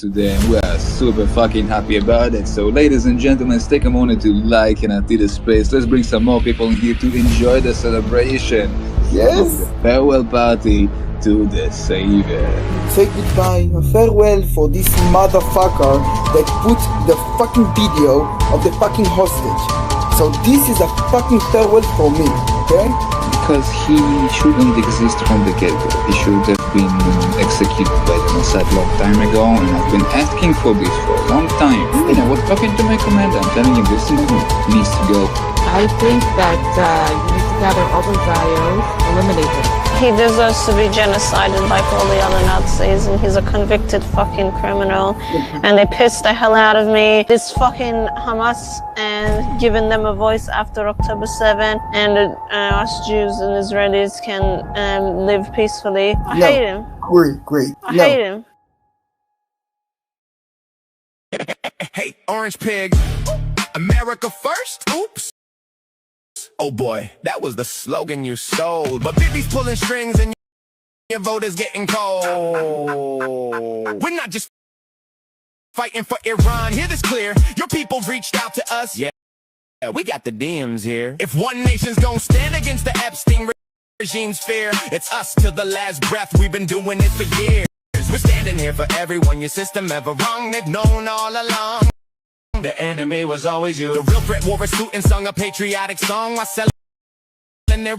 today, and we are super fucking happy about it. So ladies and gentlemen, let's take a moment to like and empty the space. Let's bring some more people in here to enjoy the celebration. Yes. The farewell party to the Savior. Say goodbye, a farewell for this motherfucker that put the fucking video of the fucking hostage. So this is a fucking farewell for me, okay? Because he shouldn't exist from the get-go. He should have been executed by the Mossad long time ago, and I've been asking for this for a long time. And I was talking to my commander, I'm telling him this needs to go. I think that you need to gather all the videos, eliminate them. He deserves to be genocided like all the other Nazis, and he's a convicted fucking criminal. And they pissed the hell out of me. This fucking Hamas and giving them a voice after October 7, and us Jews and Israelis can live peacefully. I hate him. Great. I hate him. Hey, Orange Pig, America first? Oops. Oh boy, that was the slogan you sold. But Bibi's pulling strings and your vote is getting cold. We're not just fighting for Iran, hear this clear. Your people reached out to us. Yeah, we got the DMs here. If one nation's gonna stand against the Epstein regime's fear, it's us till the last breath. We've been doing it for years. We're standing here for everyone. Your system ever wrong, they've known all along. The enemy was always you. The real threat wore a suit and sung a patriotic song while selling their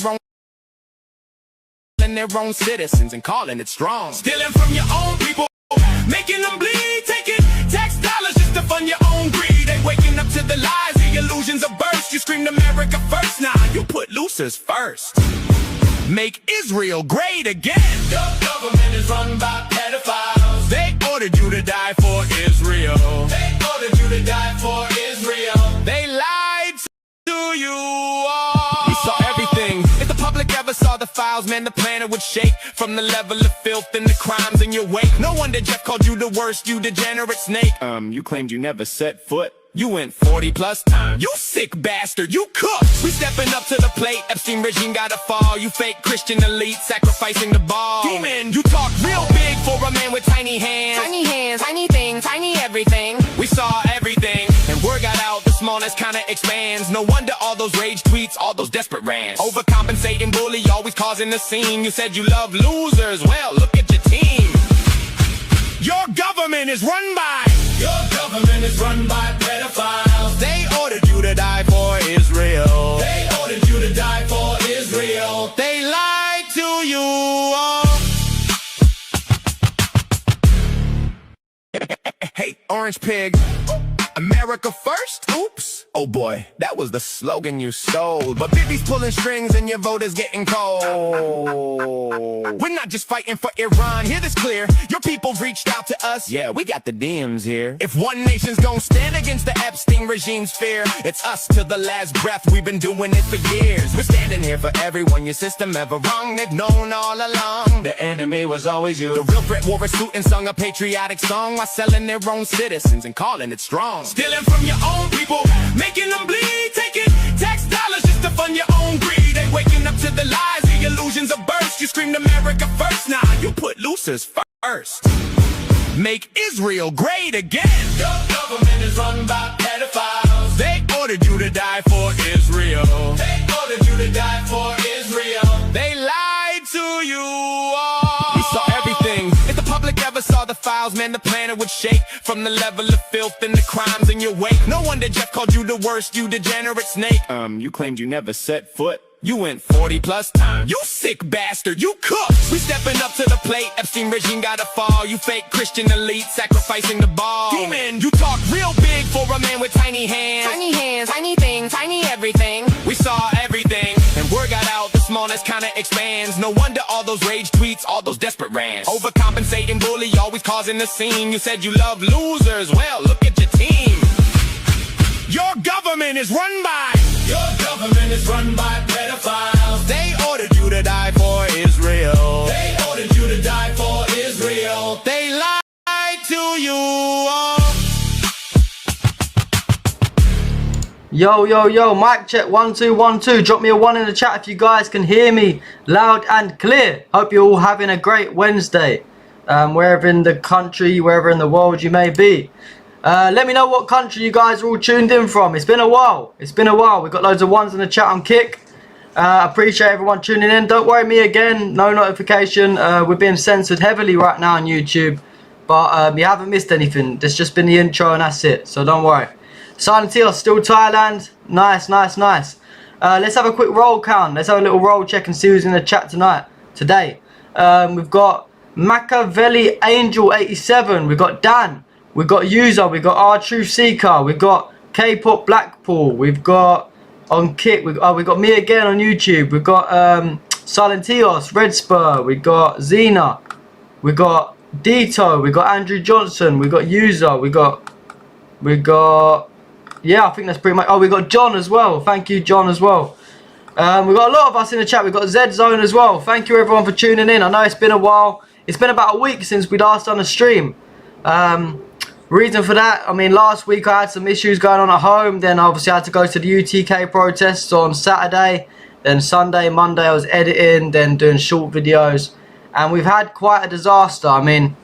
own citizens and calling it strong. Stealing from your own people, making them bleed, taking tax dollars just to fund your own greed. They waking up to the lies, the illusions of burst. You screamed America first, now you put losers first. Make Israel great again. Your government is run by pedophiles. They ordered you to die for Israel. They ordered you to die for Israel. They lied to you all. We saw everything. If the public ever saw the files, man, the planet would shake from the level of filth and the crimes in your wake. No wonder Jeff called you the worst, you degenerate snake. You claimed you never set foot. You went 40 plus times. You sick bastard, you cooked. We stepping up to the plate. Epstein regime gotta fall. You fake Christian elite sacrificing the ball. Demon, you talk real big for a man with tiny hands. Tiny hands, tiny things, tiny everything. We saw everything, and word got out. The smallness kinda expands. No wonder all those rage tweets, all those desperate rants. Overcompensating bully, always causing a scene. You said you love losers. Well, look at your team. Your government is run by. Your government is run by pedophiles. They ordered you to die for Israel. They ordered you to die for Israel. They lied to you all. Hey, Orange Pig, America first? Oops. Oh boy, that was the slogan you sold. But Bibi's pulling strings and your vote is getting cold. We're not just fighting for Iran, hear this clear. Your people reached out to us. Yeah, we got the DMs here. If one nation's gonna stand against the Epstein regime's fear, it's us till the last breath. We've been doing it for years. We're standing here for everyone. Your system ever wrong, they've known all along. The enemy was always you. The real threat wore a suit and sung a patriotic song while selling their own citizens and calling it strong. Stealing from your own people, making them bleed, taking tax dollars just to fund your own greed. They waking up to the lies, the illusions of burst. You screamed America first, now you put losers first. Make Israel great again. Your government is run by pedophiles. They ordered you to die for Israel. They ordered you to die for Israel. They lied to you all. We saw everything. If the public ever saw the files, man, the planet would shake from the level of filth and the crimes in your wake. No wonder Jeff called you the worst, you degenerate snake. You claimed you never set foot. You went 40 plus times. You sick bastard, you cooked. We stepping up to the plate. Epstein regime gotta fall. You fake Christian elite sacrificing the ball. Demon, you talk real big for a man with tiny hands. Tiny hands, tiny things, tiny everything. We saw everything, and word got out. The smallness kinda expands. No wonder all those rage tweets, all those desperate rants. Overcompensating bully, always causing a scene. You said you love losers. Well, look at your team. Your government is run by. Your government is run by pedophiles. They ordered you to die for Israel. They ordered you to die for Israel. They lied to you all. Yo, mic check, 1 2 1 2. Drop me a 1 in the chat if you guys can hear me loud and clear. Hope you're all having a great Wednesday. wherever in the country, wherever in the world you may be. Let me know what country you guys are all tuned in from. It's been a while. We've got loads of ones in the chat on Kick. Appreciate everyone tuning in. Don't worry, me again, no notification. We're being censored heavily right now on YouTube, but you haven't missed anything. There's just been the intro and that's it, so don't worry. Silent Hill, still Thailand. Nice. Let's have a quick roll count. Let's have a little roll check and see who's in the chat today. We've got Machiavelli Angel 87. We've got Dan. We've got User. We've got R Truth Seeker. We've got K-pop Blackpool. We've got on Kick. We've got me again on YouTube. We've got Silentios, Red Spur. We've got Xena. We've got Dito. We've got Andrew Johnson. We've got User. We've got yeah, I think that's pretty much. Oh, we got John as well. Thank you, John, as well. We've got a lot of us in the chat. We've got Z Zone as well. Thank you everyone for tuning in. I know it's been a while. It's been about a week since we last done a stream. Reason for that, I mean, last week I had some issues going on at home. Then obviously I had to go to the UTK protests on Saturday. Then Sunday, Monday I was editing, then doing short videos. And we've had quite a disaster. I mean,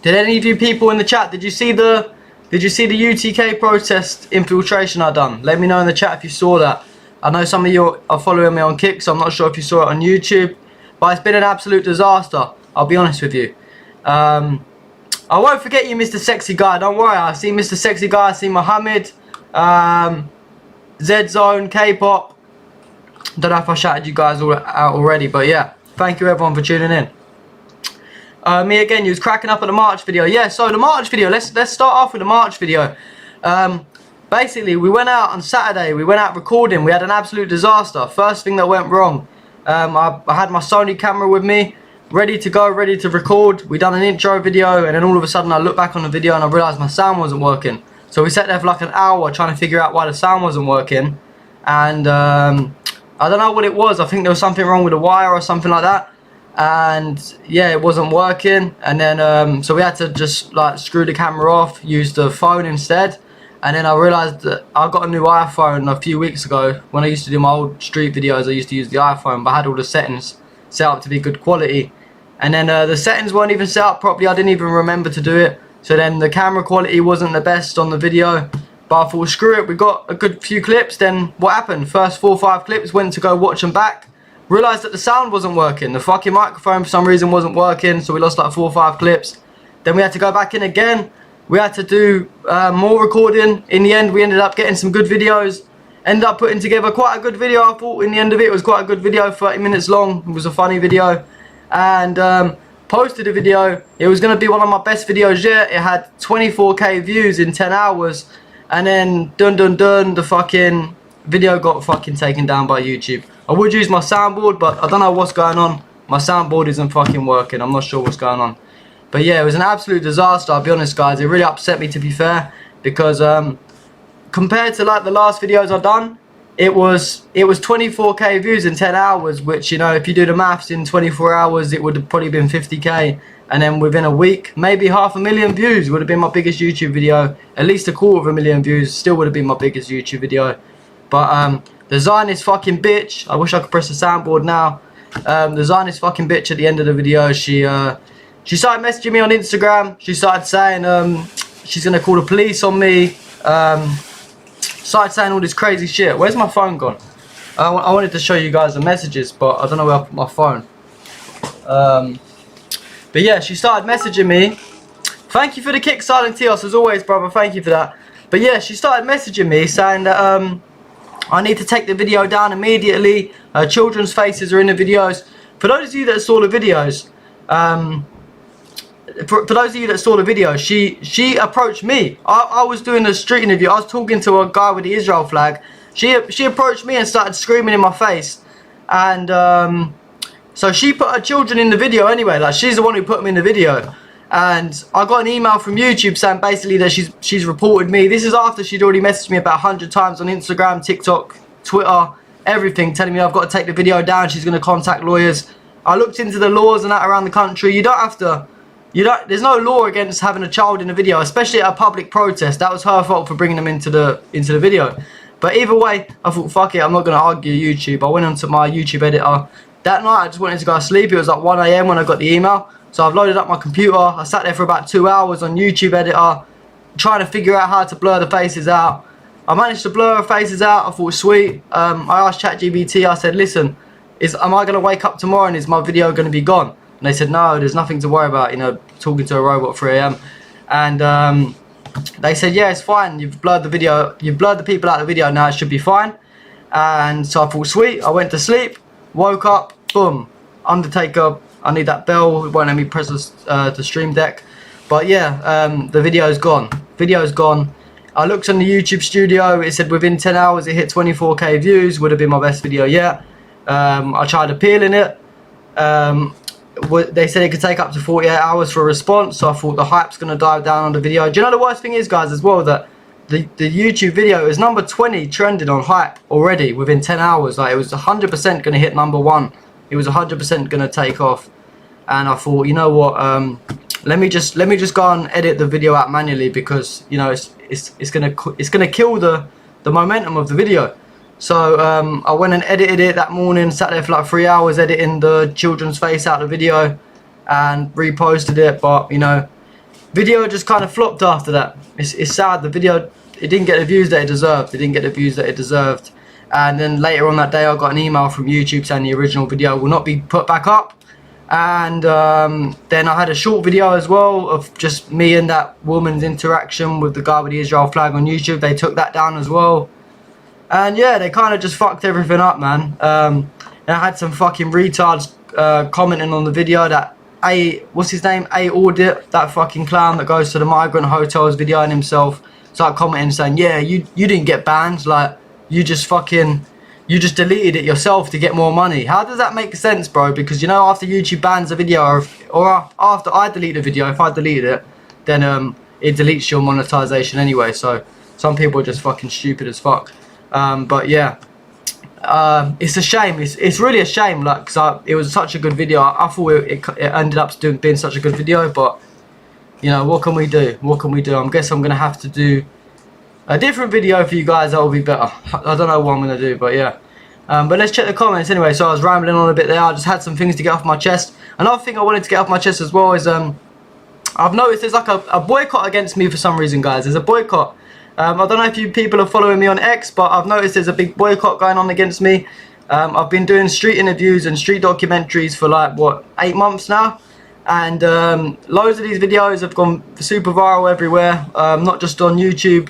did any of you people in the chat, did you see the UTK protest infiltration I done? Let me know in the chat if you saw that. I know some of you are following me on Kick, so I'm not sure if you saw it on YouTube. But it's been an absolute disaster, I'll be honest with you. I won't forget you, Mr. Sexy Guy. Don't worry. I see Mr. Sexy Guy. I see Mohammed, Z Zone, K-pop. Don't know if I shouted you guys all out already, but yeah. Thank you everyone for tuning in. Me again. You was cracking up at the March video. Yeah. So the March video. Let's start off with the March video. Basically, we went out on Saturday. We went out recording. We had an absolute disaster. First thing that went wrong. I had my Sony camera with me, ready to go, ready to record. We done an intro video, and then all of a sudden I looked back on the video and I realised my sound wasn't working. So we sat there for like an hour trying to figure out why the sound wasn't working. And I don't know what it was. I think there was something wrong with the wire or something like that. And yeah, it wasn't working. And then so we had to just like screw the camera off, use the phone instead. And then I realised that I got a new iPhone a few weeks ago. When I used to do my old street videos, I used to use the iPhone, but I had all the settings set up to be good quality. And then the settings weren't even set up properly. I didn't even remember to do it. So then the camera quality wasn't the best on the video. But I thought, screw it, we got a good few clips. Then what happened? First 4 or 5 clips, went to go watch them back. Realised that the sound wasn't working. The fucking microphone for some reason wasn't working. So we lost like 4 or 5 clips. Then we had to go back in again. We had to do more recording. In the end, we ended up getting some good videos. Ended up putting together quite a good video. I thought in the end of it was quite a good video, 30 minutes long. It was a funny video. And posted a video. It was going to be one of my best videos yet. It had 24k views in 10 hours. And then dun, the fucking video got fucking taken down by YouTube. I would use my soundboard, but I don't know what's going on. My soundboard isn't fucking working. I'm not sure what's going on. But yeah, it was an absolute disaster, I'll be honest guys. It really upset me, to be fair, because compared to like the last videos I've done, it was 24k views in 10 hours, which, you know, if you do the maths, in 24 hours it would have probably been 50k. And then within a week, maybe 500,000 views would have been my biggest YouTube video. At least 250,000 views still would have been my biggest YouTube video. But the Zionist fucking bitch, I wish I could press the soundboard now. The Zionist fucking bitch at the end of the video, she started messaging me on Instagram. She started saying she's going to call the police on me. Started saying all this crazy shit. Where's my phone gone? I wanted to show you guys the messages, but I don't know where I put my phone. But yeah, she started messaging me. Thank you for the kick, Silent Tios, as always, brother. Thank you for that. But yeah, she started messaging me saying that I need to take the video down immediately. Children's faces are in the videos. For those of you that saw the videos, she approached me. I was doing a street interview. I was talking to a guy with the Israel flag. She approached me and started screaming in my face. And so she put her children in the video anyway. Like, she's the one who put them in the video. And I got an email from YouTube saying basically that she's reported me. This is after she'd already messaged me about 100 times on Instagram, TikTok, Twitter, everything, telling me I've got to take the video down. She's going to contact lawyers. I looked into the laws and that around the country. You don't have to. There's no law against having a child in a video, especially at a public protest. That was her fault for bringing them into the video. But either way, I thought, fuck it, I'm not going to argue YouTube. I went onto my YouTube editor. That night, I just wanted to go to sleep. It was like 1 AM when I got the email. So I've loaded up my computer. I sat there for about 2 hours on YouTube editor, trying to figure out how to blur the faces out. I managed to blur the faces out. I thought, sweet. I asked ChatGPT, I said, listen, am I going to wake up tomorrow and is my video going to be gone? And they said, no, there's nothing to worry about, you know, talking to a robot at 3 AM. And they said, yeah, it's fine. You've blurred the video. You've blurred the people out of the video. Now it should be fine. And so I thought, sweet. I went to sleep, woke up, boom. Undertaker, I need that bell. It won't let me press the stream deck. But yeah, the video's gone. Video's gone. I looked on the YouTube studio. It said within 10 hours it hit 24k views. Would have been my best video yet. I tried appealing it. They said it could take up to 48 hours for a response. So I thought the hype's going to dive down on the video. Do you know the worst thing is, guys, as well, that the YouTube video is number 20 trended on hype already within 10 hours. Like, it was 100% going to hit number 1. It was 100% going to take off. And I thought, you know what, let me just go and edit the video out manually, because, you know, it's gonna kill the momentum of the video. So I went and edited it that morning, sat there for like 3 hours editing the children's face out of the video and reposted it. But, you know, video just kind of flopped after that. It's sad. The video, it didn't get the views that it deserved. It didn't get the views that it deserved. And then later on that day, I got an email from YouTube saying the original video will not be put back up. And then I had a short video as well of just me and that woman's interaction with the guy with the Israel flag on YouTube. They took that down as well. And yeah, they kind of just fucked everything up, man. And I had some fucking retards commenting on the video that what's his name? Audit, that fucking clown that goes to the migrant hotels videoing himself, started commenting saying, yeah, you didn't get banned, like, you just deleted it yourself to get more money. How does that make sense, bro? Because, you know, after YouTube bans a video, or after I delete a video, if I delete it, then it deletes your monetization anyway. So some people are just fucking stupid as fuck. But yeah, it's a shame. It's really a shame, like, cause it was such a good video. I thought it ended up being such a good video, but, you know, what can we do? What can we do? I guess I'm gonna have to do a different video for you guys that will be better. I don't know what I'm gonna do, but yeah. But let's check the comments anyway. So I was rambling on a bit there. I just had some things to get off my chest. Another thing I wanted to get off my chest as well is I've noticed there's like a boycott against me for some reason, guys. There's a boycott. I don't know if you people are following me on X, but I've noticed there's a big boycott going on against me. I've been doing street interviews and street documentaries for like, what, 8 months now? And loads of these videos have gone super viral everywhere, not just on YouTube,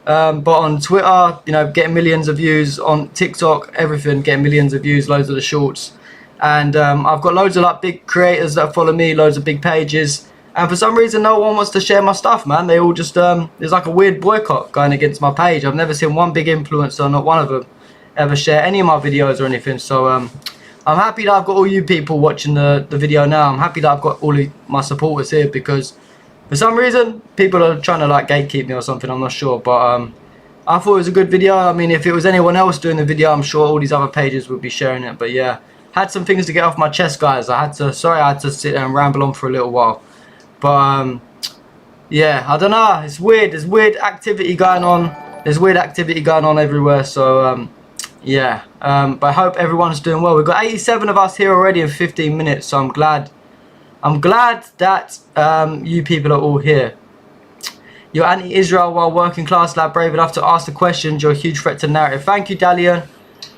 but on Twitter, you know, getting millions of views, on TikTok, everything, getting millions of views, loads of the shorts. And I've got loads of like big creators that follow me, loads of big pages. And for some reason, no one wants to share my stuff, man. They all just, there's like a weird boycott going against my page. I've never seen one big influencer, not one of them, ever share any of my videos or anything. So I'm happy that I've got all you people watching the video now. I'm happy that I've got all of my supporters here, because for some reason, people are trying to like gatekeep me or something, I'm not sure. But I thought it was a good video. I mean, if it was anyone else doing the video, I'm sure all these other pages would be sharing it. But yeah, had some things to get off my chest, guys. I had to sit there and ramble on for a little while. But yeah, I don't know, it's weird. There's weird activity going on. There's weird activity going on everywhere. So yeah, but I hope everyone's doing well. We've got 87 of us here already in 15 minutes, so I'm glad that you people are all here. You're anti-Israel while working class lad, brave enough to ask the questions. You're a huge threat to the narrative. Thank you, Dalian.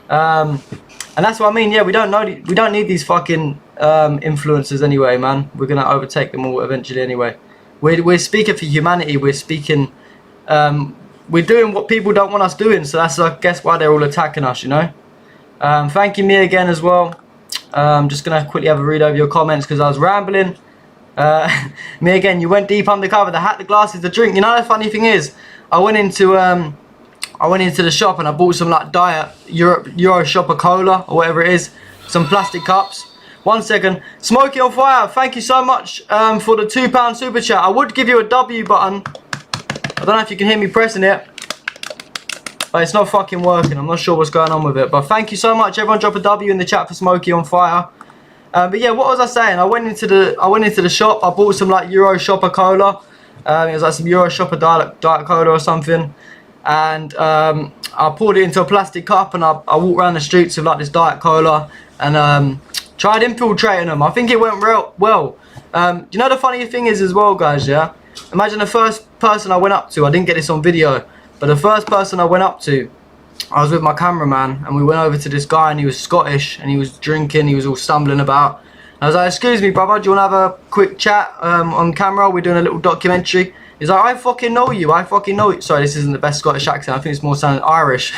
And that's what I mean. Yeah, we don't need these fucking influencers anyway, man. We're gonna overtake them all eventually anyway. We're speaking for humanity. We're speaking. We're doing what people don't want us doing. So that's, I guess, why they're all attacking us. You know. Thank you, me again as well. I'm just gonna quickly have a read over your comments because I was rambling. Me again. You went deep undercover. The hat, the glasses, the drink. You know, the funny thing is, I went into the shop and I bought some like diet Euro Shopper Cola or whatever it is, some plastic cups. 1 second. Smokey on Fire, thank you so much for the £2 super chat. I would give you a W button. I don't know if you can hear me pressing it, but it's not fucking working. I'm not sure what's going on with it, but thank you so much. Everyone drop a W in the chat for Smokey on Fire. But yeah, what was I saying? I went into the shop. I bought some like Euro Shopper Cola. It was like some Euro Shopper diet Cola or something. And I poured it into a plastic cup and I walked around the streets with like this diet cola and tried infiltrating them. I think it went real well. You know the funny thing is as well, guys, yeah? Imagine the first person I went up to, I didn't get this on video, but the first person I went up to, I was with my cameraman, and we went over to this guy, and he was Scottish, and he was drinking, he was all stumbling about. I was like, excuse me, brother, do you want to have a quick chat on camera? We're doing a little documentary. He's like, I fucking know you, I fucking know you. Sorry, this isn't the best Scottish accent, I think it's more sounding Irish.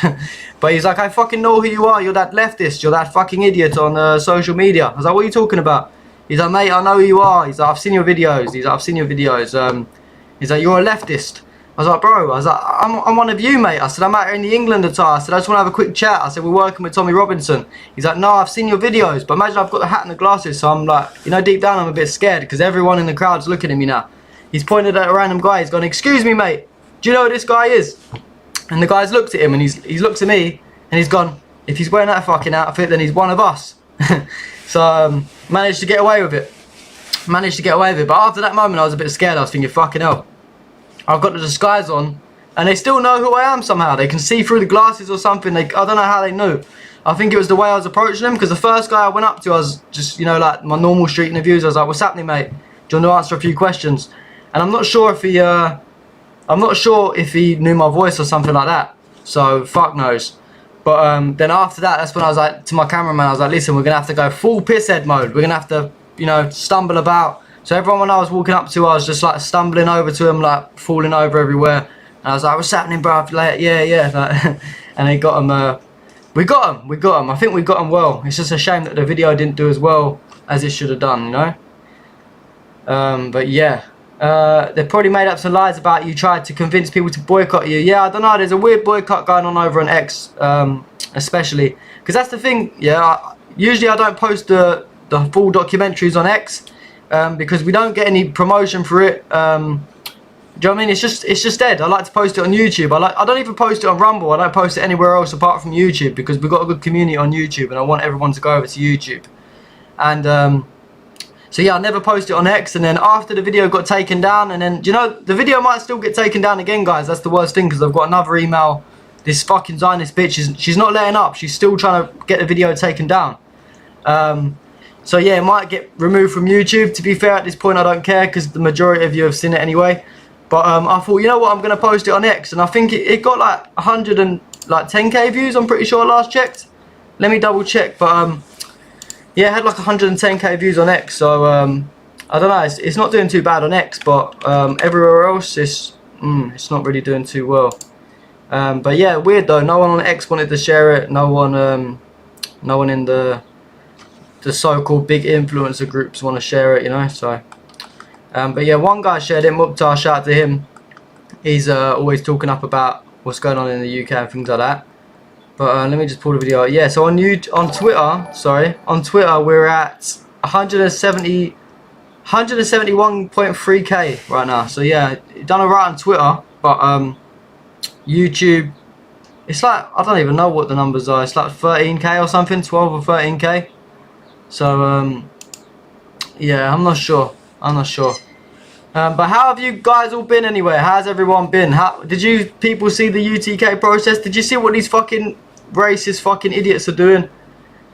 But he's like, I fucking know who you are, you're that leftist, you're that fucking idiot on social media. I was like, what are you talking about? He's like, mate, I know who you are. He's like, I've seen your videos. He's like, I've seen your videos. He's like, you're a leftist. I was like, bro, I was like, I'm one of you, mate. I said, I'm out here in the England attire. I said, I just want to have a quick chat. I said, we're working with Tommy Robinson. He's like, no, I've seen your videos. But imagine I've got the hat and the glasses. So I'm like, you know, deep down I'm a bit scared because everyone in the crowd's looking at me now. He's pointed at a random guy. He's gone, excuse me, mate. Do you know who this guy is? And the guy's looked at him and he's looked at me and he's gone, if he's wearing that fucking outfit, then he's one of us. So managed to get away with it. But after that moment I was a bit scared. I was thinking, fucking hell, I've got the disguise on and they still know who I am somehow. They can see through the glasses or something. I don't know how they knew. I think it was the way I was approaching them, because the first guy I went up to, I was just, you know, like my normal street interviews. I was like, what's happening, mate? Do you want to answer a few questions? And I'm not sure if he knew my voice or something like that, so fuck knows. But then after that, that's when I was like to my cameraman, I was like, listen, we're gonna have to go full pisshead mode. We're gonna have to, you know, stumble about. So everyone I was walking up to, I was just like stumbling over to him, like falling over everywhere. And I was like, what's happening, bro? Like, yeah. Like, and they got him. We got him. I think we got him well. It's just a shame that the video didn't do as well as it should have done, you know. But yeah. They probably made up some lies about you, tried to convince people to boycott you. Yeah, I don't know, there's a weird boycott going on over on X, especially, because that's the thing. Yeah, usually I don't post the full documentaries on X, because we don't get any promotion for it. Do you know what I mean? It's just dead. I like to post it on YouTube. I don't even post it on Rumble. I don't post it anywhere else apart from YouTube, because we've got a good community on YouTube and I want everyone to go over to YouTube. And so yeah, I never posted it on X, and then after the video got taken down, and then, you know, the video might still get taken down again, guys. That's the worst thing, because I've got another email. This fucking Zionist bitch, she's not letting up. She's still trying to get the video taken down. So yeah, it might get removed from YouTube. To be fair, at this point I don't care, because the majority of you have seen it anyway. But I thought, you know what, I'm going to post it on X, and I think it got like 110k views, I'm pretty sure, last checked. Let me double check, but yeah, it had like 110k views on X, so I don't know, it's not doing too bad on X, but everywhere else it's not really doing too well. But yeah, weird though, no one on X wanted to share it, no one in the so-called big influencer groups want to share it, you know, so. But yeah, one guy shared it, Mukhtar, shout out to him. He's always talking up about what's going on in the UK and things like that. But let me just pull the video out. Yeah, so on Twitter, we're at 171.3k right now. So yeah, done alright on Twitter, but YouTube, it's like, I don't even know what the numbers are. It's like 13k or something, 12 or 13k. So yeah, I'm not sure. But how have you guys all been anyway? How's everyone been? Did you people see the UTK protest? Did you see what these fucking racist fucking idiots are doing?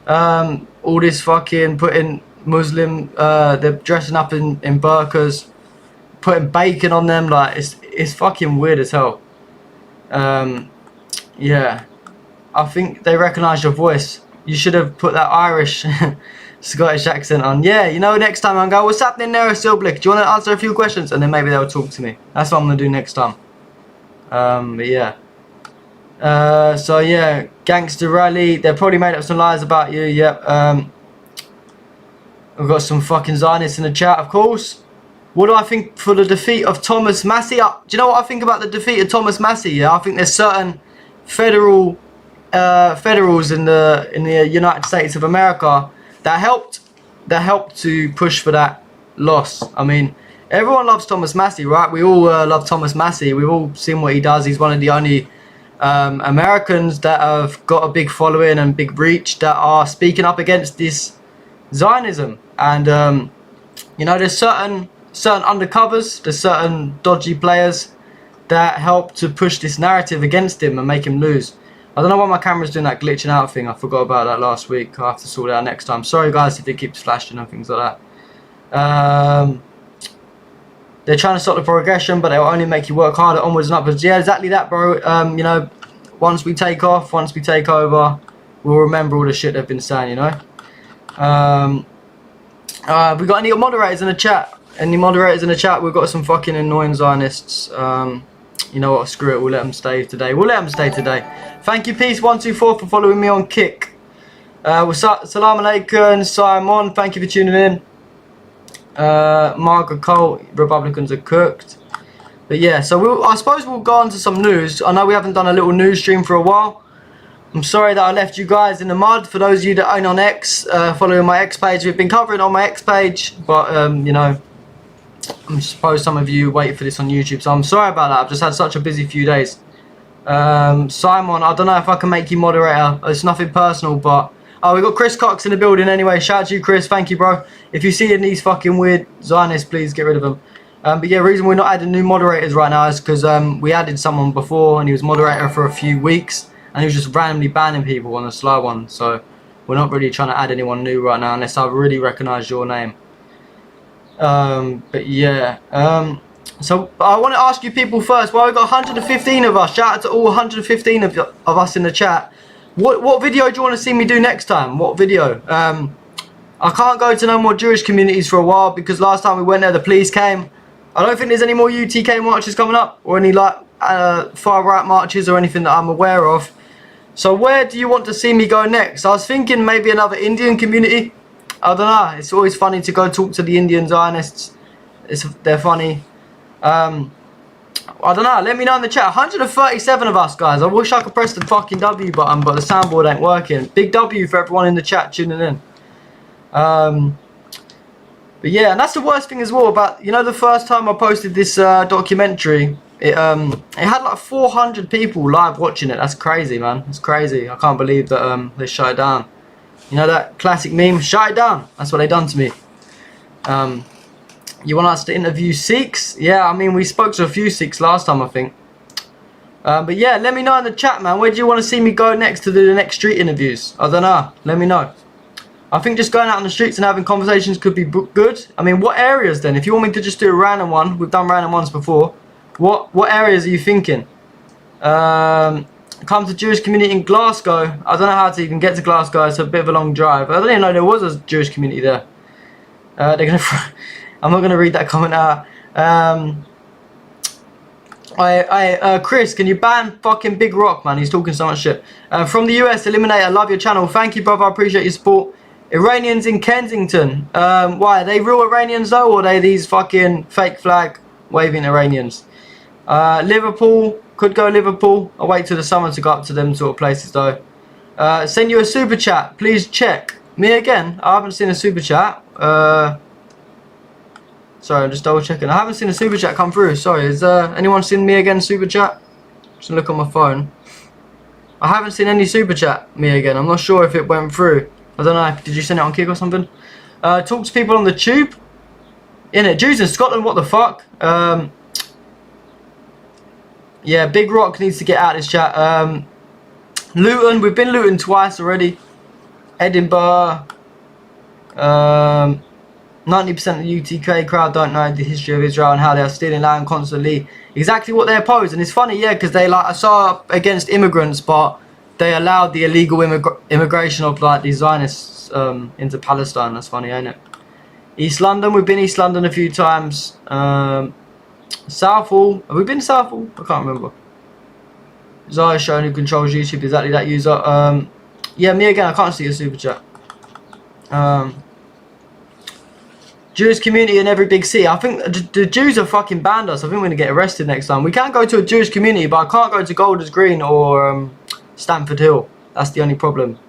All this fucking putting Muslim, they're dressing up in burqas, putting bacon on them, like it's fucking weird as hell. Yeah, I think they recognise your voice. You should have put that Irish Scottish accent on. Yeah, you know, next time I'm going, what's happening there, Silblick? Do you want to answer a few questions? And then maybe they'll talk to me. That's what I'm going to do next time. But yeah. So yeah, Gangster Rally, they probably made up some lies about you, yep. We've got some fucking Zionists in the chat, of course. What do I think for the defeat of Thomas Massey? Do you know what I think about the defeat of Thomas Massey? Yeah, I think there's certain federals in the United States of America that helped to push for that loss. I mean, everyone loves Thomas Massey, right? We all love Thomas Massey. We've all seen what he does. He's one of the only Americans that have got a big following and big reach that are speaking up against this Zionism. And you know, there's certain undercovers, there's certain dodgy players that help to push this narrative against him and make him lose. I don't know why my camera's doing that glitching out thing. I forgot about that last week. I'll have to sort it out next time. Sorry guys if it keeps flashing and things like They're trying to stop the progression, but they'll only make you work harder, onwards and upwards. Yeah, exactly that, bro. You know, once we take off, once we take over, we'll remember all the shit they've been saying, you know. We got any moderators in the chat? Any moderators in the chat? We've got some fucking annoying Zionists. You know what? Screw it. We'll let them stay today. We'll let them stay today. Thank you, Peace124, for following me on Kick. What's up? Salam alaikum, Simon. Thank you for tuning in. Margaret Cole, Republicans are cooked. But yeah, so I suppose we'll go on to some news. I know we haven't done a little news stream for a while. I'm sorry that I left you guys in the mud. For those of you that aren't on X, following my X page, we've been covering on my X page, but you know, I suppose some of you wait for this on YouTube, so I'm sorry about that. I've just had such a busy few days. Simon, I don't know if I can make you moderator. It's nothing personal, but oh, we got Chris Cox in the building anyway. Shout out to you, Chris. Thank you, bro. If you see any of these fucking weird Zionists, please get rid of them. But yeah, the reason we're not adding new moderators right now is because we added someone before and he was moderator for a few weeks and he was just randomly banning people on a slow one. So we're not really trying to add anyone new right now unless I really recognise your name. But yeah. So I want to ask you people first. Well, we've got 115 of us. Shout out to all 115 of us in the chat. What video do you want to see me do next time? What video? I can't go to no more Jewish communities for a while because last time we went there the police came. I don't think there's any more UTK marches coming up or any like far right marches or anything that I'm aware of. So where do you want to see me go next? I was thinking maybe another Indian community. I don't know. It's always funny to go talk to the Indian Zionists. They're funny. I don't know. Let me know in the chat. 137 of us, guys. I wish I could press the fucking W button, but the soundboard ain't working. Big W for everyone in the chat tuning in. But yeah, and that's the worst thing as well about, you know, the first time I posted this documentary, it had like 400 people live watching it. That's crazy, man. It's crazy. I can't believe that they shut it down. You know that classic meme, shut it down. That's what they done to me. You want us to interview Sikhs? Yeah, I mean, we spoke to a few Sikhs last time, I think. But yeah, let me know in the chat, man. Where do you want to see me go next to do the next street interviews? I don't know. Let me know. I think just going out on the streets and having conversations could be good. I mean, what areas then? If you want me to just do a random one, we've done random ones before. What areas are you thinking? Come to Jewish community in Glasgow. I don't know how to even get to Glasgow. It's a bit of a long drive. I don't even know there was a Jewish community there. They're gonna. I'm not gonna read that comment out. Chris, can you ban fucking Big Rock, man? He's talking so much shit. From the US, Eliminator, love your channel. Thank you, brother. I appreciate your support. Iranians in Kensington. Why? Are they real Iranians though, or are they these fucking fake flag waving Iranians? Liverpool. Could go Liverpool. I'll wait till the summer to go up to them sort of places though. Send you a super chat. Please check. Me again? I haven't seen a super chat. Sorry, I'm just double checking. I haven't seen a super chat come through. Sorry, has anyone seen me again super chat? Just look on my phone. I haven't seen any super chat me again. I'm not sure if it went through. I don't know. Did you send it on Kick or something? Talk to people on the tube. Innit? Jews in Scotland, what the fuck? Yeah, Big Rock needs to get out of this chat. Luton, we've been Luton twice already. Edinburgh. 90% of the UTK crowd don't know the history of Israel and how they are stealing land constantly. Exactly what they oppose. And it's funny, yeah, because they like, I saw against immigrants, but they allowed the illegal immigration of like the Zionists into Palestine. That's funny, ain't it? East London, we've been East London a few times. Southall, have we been to Southall? I can't remember. Zaya showing who controls YouTube, exactly that user. Yeah, me again, I can't see a super chat. Jewish community in every big city. I think the Jews have fucking banned us. I think we're gonna get arrested next time. We can go to a Jewish community, but I can't go to Golders Green or Stamford Hill. That's the only problem.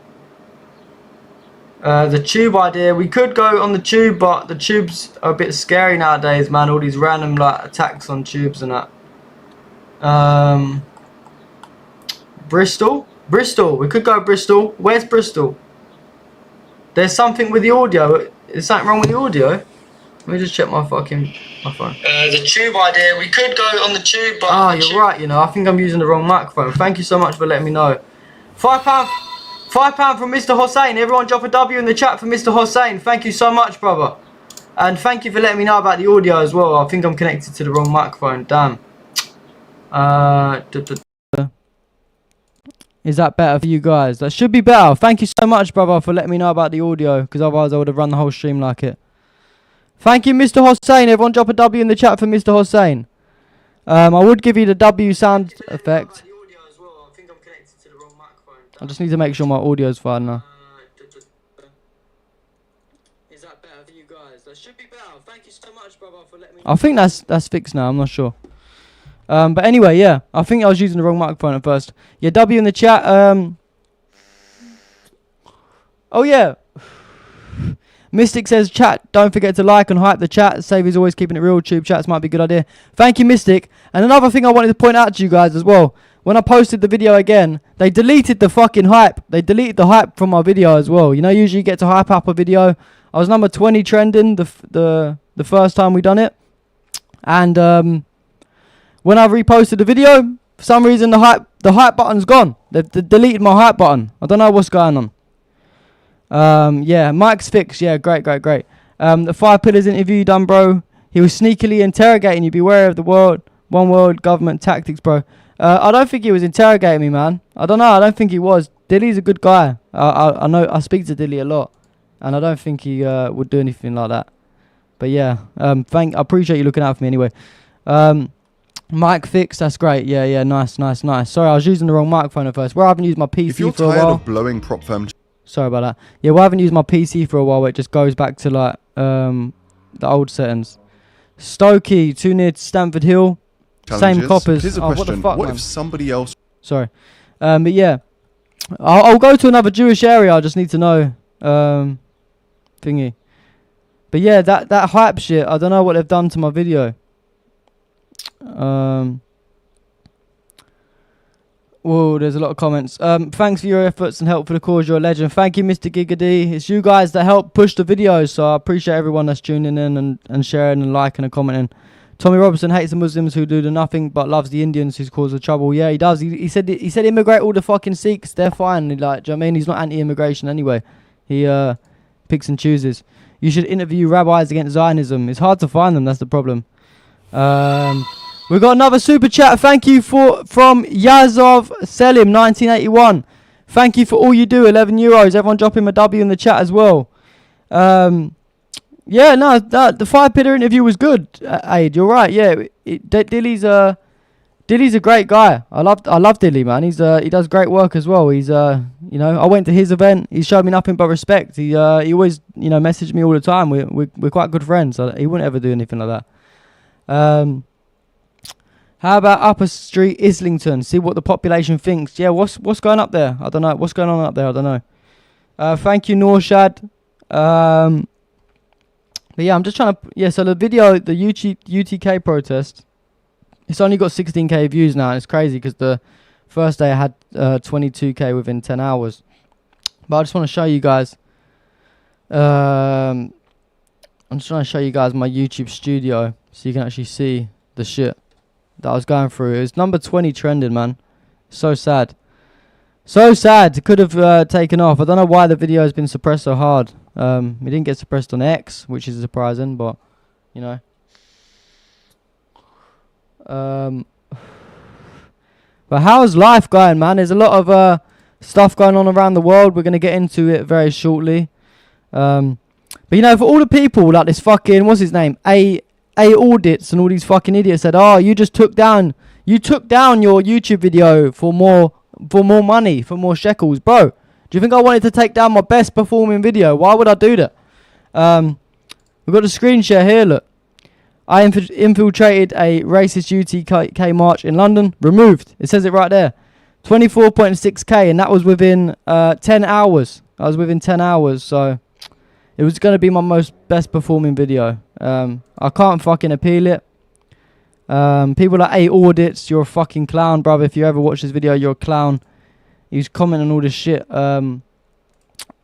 The tube idea. We could go on the tube, but the tubes are a bit scary nowadays, man. All these random like attacks on tubes and that. Bristol. We could go Bristol. Where's Bristol? There's something with the audio. Is something wrong with the audio? Let me just check my phone. The tube idea. We could go on the tube, but you're right. You know, I think I'm using the wrong microphone. Thank you so much for letting me know. £5 from Mr. Hossein. Everyone drop a W in the chat for Mr. Hossein. Thank you so much, brother. And thank you for letting me know about the audio as well. I think I'm connected to the wrong microphone. Damn. Is that better for you guys? That should be better. Thank you so much, brother, for letting me know about the audio, because otherwise I would have run the whole stream like it. Thank you, Mr. Hossein. Everyone drop a W in the chat for Mr. Hossein. I would give you the W sound effect. I just need to make sure my audio's fine now. Is that better for you guys? That should be better. Thank you so much, brother, for letting me know. I think that's fixed now. I'm not sure. But anyway, yeah. I think I was using the wrong microphone at first. Yeah, W in the chat. Oh, yeah. Mystic says, chat, don't forget to like and hype the chat. Save is always keeping it real. Tube chats might be a good idea. Thank you, Mystic. And another thing I wanted to point out to you guys as well. When I posted the video again, they deleted the fucking hype. They deleted the hype from my video as well. You know, usually you get to hype up a video. I was number 20 trending the first time we done it. And when I reposted the video, for some reason the hype button's gone. They deleted my hype button. I don't know what's going on. Yeah, Mike's fixed. Yeah, great. The 5 Pillars interview you done, bro. He was sneakily interrogating you. Beware of the one world government tactics, bro. I don't think he was interrogating me, man. I don't know. I don't think he was. Dilly's a good guy. I know. I speak to Dilly a lot, and I don't think he would do anything like that. But yeah, I appreciate you looking out for me anyway. Mic fixed. That's great. Yeah. Nice. Sorry, I was using the wrong microphone at first. Well, I haven't used my PC if you're for a while. tired of blowing prop firm. Sorry about that. Yeah, well, I haven't used my PC for a while. Where it just goes back to like the old settings. Stokey, too near to Stamford Hill. Challenges. Same coppers. Here's a What question. the fuck, What man? if somebody else... Sorry. But yeah. I'll go to another Jewish area. I just need to know. Thingy. But yeah, that hype shit. I don't know what they've done to my video. Whoa, there's a lot of comments. Thanks for your efforts and help for the cause. You're a legend. Thank you, Mr. Giggity. It's you guys that help push the videos, so I appreciate everyone that's tuning in and sharing and liking and commenting. Tommy Robertson hates the Muslims who do the nothing but loves the Indians who cause the trouble. Yeah, he does. He said immigrate all the fucking Sikhs. They're fine. Like, do you know what I mean? He's not anti-immigration anyway. He picks and chooses. You should interview rabbis against Zionism. It's hard to find them. That's the problem. We've got another super chat. Thank you from Yazov Selim 1981. Thank you for all you do. 11 euros. Everyone drop him a W in the chat as well. Yeah, no, the 5 Pillar interview was good. Aid, you're right. Yeah, Dilly's a great guy. I love Dilly, man. He does great work as well. He's you know, I went to his event. He showed me nothing but respect. He always, you know, messaged me all the time. We're quite good friends. So he wouldn't ever do anything like that. How about Upper Street, Islington? See what the population thinks. Yeah, what's going up there? I don't know. What's going on up there? I don't know. Thank you, Norshad. But yeah, I'm just trying to... Yeah, so the video, the UTK protest, it's only got 16k views now. And it's crazy because the first day I had 22k within 10 hours. But I just want to show you guys... I'm just trying to show you guys my YouTube studio so you can actually see the shit that I was going through. It was number 20 trending, man. So sad. So sad. It could have taken off. I don't know why the video has been suppressed so hard. It didn't get suppressed on X, which is surprising, but, you know. But how's life going, man? There's a lot of stuff going on around the world. We're going to get into it very shortly. But, you know, for all the people, like this fucking, what's his name? A Audits and all these fucking idiots said, oh, you took down your YouTube video for more money, for more shekels. Bro, do you think I wanted to take down my best performing video? Why would I do that? We've got a screen share here, look. I infiltrated a racist UTK march in London. Removed. It says it right there. 24.6k, and that was within 10 hours. I was within 10 hours, so it was going to be my best performing video. I can't fucking appeal it. People like A Audits, you're a fucking clown, brother. If you ever watch this video, you're a clown. He was commenting all this shit. He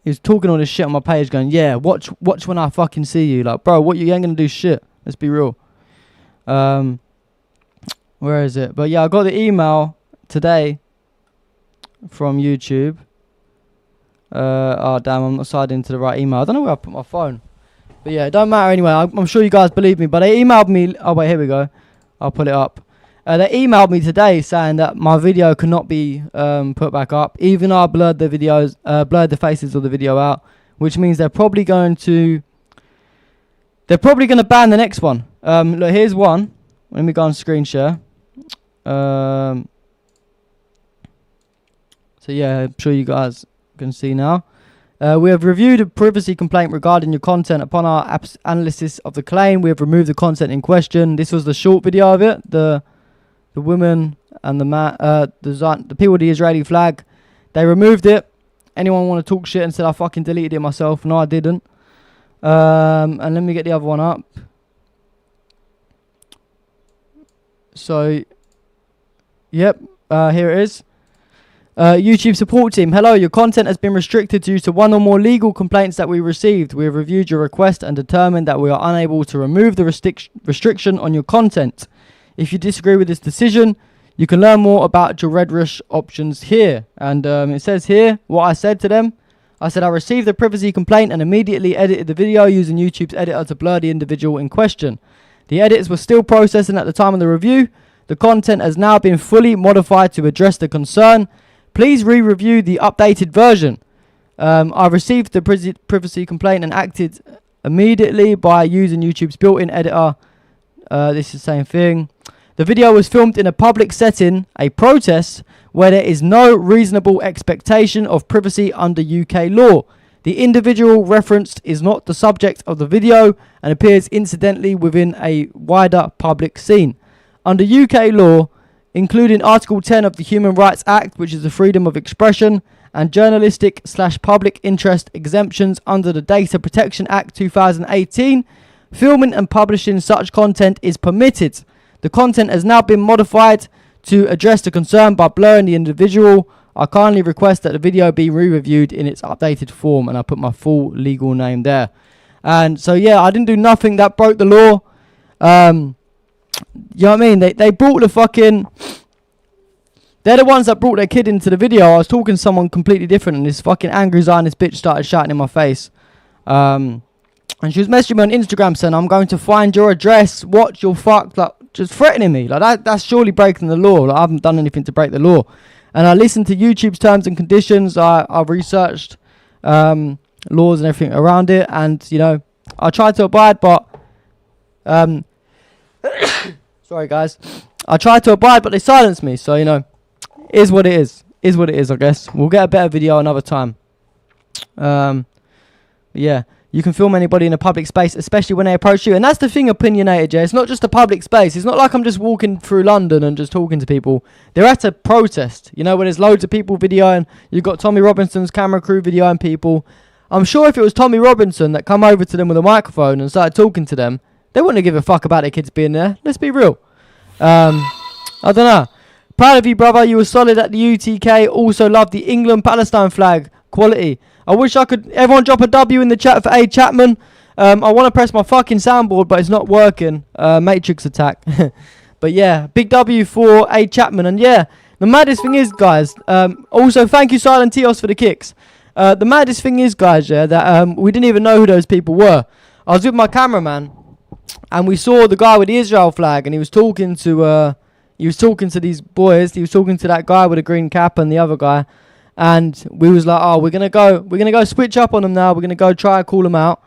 was talking all this shit on my page going, yeah, watch when I fucking see you. Like, bro, what, you ain't going to do shit. Let's be real. Where is it? But yeah, I got the email today from YouTube. Oh, damn, I'm not signed into the right email. I don't know where I put my phone. But yeah, it don't matter anyway. I'm sure you guys believe me. But they emailed me. Oh wait, here we go. I'll pull it up. They emailed me today saying that my video cannot be put back up, even though I blurred the videos, blurred the faces of the video out, which means they're probably going to ban the next one. Look, here's one. Let me go on screen share. So yeah, I'm sure you guys can see now. We have reviewed a privacy complaint regarding your content. Upon our analysis of the claim, we have removed the content in question. This was the short video of it. The woman and the man, the people with the Israeli flag, they removed it. Anyone want to talk shit and said I fucking deleted it myself? No, I didn't. And let me get the other one up. So, yep, here it is. YouTube support team, hello, your content has been restricted due to one or more legal complaints that we received. We have reviewed your request and determined that we are unable to remove the restriction on your content. If you disagree with this decision, you can learn more about your rhetoric options here. And it says here what I said to them. I said I received a privacy complaint and immediately edited the video using YouTube's editor to blur the individual in question. The edits were still processing at the time of the review. The content has now been fully modified to address the concern. Please re-review the updated version. I received the privacy complaint and acted immediately by using YouTube's built-in editor. This is the same thing. The video was filmed in a public setting, a protest, where there is no reasonable expectation of privacy under UK law. The individual referenced is not the subject of the video and appears incidentally within a wider public scene. Under UK law, including Article 10 of the Human Rights Act, which is the freedom of expression, and journalistic/public interest exemptions under the Data Protection Act 2018, filming and publishing such content is permitted. The content has now been modified to address the concern by blurring the individual. I kindly request that the video be re-reviewed in its updated form, and I put my full legal name there. And so yeah, I didn't do nothing that broke the law. You know what I mean? They brought the fucking... They're the ones that brought their kid into the video. I was talking to someone completely different, and this fucking angry Zionist bitch started shouting in my face. And she was messaging me on Instagram saying, I'm going to find your address, watch your fuck, like, just threatening me. Like, that's surely breaking the law. Like, I haven't done anything to break the law. And I listened to YouTube's terms and conditions. I researched laws and everything around it. And, you know, I tried to abide, but... sorry, guys. I tried to abide, but they silenced me. So, you know, is what it is. Is what it is, I guess. We'll get a better video another time. Yeah. You can film anybody in a public space, especially when they approach you. And that's the thing, opinionated, yeah. It's not just a public space. It's not like I'm just walking through London and just talking to people. They're at a protest, you know, where there's loads of people videoing. You've got Tommy Robinson's camera crew videoing people. I'm sure if it was Tommy Robinson that come over to them with a microphone and started talking to them, they wouldn't give a fuck about their kids being there. Let's be real. I don't know. Proud of you, brother. You were solid at the UTK. Also love the England-Palestine flag. Quality. I wish I could... Everyone drop a W in the chat for A. Chapman. I want to press my fucking soundboard, but it's not working. Matrix attack. But yeah, big W for A. Chapman. And yeah, the maddest thing is, guys... also, thank you, Silent Teos, for the kicks. The maddest thing is, guys, yeah, that we didn't even know who those people were. I was with my cameraman, and we saw the guy with the Israel flag, and he was talking to... these boys. He was talking to that guy with a green cap and the other guy. And we was like, oh, we're gonna go switch up on them now. We're gonna go try and call them out.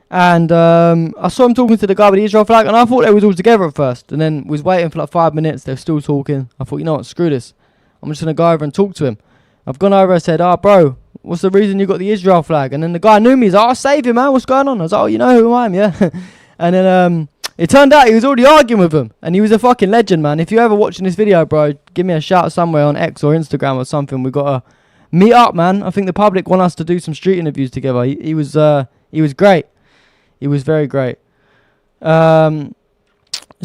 And I saw him talking to the guy with the Israel flag, and I thought they was all together at first. And then was waiting for like 5 minutes. They're still talking. I thought, you know what, screw this. I'm just gonna go over and talk to him. I've gone over and said, oh, bro, what's the reason you got the Israel flag? And then the guy knew me. He's like, oh, save him, man. What's going on? I was like, oh, you know who I am, yeah. And then it turned out he was already arguing with him, and he was a fucking legend, man. If you're ever watching this video, bro, give me a shout somewhere on X or Instagram or something. We've got to meet up, man. I think the public want us to do some street interviews together. He was great. He was very great. So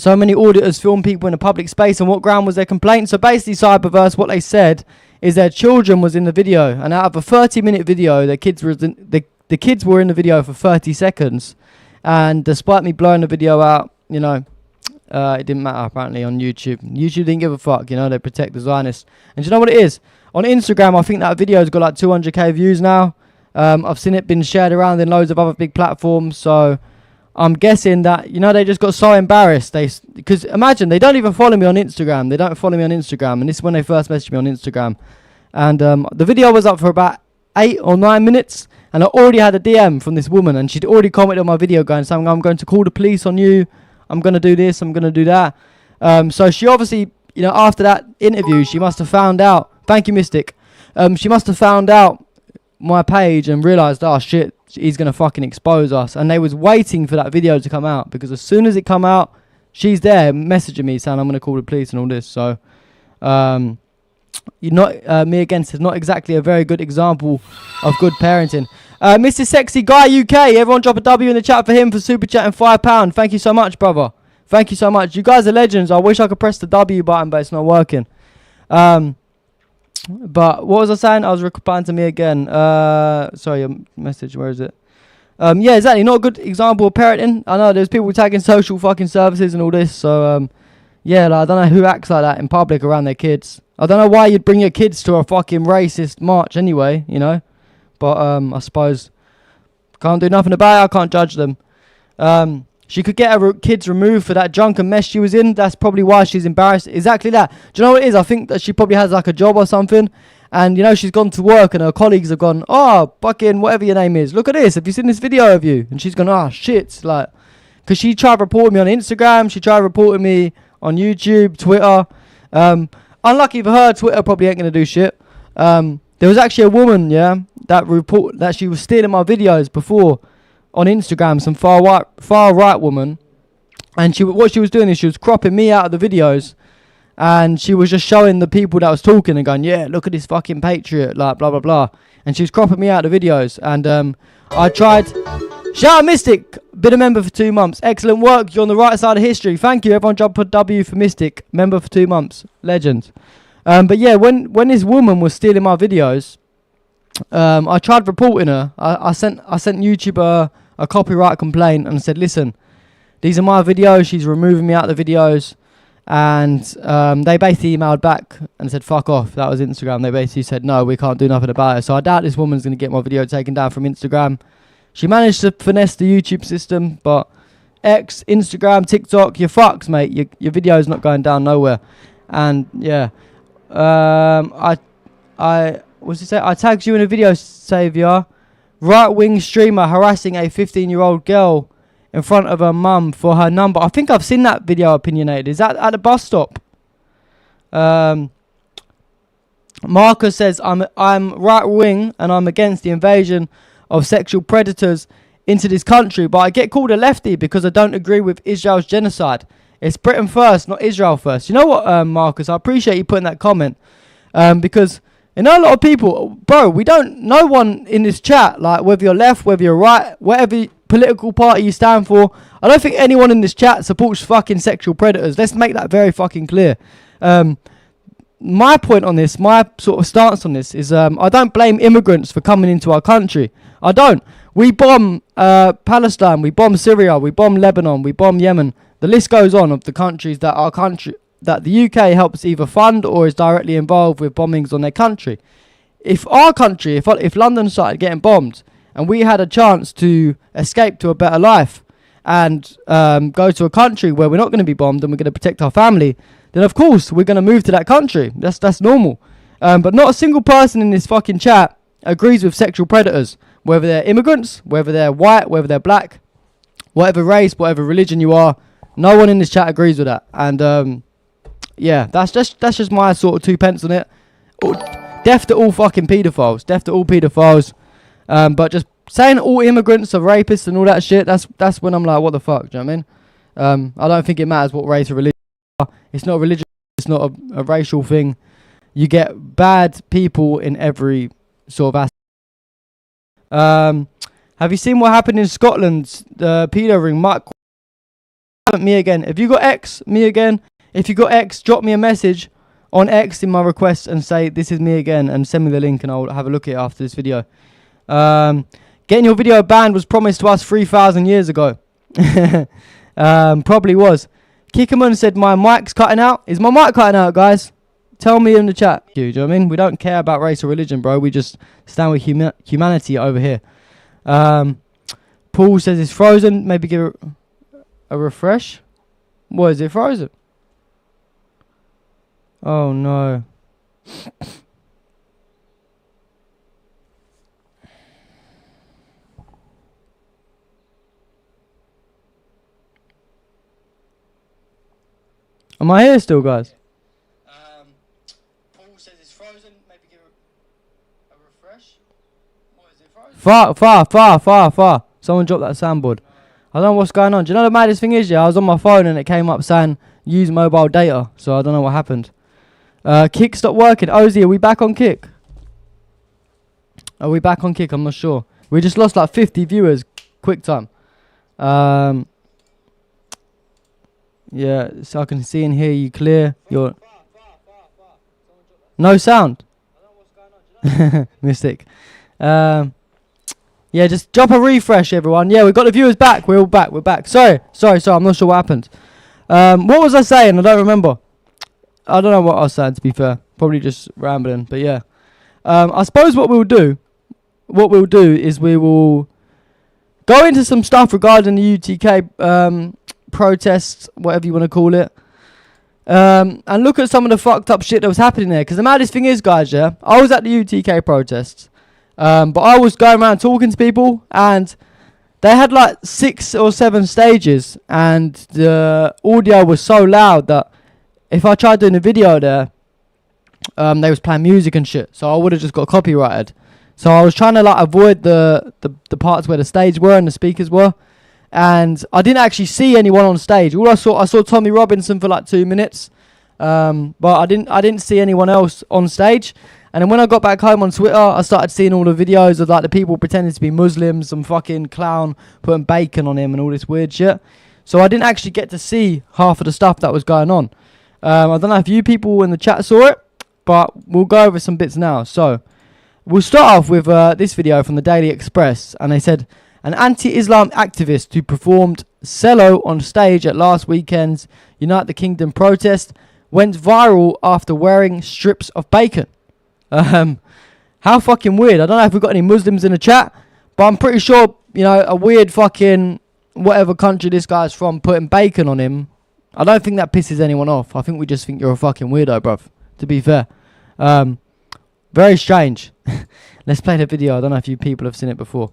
many auditors film people in a public space. On what ground was their complaint? So basically, Cyberverse, what they said is their children was in the video, and out of a 30-minute video, their kids was the kids were in the video for 30 seconds. And despite me blowing the video out, you know, it didn't matter apparently on YouTube. YouTube didn't give a fuck, you know, they protect the Zionists. And do you know what it is? On Instagram, I think that video's got like 200k views now. I've seen it been shared around in loads of other big platforms. So I'm guessing that, you know, they just got so embarrassed. Because imagine, they don't even follow me on Instagram. They don't follow me on Instagram. And this is when they first messaged me on Instagram. And the video was up for about 8 or 9 minutes. And I already had a DM from this woman. And she'd already commented on my video going, saying, I'm going to call the police on you. I'm going to do this. I'm going to do that. So she obviously, you know, after that interview, she must have found out. Thank you, Mystic. She must have found out my page and realised, oh, shit. He's going to fucking expose us. And they was waiting for that video to come out, because as soon as it come out, she's there messaging me saying I'm going to call the police and all this. So you're not me again says not exactly a very good example of good parenting. Mr. Sexy Guy UK, everyone drop a W in the chat for him for super chatting £5. Thank you so much, brother. Thank you so much. You guys are legends. I wish I could press the W button, but it's not working. But what was I saying? I was replying to me again. Sorry, your message. Where is it? Yeah, exactly. Not a good example of parenting. I know there's people tagging social fucking services and all this. So, yeah, like, I don't know who acts like that in public around their kids. I don't know why you'd bring your kids to a fucking racist march anyway, you know. But I suppose can't do nothing about it. I can't judge them. She could get her kids removed for that drunken mess she was in. That's probably why she's embarrassed. Exactly that. Do you know what it is? I think that she probably has like a job or something. And, you know, she's gone to work and her colleagues have gone, oh, fucking whatever your name is. Look at this. Have you seen this video of you? And she's gone, oh, shit. Like, because she tried reporting me on Instagram. She tried reporting me on YouTube, Twitter. Unlucky for her, Twitter probably ain't going to do shit. There was actually a woman, yeah, that she was stealing my videos before on Instagram, some far right woman, and what she was doing is she was cropping me out of the videos, and she was just showing the people that was talking and going, yeah, look at this fucking patriot, like blah blah blah, and she was cropping me out of the videos, and I tried. Shout out Mystic, been a member for 2 months, excellent work, you're on the right side of history, thank you, everyone jump a W for Mystic, member for 2 months, legend. But yeah, when this woman was stealing my videos, I tried reporting her. I sent YouTube a copyright complaint and said, listen, these are my videos, she's removing me out of the videos, and they basically emailed back and said fuck off. That was Instagram. They basically said no, we can't do nothing about it. So I doubt this woman's going to get my video taken down from Instagram. She managed to finesse the YouTube system, but X, Instagram, TikTok, you're fucked, mate. Your video's not going down nowhere. And yeah, I what's it say? I tagged you in a video, Saviour. Right-wing streamer harassing a 15-year-old girl in front of her mum for her number. I think I've seen that video, Opinionated. Is that at the bus stop? Marcus says, I'm right-wing and I'm against the invasion of sexual predators into this country, but I get called a lefty because I don't agree with Israel's genocide. It's Britain first, not Israel first. You know what, Marcus? I appreciate you putting that comment, because you know, a lot of people, bro, no one in this chat, like whether you're left, whether you're right, whatever political party you stand for, I don't think anyone in this chat supports fucking sexual predators. Let's make that very fucking clear. My point on this, my sort of stance on this is, I don't blame immigrants for coming into our country. I don't. We bomb Palestine, we bomb Syria, we bomb Lebanon, we bomb Yemen. The list goes on of the countries that the UK helps either fund or is directly involved with bombings on their country. If our country, if London started getting bombed and we had a chance to escape to a better life and go to a country where we're not going to be bombed and we're going to protect our family, then of course we're going to move to that country. That's normal. But not a single person in this fucking chat agrees with sexual predators, whether they're immigrants, whether they're white, whether they're black, whatever race, whatever religion you are. No one in this chat agrees with that. And yeah, that's just my sort of 2 pence on it. Deaf to all fucking paedophiles. Deaf to all paedophiles. But just saying all immigrants are rapists and all that shit, that's when I'm like, what the fuck, do you know what I mean? I don't think it matters what race or religion you are. It's not a religion, it's not a racial thing. You get bad people in every sort of aspect. Have you seen what happened in Scotland? The pedo ring, Mike. Me again. If you got X, me again. If you got X, drop me a message on X in my requests and say this is me again, and send me the link and I'll have a look at it after this video. Getting your video banned was promised to us 3,000 years ago. Probably was. Kickerman said my mic's cutting out. Is my mic cutting out, guys? Tell me in the chat. Do you know what I mean? We don't care about race or religion, bro. We just stand with humanity over here. Paul says it's frozen. Maybe give it a refresh. What, is it frozen? Oh no. Am I here still, guys? Paul says it's frozen. Maybe give it a refresh. What, is it frozen? Far. Someone dropped that soundboard. I don't know what's going on. Do you know the maddest thing is, yeah? I was on my phone and it came up saying use mobile data. So I don't know what happened. Kick stopped working. Ozzy, are we back on Kick? Are we back on Kick? I'm not sure. We just lost like 50 viewers. Quick time. Yeah, so I can see and hear you clear. You're no sound. Mystic. Yeah, just drop a refresh, everyone. Yeah, we've got the viewers back. We're all back. We're back. Sorry. I'm not sure what happened. What was I saying? I don't remember. I don't know what I was saying, to be fair. Probably just rambling. But yeah. I suppose what we'll do is we will go into some stuff regarding the UTK protests, whatever you want to call it, and look at some of the fucked up shit that was happening there. Because the maddest thing is, guys, yeah, I was at the UTK protests, but I was going around talking to people, and they had like 6 or 7 stages, and the audio was so loud that if I tried doing a video there, they was playing music and shit, so I would have just got copyrighted. So I was trying to like avoid the parts where the stage were and the speakers were. And I didn't actually see anyone on stage. All I saw Tommy Robinson for like 2 minutes, but I didn't see anyone else on stage. And then when I got back home on Twitter, I started seeing all the videos of like the people pretending to be Muslims, some fucking clown putting bacon on him and all this weird shit. So I didn't actually get to see half of the stuff that was going on. I don't know if you people in the chat saw it, but we'll go over some bits now. So we'll start off with this video from the Daily Express, and they said, an anti-Islam activist who performed cello on stage at last weekend's Unite the Kingdom protest went viral after wearing strips of bacon. How fucking weird. I don't know if we've got any Muslims in the chat, but I'm pretty sure, you know, a weird fucking whatever country this guy's from putting bacon on him, I don't think that pisses anyone off. I think we just think you're a fucking weirdo, bruv, to be fair. Very strange. Let's play the video. I don't know if you people have seen it before.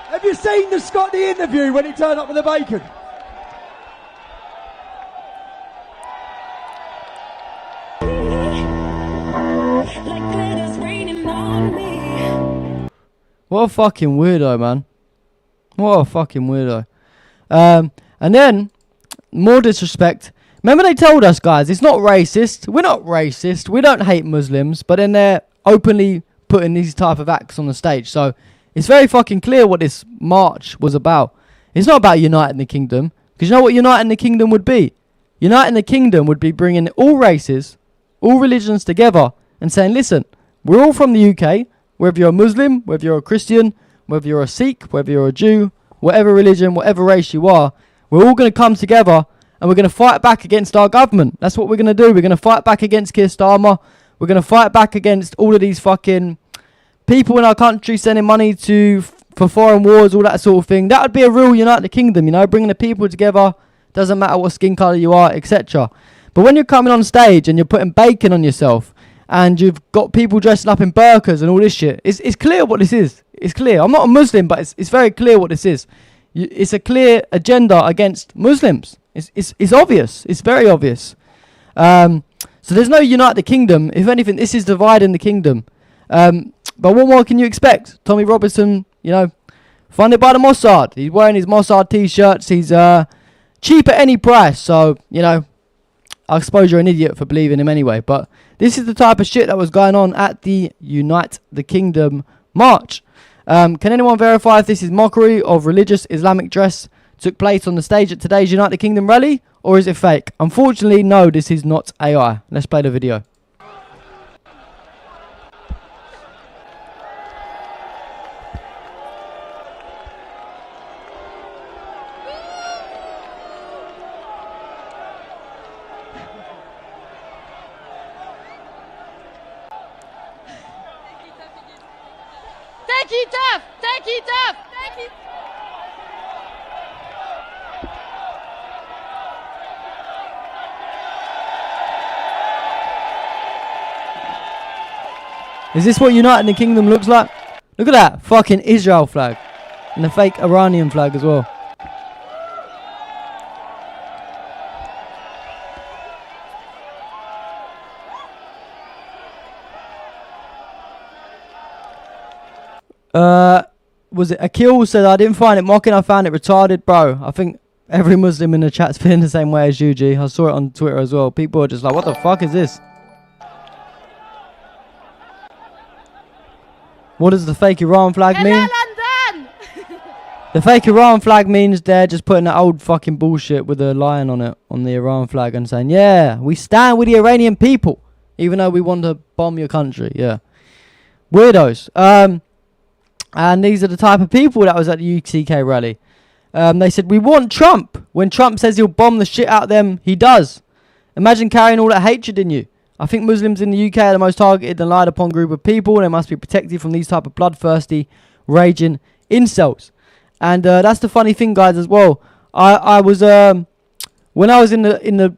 Have you seen the Scotty interview when he turned up with the bacon? What a fucking weirdo, man. What a fucking weirdo. And then, more disrespect. Remember they told us, guys, it's not racist. We're not racist. We don't hate Muslims. But then they're openly putting these type of acts on the stage. So it's very fucking clear what this march was about. It's not about uniting the kingdom. Because you know what uniting the kingdom would be? Uniting the kingdom would be bringing all races, all religions together and saying, listen, we're all from the UK. Whether you're a Muslim, whether you're a Christian, whether you're a Sikh, whether you're a Jew, whatever religion, whatever race you are, we're all going to come together and we're going to fight back against our government. That's what we're going to do. We're going to fight back against Keir Starmer. We're going to fight back against all of these fucking people in our country sending money for foreign wars, all that sort of thing. That would be a real United Kingdom, you know, bringing the people together. Doesn't matter what skin colour you are, etc. But when you're coming on stage and you're putting bacon on yourself and you've got people dressing up in burqas and all this shit, it's clear what this is. It's clear. I'm not a Muslim, but it's very clear what this is. It's a clear agenda against Muslims. It's obvious. It's very obvious. So there's no unite the kingdom. If anything, this is dividing the kingdom. But what more can you expect? Tommy Robinson, you know, funded by the Mossad. He's wearing his Mossad t-shirts. He's cheap at any price. So, you know, I suppose you're an idiot for believing him anyway. But this is the type of shit that was going on at the Unite the Kingdom march. Can anyone verify if this is mockery of religious Islamic dress took place on the stage at today's Unite the Kingdom rally? Or is it fake? Unfortunately, no, this is not AI. Let's play the video. Take it off! Take it off! Take it. Is this what United Kingdom looks like? Look at that fucking Israel flag. And the fake Iranian flag as well. Was it Akil said, I didn't find it mocking, I found it retarded, bro. I think every Muslim in the chat's feeling the same way as you, G. I saw it on Twitter as well. People are just like, what the fuck is this? What does the fake Iran flag mean? London! The fake Iran flag means they're just putting that old fucking bullshit with a lion on it, on the Iran flag, and saying, yeah, we stand with the Iranian people, even though we want to bomb your country. Yeah. Weirdos. And these are the type of people that was at the UTK rally. They said, we want Trump. When Trump says he'll bomb the shit out of them, he does. Imagine carrying all that hatred in you. I think Muslims in the UK are the most targeted and lied upon group of people. They must be protected from these type of bloodthirsty, raging incels. And that's the funny thing, guys, as well. I was when I was in the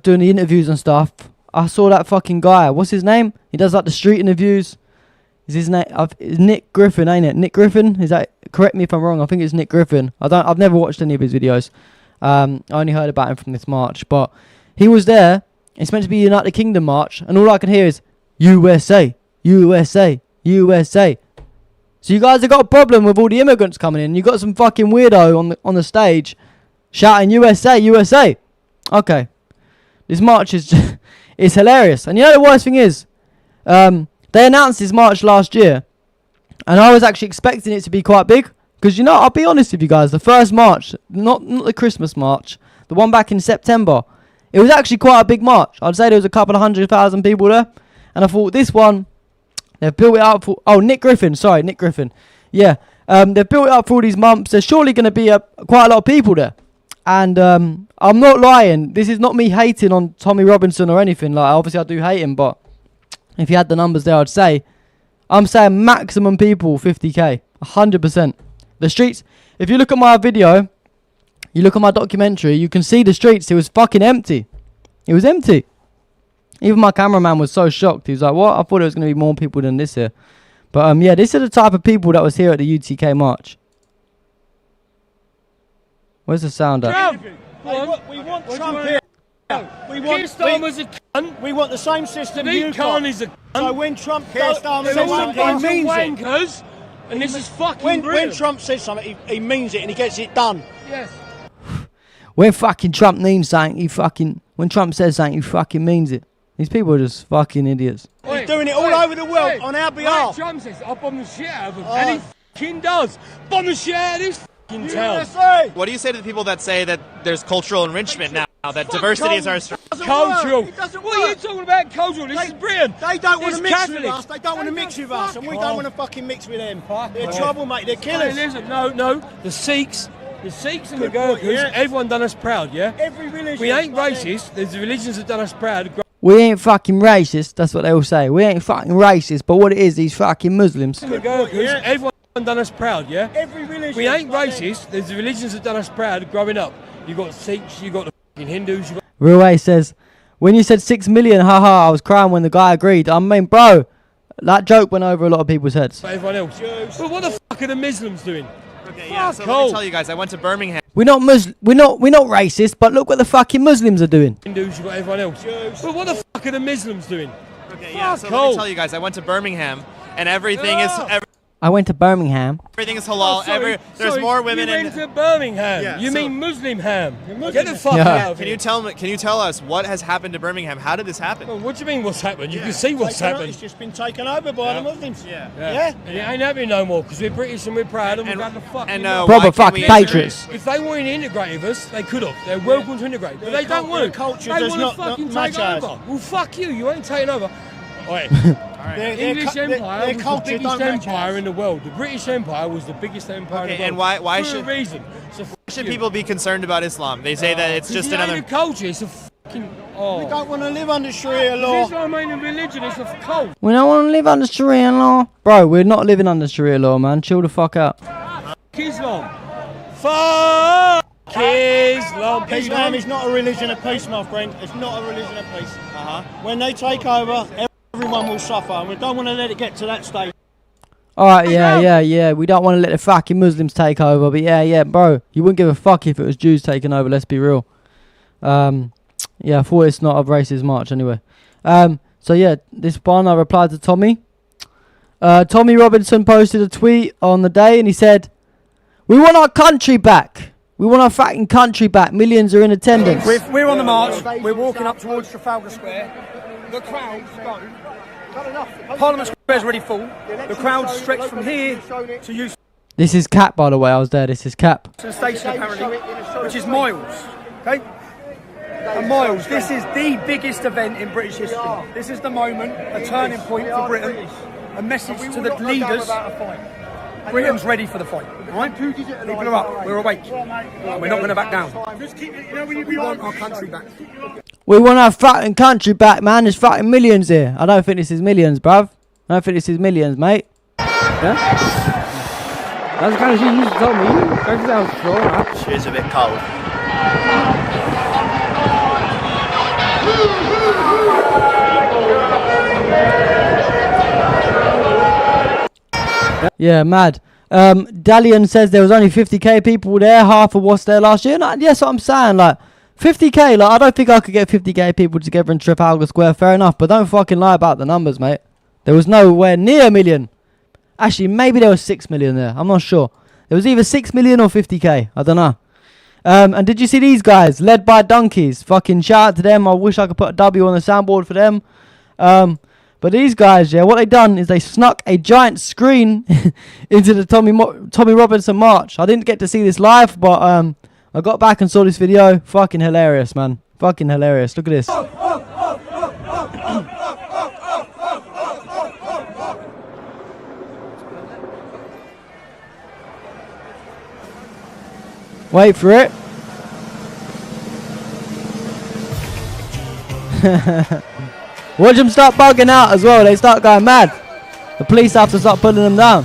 doing the interviews and stuff, I saw that fucking guy. What's his name? He does like the street interviews. Is his name? It's Nick Griffin, ain't it? Nick Griffin? Is that? Correct me if I'm wrong. I think it's Nick Griffin. I've never watched any of his videos. I only heard about him from this march, but he was there. It's meant to be a United Kingdom march, and all I can hear is USA, USA, USA. So you guys have got a problem with all the immigrants coming in. You got some fucking weirdo on the stage shouting USA, USA. Okay, this march is it's hilarious. And you know the worst thing is, they announced this march last year, and I was actually expecting it to be quite big. Because, you know, I'll be honest with you guys, the first march, not the Christmas march, the one back in September, it was actually quite a big march. I'd say there was a couple of 100,000 people there. And I thought this one, they've built it up for... Oh, Nick Griffin. Sorry, Nick Griffin. Yeah. They've built it up for all these months. There's surely going to be quite a lot of people there. And I'm not lying. This is not me hating on Tommy Robinson or anything. Like, obviously, I do hate him. But if you had the numbers there, I'd say... I'm saying maximum people, 50k. 100%. The streets... If you look at my video... You look at my documentary, you can see the streets. It was fucking empty. It was empty. Even my cameraman was so shocked. He was like, what? I thought there was going to be more people than this here. But, yeah, this is the type of people that was here at the UTK march. Where's the sound at? We want Trump here. We want Starmer's a cunt. We want the same system Sadiq Khan is a cunt. So when Trump does They're all a bunch of wankers. And this is fucking when Trump says something, he means it and he gets it done. Yes. When fucking Trump means something, when Trump says something, he fucking means it. These people are just fucking idiots. He's doing it all over the world on our behalf. Trump says, I'll bomb the shit out of him. And he fucking does. Bomb the shit out of this fucking town. USA. What do you say to the people that say that there's cultural enrichment now, that diversity is our strength? Cultural. What are you talking about cultural? This is Britain. They don't want to mix Catholics. with us. They don't want to mix with us. And we don't want to fucking mix with them. They're trouble, mate. They're killers. Listen, no. The Sikhs and the Gurkhas, everyone done us proud, yeah? Every religion. We ain't racist. There's the religions that done us proud. We ain't fucking racist. That's what they all say. We ain't fucking racist. But what it is, these fucking Muslims. The Gurkhas, everyone done us proud, yeah? Every religion. We ain't racist. There's the religions that done us proud growing up. You got Sikhs, you got the fucking Hindus, you got... Real Way says, when you said 6 million, haha, I was crying when the guy agreed. I mean, bro, that joke went over a lot of people's heads. But everyone else. But what the fuck are the Muslims doing? Okay, yeah, so let me tell you guys, I went to Birmingham. We're not racist, but look what the fucking Muslims are doing. Hindus, you got everyone else. But what the fuck are the Muslims doing? Okay, yeah, so let me tell you guys, I went to Birmingham, and everything is... I went to Birmingham. Everything is halal. There's more women in... You went to Birmingham. Yeah, you mean Muslim ham. Muslim. Get the fuck out of here. Can you tell us what has happened to Birmingham? How did this happen? Well, what do you mean what's happened? You can see what's happened. It's just been taken over by the Muslims. Yeah. And it ain't happening no more because we're British and we're proud and we've got the fucking... Proper fucking patriots. If they wanted to integrate with us, they could have. They're welcome to integrate. But they don't want to. They want to fucking take over. Well, fuck you. You ain't taking over. Alright. The English Empire was the biggest empire in the world. The British Empire was the biggest empire in the world. And why for a reason. should people be concerned about Islam? They say that it's just another... The culture, it's a fucking Oh. We don't want to live under Sharia law. Islam ain't a religion, it's a cult. We don't want to live under Sharia law. Bro, we're not living under Sharia law, man. Chill the fuck out. Islam. Fuck Islam. Islam is not a religion of peace, my friend. It's not a religion of peace. When they take over, everyone will suffer, and we don't want to let it get to that stage. Alright, yeah. We don't want to let the fucking Muslims take over. But yeah, bro. You wouldn't give a fuck if it was Jews taking over, let's be real. Yeah, I thought it's not a racist march anyway. So yeah, this one I replied to Tommy. Tommy Robinson posted a tweet on the day and he said, "We want our country back. We want our fucking country back. Millions are in attendance." We're on the march. We're walking up towards Trafalgar Square. The crowd's going. Parliament Square is already full. The crowd stretched from here to Euston. This is Cap, by the way. I was there. This is Cap. To the station apparently, which is Miles. Okay. And Miles, this is the biggest event in British history. This is the moment, a turning point for Britain, a message to the leaders. Britain's ready for the fight, right? People are up, we're awake, and we're not going to back down. We want our country back. We want our fucking country back, man. There's fucking millions here. I don't think this is millions, bruv. I don't think this is millions, mate. Yeah? That's the kind of shit you used to tell me. Check it out, bro. She's a bit cold. Yeah, mad. Dalian says there was only 50k people there, half of what's there last year. And yes, what I'm saying, like 50k. Like I don't think I could get 50k people together in Trafalgar Square. Fair enough, but don't fucking lie about the numbers, mate. There was nowhere near a million. Actually, maybe there was 6 million there. I'm not sure. There was either 6 million or 50k. I don't know. And did you see these guys led by donkeys? Fucking shout out to them. I wish I could put a W on the soundboard for them. But these guys, yeah, what they done is they snuck a giant screen into the Tommy Robinson march. I didn't get to see this live, but I got back and saw this video. Fucking hilarious, man. Fucking hilarious. Look at this. Wait for it. Watch them start bugging out as well. They start going mad. The police have to start pulling them down.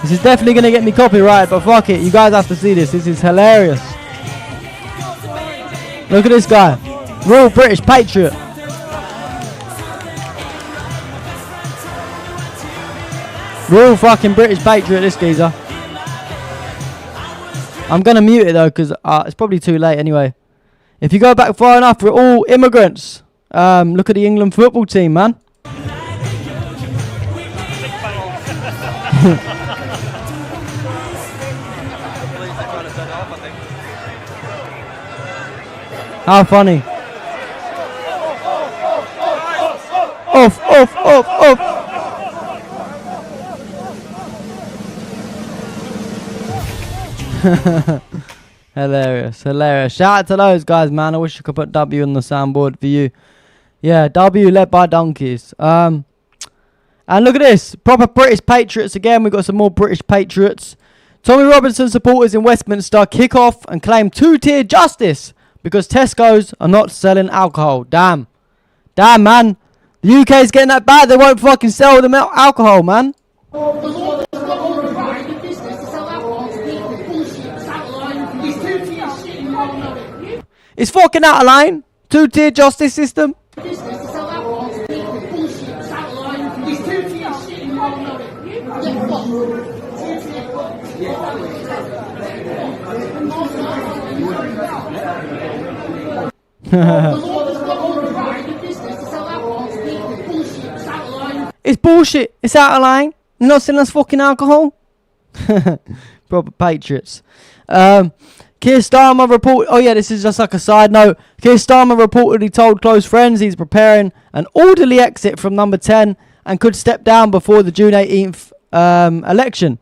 This is definitely going to get me copyrighted, but fuck it. You guys have to see this. This is hilarious. Look at this guy. Real British patriot. Real fucking British patriot, this geezer. I'm going to mute it though, because it's probably too late anyway. If you go back far enough, we're all immigrants. Look at the England football team, man. How funny. Off. Hilarious. Shout out to those guys, man. I wish I could put W on the soundboard for you. Yeah, W led by donkeys. And look at this. Proper British patriots again. We've got some more British patriots. Tommy Robinson supporters in Westminster kick off and claim two-tier justice because Tesco's are not selling alcohol. Damn, man. The UK's getting that bad. They won't fucking sell them alcohol, man. It's fucking out of line. Two-tier justice system. It's bullshit. It's out of line. You're not selling us fucking alcohol. Proper patriots. Keir Starmer reported... Oh, yeah, this is just like a side note. Keir Starmer reportedly told close friends he's preparing an orderly exit from number 10 and could step down before the June 18th election.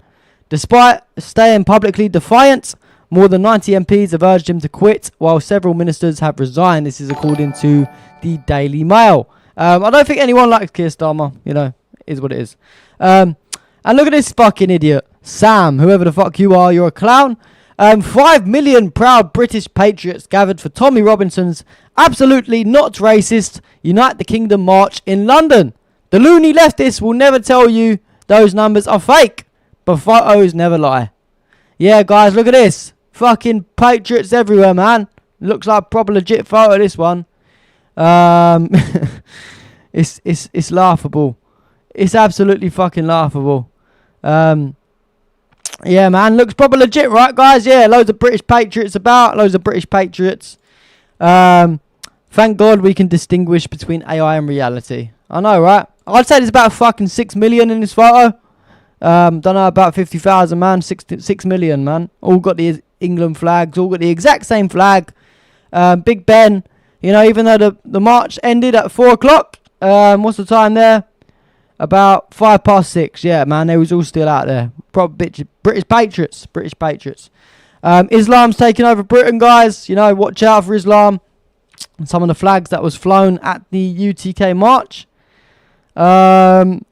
Despite staying publicly defiant, more than 90 MPs have urged him to quit, while several ministers have resigned. This is according to the Daily Mail. I don't think anyone likes Keir Starmer. You know, it is what it is. And look at this fucking idiot. Sam, whoever the fuck you are, you're a clown. 5 million proud British patriots gathered for Tommy Robinson's absolutely not racist Unite the Kingdom march in London. The loony leftists will never tell you those numbers are fake, but photos never lie. Yeah, guys, look at this. Fucking patriots everywhere, man. Looks like a proper legit photo, this one. It's laughable. It's absolutely fucking laughable. Yeah, man, looks proper legit, right, guys? Yeah, loads of British patriots about. Loads of British patriots. Thank God we can distinguish between AI and reality. I know, right? I'd say there's about fucking 6 million in this photo. Don't know, about 50,000, man. 6 million, man. All got the England flags. All got the exact same flag. Big Ben. You know, even though the march ended at 4 o'clock. What's the time there? About 6:05. Yeah, man, they was all still out there. British patriots. British patriots. Islam's taking over Britain, guys. You know, watch out for Islam. And some of the flags that was flown at the UTK march. And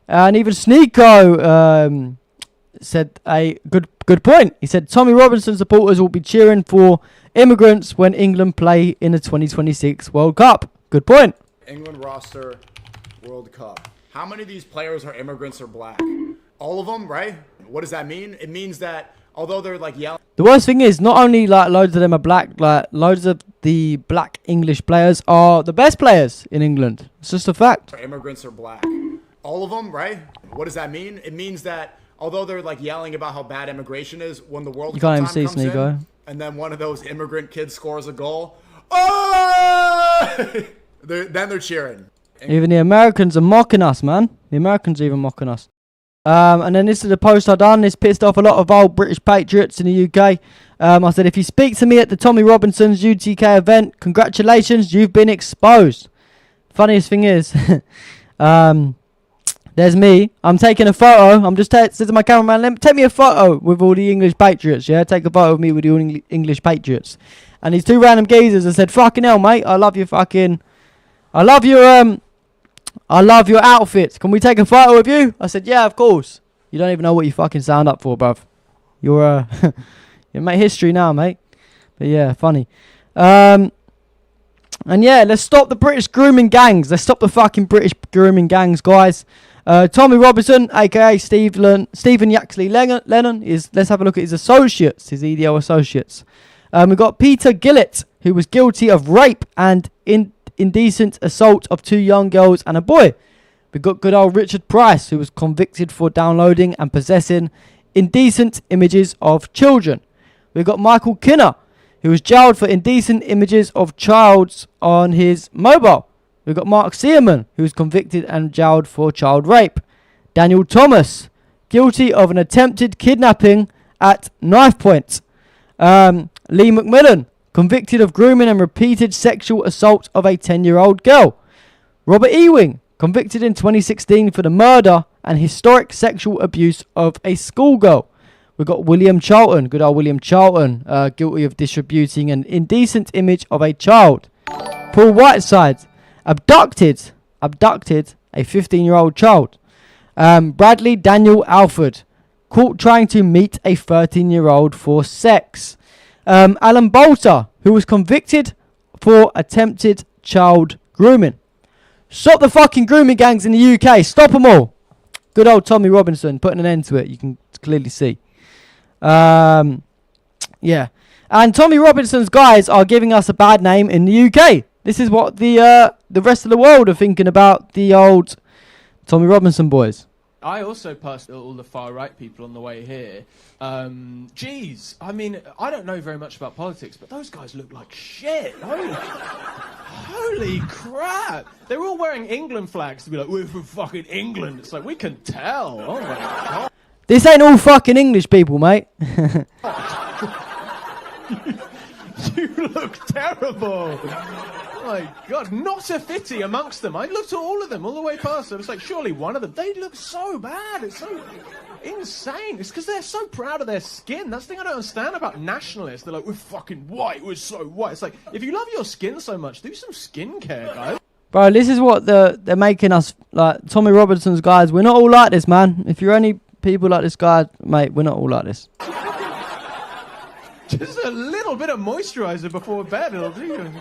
even Sneeko said a good point. He said Tommy Robinson supporters will be cheering for immigrants when England play in the 2026 World Cup. Good point. England roster, World Cup. How many of these players are immigrants or black? All of them, right? What does that mean? It means that although they're like yelling. The worst thing is, not only like loads of them are black, like loads of the black English players are the best players in England. It's just a fact. Immigrants are black. All of them, right? What does that mean? It means that although they're like yelling about how bad immigration is, when the World Cup time comes in, and then one of those immigrant kids scores a goal, oh! Then they're cheering. Even the Americans are mocking us, man. The Americans are even mocking us. And then this is the post I done. This pissed off a lot of old British patriots in the UK. I said, if you speak to me at the Tommy Robinson's UTK event, congratulations, you've been exposed. Funniest thing is, there's me. I'm taking a photo. I'm just said to my cameraman, take me a photo with all the English patriots. Yeah, take a photo of me with the English patriots. And these two random geezers have said, fucking hell, mate. I love your outfit. Can we take a photo of you? I said, yeah, of course. You don't even know what you fucking sound up for, bruv. You're you make history now, mate. But yeah, funny. And yeah, let's stop the British grooming gangs. Let's stop the fucking British grooming gangs, guys. Tommy Robinson, aka Stephen Yaxley Lennon, let's have a look at his associates, his EDL associates. We've got Peter Gillett, who was guilty of rape and indecent assault of 2 young girls and a boy. We've got good old Richard Price, who was convicted for downloading and possessing indecent images of children. We've got Michael Kinner, who was jailed for indecent images of childs on his mobile. We've got Mark Searman, who was convicted and jailed for child rape. Daniel Thomas, guilty of an attempted kidnapping at knife point. Lee McMillan, convicted of grooming and repeated sexual assault of a 10-year-old girl. Robert Ewing, convicted in 2016 for the murder and historic sexual abuse of a schoolgirl. We've got William Charlton, good old William Charlton, guilty of distributing an indecent image of a child. Paul Whiteside, abducted a 15-year-old child. Bradley Daniel Alford, caught trying to meet a 13-year-old for sex. Alan Bolter, who was convicted for attempted child grooming. Stop the fucking grooming gangs in the UK. Stop them all. Good old Tommy Robinson putting an end to it. You can clearly see. Yeah. And Tommy Robinson's guys are giving us a bad name in the UK. This is what the rest of the world are thinking about the old Tommy Robinson boys. I also passed all the far-right people on the way here. Geez, I mean, I don't know very much about politics, but those guys look like shit. Holy crap! They were all wearing England flags to be like, we're from fucking England. It's like, we can tell. Oh my God. This ain't all fucking English people, mate. You look terrible. Oh my God, not a fitty amongst them. I looked at all of them all the way past them. It's like, surely one of them. They look so bad. It's so insane. It's because they're so proud of their skin. That's the thing I don't understand about nationalists. They're like, we're fucking white. We're so white. It's like, if you love your skin so much, do some skincare, guys. Bro, this is what they're making us, like, Tommy Robinson's guys. We're not all like this, man. If you're any people like this guy, mate, we're not all like this. Just a little bit of moisturizer before bed, it'll do you.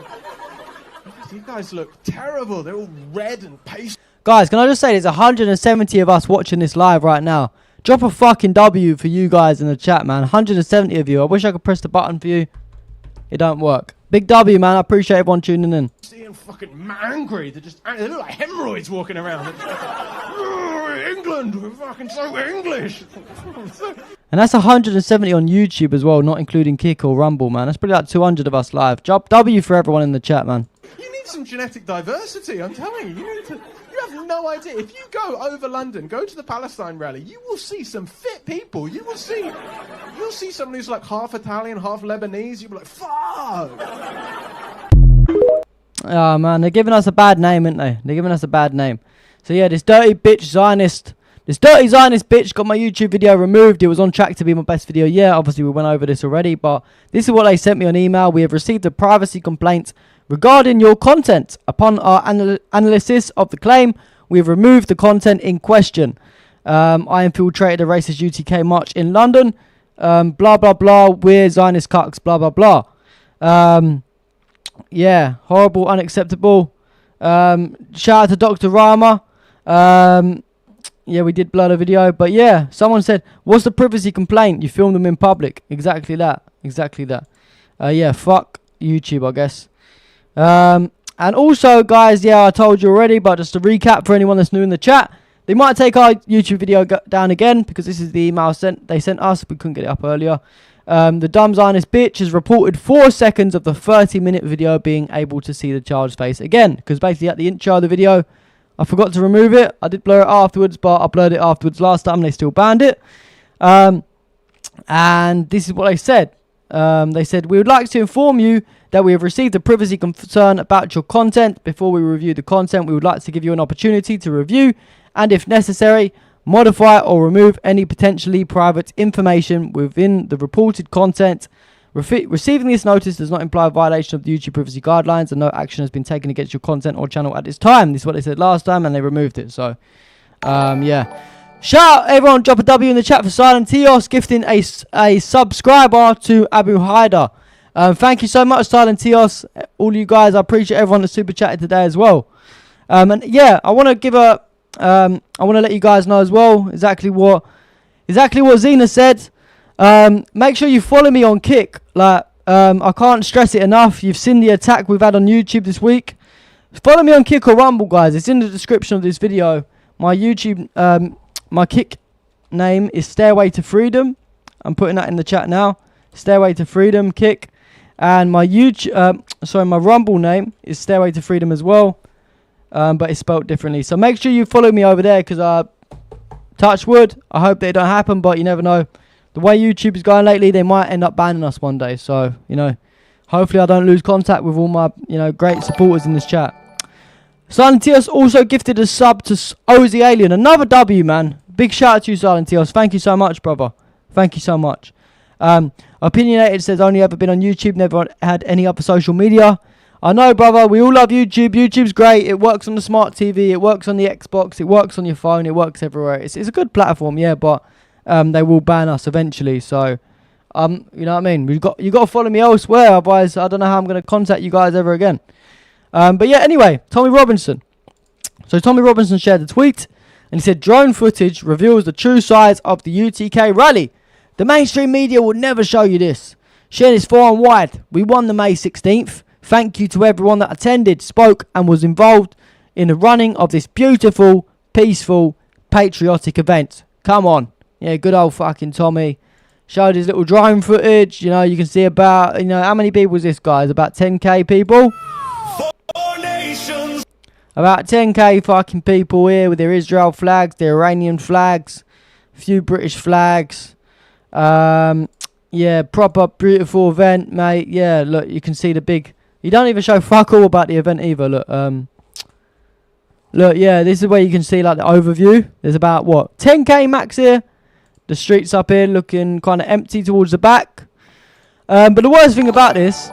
You guys look terrible. They're all red and pasty. Guys, can I just say there's 170 of us watching this live right now. Drop a fucking W for you guys in the chat, man. 170 of you. I wish I could press the button for you. It don't work. Big W, man. I appreciate everyone tuning in. Seeing fucking angry. They look like hemorrhoids walking around. England, we're fucking so English. And that's 170 on YouTube as well, not including Kick or Rumble, man. That's probably like 200 of us live. Drop W for everyone in the chat, man. You need some genetic diversity, I'm telling you. You have no idea. If you go over London, go to the Palestine rally, you will see some fit people. You'll see someone who's like half Italian, half Lebanese. You'll be like, fuck. Oh, man, they're giving us a bad name, aren't they? They're giving us a bad name. So, yeah, this dirty Zionist bitch got my YouTube video removed. It was on track to be my best video. Yeah, obviously, we went over this already, but this is what they sent me on email. We have received a privacy complaint regarding your content. Upon our analysis of the claim, we have removed the content in question. I infiltrated a racist UTK march in London. Blah, blah, blah. We're Zionist cucks. Blah, blah, blah. Yeah, horrible, unacceptable. Shout out to Dr. Rama. Yeah, we did blur the video. But yeah, someone said, what's the privacy complaint? You filmed them in public. Exactly that. Yeah, fuck YouTube, I guess. And also, guys, yeah, I told you already, but just to recap for anyone that's new in the chat, they might take our YouTube video down again because this is the email they sent us. We couldn't get it up earlier. The dumb Zionist bitch has reported 4 seconds of the 30-minute video being able to see the child's face again, because basically at the intro of the video, I forgot to remove it. I did blur it afterwards, but I blurred it afterwards last time and they still banned it. And this is what they said. They said, we would like to inform you that we have received a privacy concern about your content. Before we review the content, we would like to give you an opportunity to review and, if necessary, modify or remove any potentially private information within the reported content. Receiving this notice does not imply a violation of the YouTube privacy guidelines, and no action has been taken against your content or channel at this time. This is what they said last time, and they removed it. So, yeah. Shout out everyone, drop a W in the chat for Silent Teos, gifting a subscriber to Abu Haider. Thank you so much, Silent Teos. All you guys, I appreciate everyone that super chatted today as well. And yeah, I want to give I want to let you guys know as well exactly what Zena said. Make sure you follow me on Kick. I can't stress it enough. You've seen the attack we've had on YouTube this week. Follow me on Kick or Rumble, guys. It's in the description of this video. My YouTube, my Kick name is Stairway to Freedom. I'm putting that in the chat now. Stairway to Freedom, Kick. And my my Rumble name is Stairway to Freedom as well. But it's spelled differently. So make sure you follow me over there, because touch wood, I hope that it don't happen, but you never know. The way YouTube is going lately, they might end up banning us one day. So, hopefully I don't lose contact with all my, great supporters in this chat. Silent Teos also gifted a sub to Ozzy Alien. Another W, man. Big shout out to you, Silent Teos. Thank you so much, brother. Thank you so much. Opinionated says, only ever been on YouTube, never had any other social media. I know, brother, we all love YouTube. YouTube's great. It works on the smart TV. It works on the Xbox. It works on your phone. It works everywhere. It's a good platform, yeah, but they will ban us eventually. So, you know what I mean? You got to follow me elsewhere. Otherwise, I don't know how I'm going to contact you guys ever again. But yeah, anyway, Tommy Robinson. So Tommy Robinson shared a tweet, and he said, drone footage reveals the true size of the UTK rally. The mainstream media will never show you this. Share this far and wide. We won the May 16th. Thank you to everyone that attended, spoke, and was involved in the running of this beautiful, peaceful, patriotic event. Come on. Yeah, good old fucking Tommy. Showed his little drone footage. You can see about, how many people was this, guys? About 10k people? About 10k fucking people here with their Israel flags, their Iranian flags, a few British flags. Yeah, proper beautiful event, mate. Yeah, look, you can see the big... You don't even show fuck all about the event either. Look, look, yeah, this is where you can see like the overview. There's about 10k max here. The streets up here looking kind of empty towards the back. But the worst thing about this,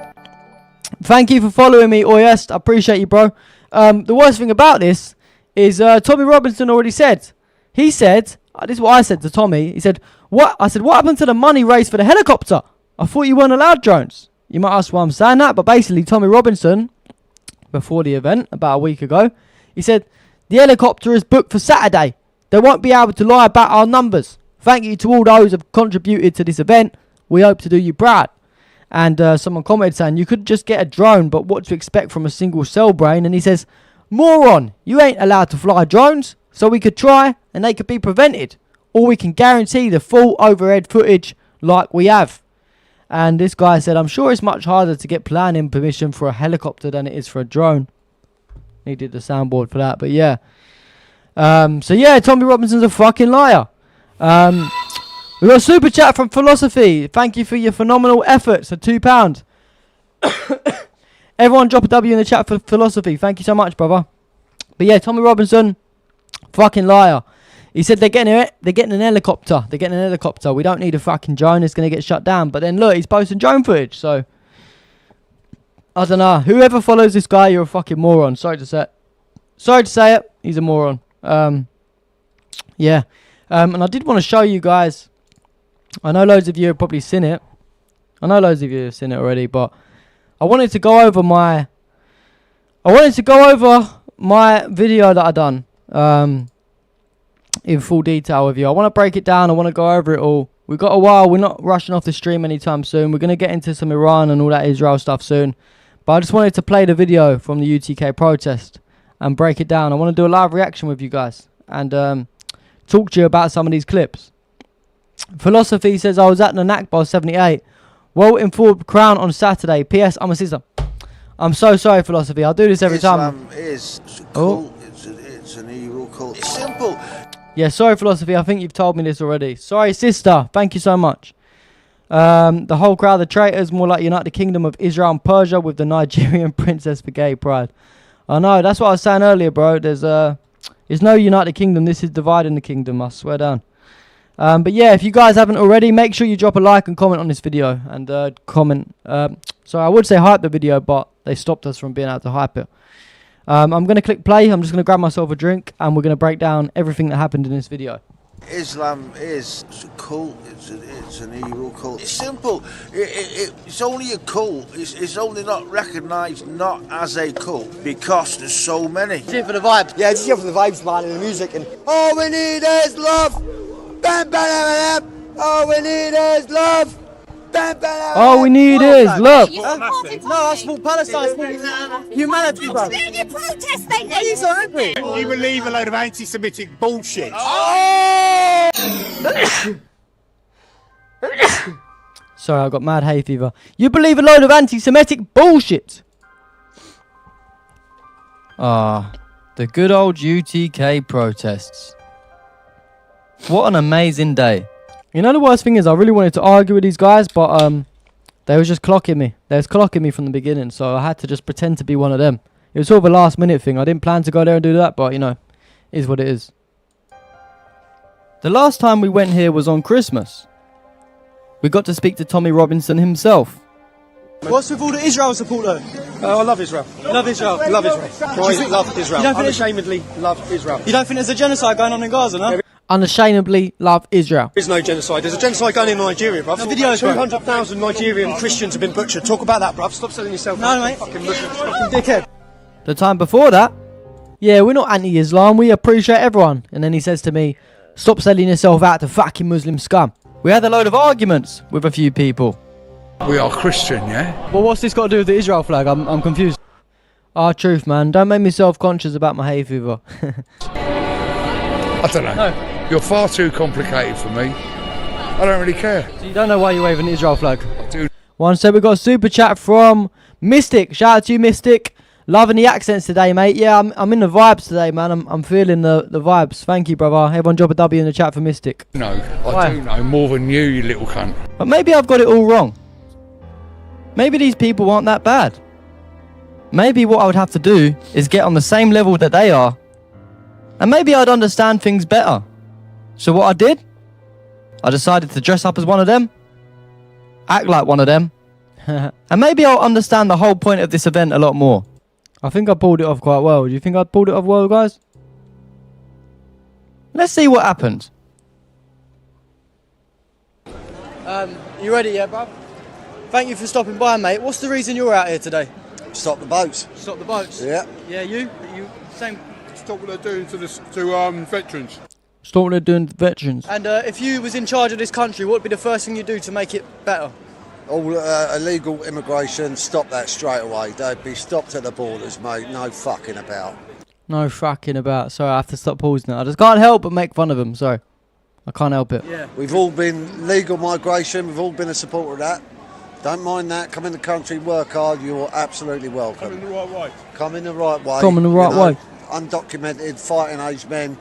thank you for following me, Oyest. I appreciate you, bro. The worst thing about this is Tommy Robinson already said. He said, this is what I said to Tommy. He said, what? I said, what happened to the money raised for the helicopter? I thought you weren't allowed drones. You might ask why I'm saying that, but basically Tommy Robinson, before the event, about a week ago, he said, the helicopter is booked for Saturday. They won't be able to lie about our numbers. Thank you to all those who have contributed to this event. We hope to do you proud. And someone commented saying, you could just get a drone, but what to expect from a single cell brain? And he says, moron, you ain't allowed to fly drones, so we could try and they could be prevented. Or we can guarantee the full overhead footage like we have. And this guy said, I'm sure it's much harder to get planning permission for a helicopter than it is for a drone. He did the soundboard for that, but yeah. So yeah, Tommy Robinson's a fucking liar. We got a super chat from Philosophy. Thank you for your phenomenal efforts for £2. Everyone drop a W in the chat for Philosophy. Thank you so much, brother. But yeah, Tommy Robinson, fucking liar. He said they're getting an helicopter. They're getting an helicopter. We don't need a fucking drone. It's going to get shut down. But then look, he's posting drone footage. So I don't know. Whoever follows this guy, you're a fucking moron. Sorry to say it. He's a moron. Yeah. And I did want to show you guys. I know loads of you have probably seen it. I know loads of you have seen it already, but I wanted to go over my video that I done in full detail with you. I want to break it down. I want to go over it all. We've got a while. We're not rushing off the stream anytime soon. We're going to get into some Iran and all that Israel stuff soon. But I just wanted to play the video from the UTK protest and break it down. I want to do a live reaction with you guys and talk to you about some of these clips. Philosophy says, I was at the Nakba 78. Voting for Crown on Saturday. P.S. I'm a sister. I'm so sorry, Philosophy. I'll do this every time. Is a cult. It's an evil cult. It's simple. Yeah, sorry, Philosophy. I think you've told me this already. Sorry, sister. Thank you so much. The whole crowd of traitors, more like United Kingdom of Israel and Persia with the Nigerian princess for gay pride. I know, that's what I was saying earlier, bro. There's no United Kingdom. This is dividing the kingdom, I swear down. But yeah, if you guys haven't already, make sure you drop a like and comment on this video. And comment. So I would say hype the video, but they stopped us from being able to hype it. I'm going to click play. I'm just going to grab myself a drink. And we're going to break down everything that happened in this video. Islam is a cult. It's an evil cult. It's simple. It's only a cult. It's only not recognised not as a cult because there's so many. Just here for the vibes. Yeah, just here for the vibes, man, and the music. And all we need is love. Bam, bam, bam, bam. All we need is love. Bam, bam, bam. All we need is love. No, I support Palestine. I support humanity, bro. You're protesting. Why are you so angry? You believe a load of anti-Semitic bullshit. Sorry, I got mad hay fever. You believe a load of anti-Semitic bullshit. The good old UTK protests. What an amazing day. You know, the worst thing is I really wanted to argue with these guys, but they was just clocking me. They was clocking me from the beginning, so I had to just pretend to be one of them. It was sort of a last minute thing. I didn't plan to go there and do that, but you know, it is what it is. The last time we went here was on Christmas. We got to speak to Tommy Robinson himself. What's with all the Israel support though? I love Israel. Love Israel. Love Israel. I love Israel. Unashamedly love Israel. You don't think there's a genocide going on in Gaza, no? Unashamedly love Israel. There is no genocide. There's a genocide going in Nigeria, bruv. 200,000 Nigerian Christians have been butchered. Talk about that, bruv. Stop selling yourself. No, mate. Fucking Muslims. Fucking dickhead. The time before that, yeah, we're not anti-Islam. We appreciate everyone. And then he says to me, stop selling yourself out to fucking Muslim scum. We had a load of arguments with a few people. We are Christian, yeah? Well, what's this got to do with the Israel flag? I'm confused. Truth, man. Don't make me self-conscious about my hay fever. I don't know. No. You're far too complicated for me. I don't really care. So you don't know why you're waving the Israel flag? I do. One said we got a super chat from Mystic. Shout out to you, Mystic. Loving the accents today, mate. Yeah, I'm in the vibes today, man. I'm feeling the vibes. Thank you, brother. Everyone drop a W in the chat for Mystic. No, I do know more than you little cunt. But maybe I've got it all wrong. Maybe these people aren't that bad. Maybe what I would have to do is get on the same level that they are. And maybe I'd understand things better. So what I did, I decided to dress up as one of them. Act like one of them. And maybe I'll understand the whole point of this event a lot more. I think I pulled it off quite well. Do you think I pulled it off well, guys? Let's see what happened. You ready, yeah, bruv? Thank you for stopping by, mate. What's the reason you're out here today? Stop the boats. Stop the boats? Yeah. Yeah, you same. Stop what they're doing to veterans. Stop what they're doing to veterans. And if you was in charge of this country, what would be the first thing you'd do to make it better? All illegal immigration, stop that straight away. They'd be stopped at the borders, mate. No fucking about. No fucking about. Sorry, I have to stop pausing it. I just can't help but make fun of them. Sorry. I can't help it. Yeah. We've all been legal migration. We've all been a supporter of that. Don't mind that. Come in the country, work hard. You're absolutely welcome. Come in the right way. Come in the right way. Come in the right way. Undocumented, fighting age men,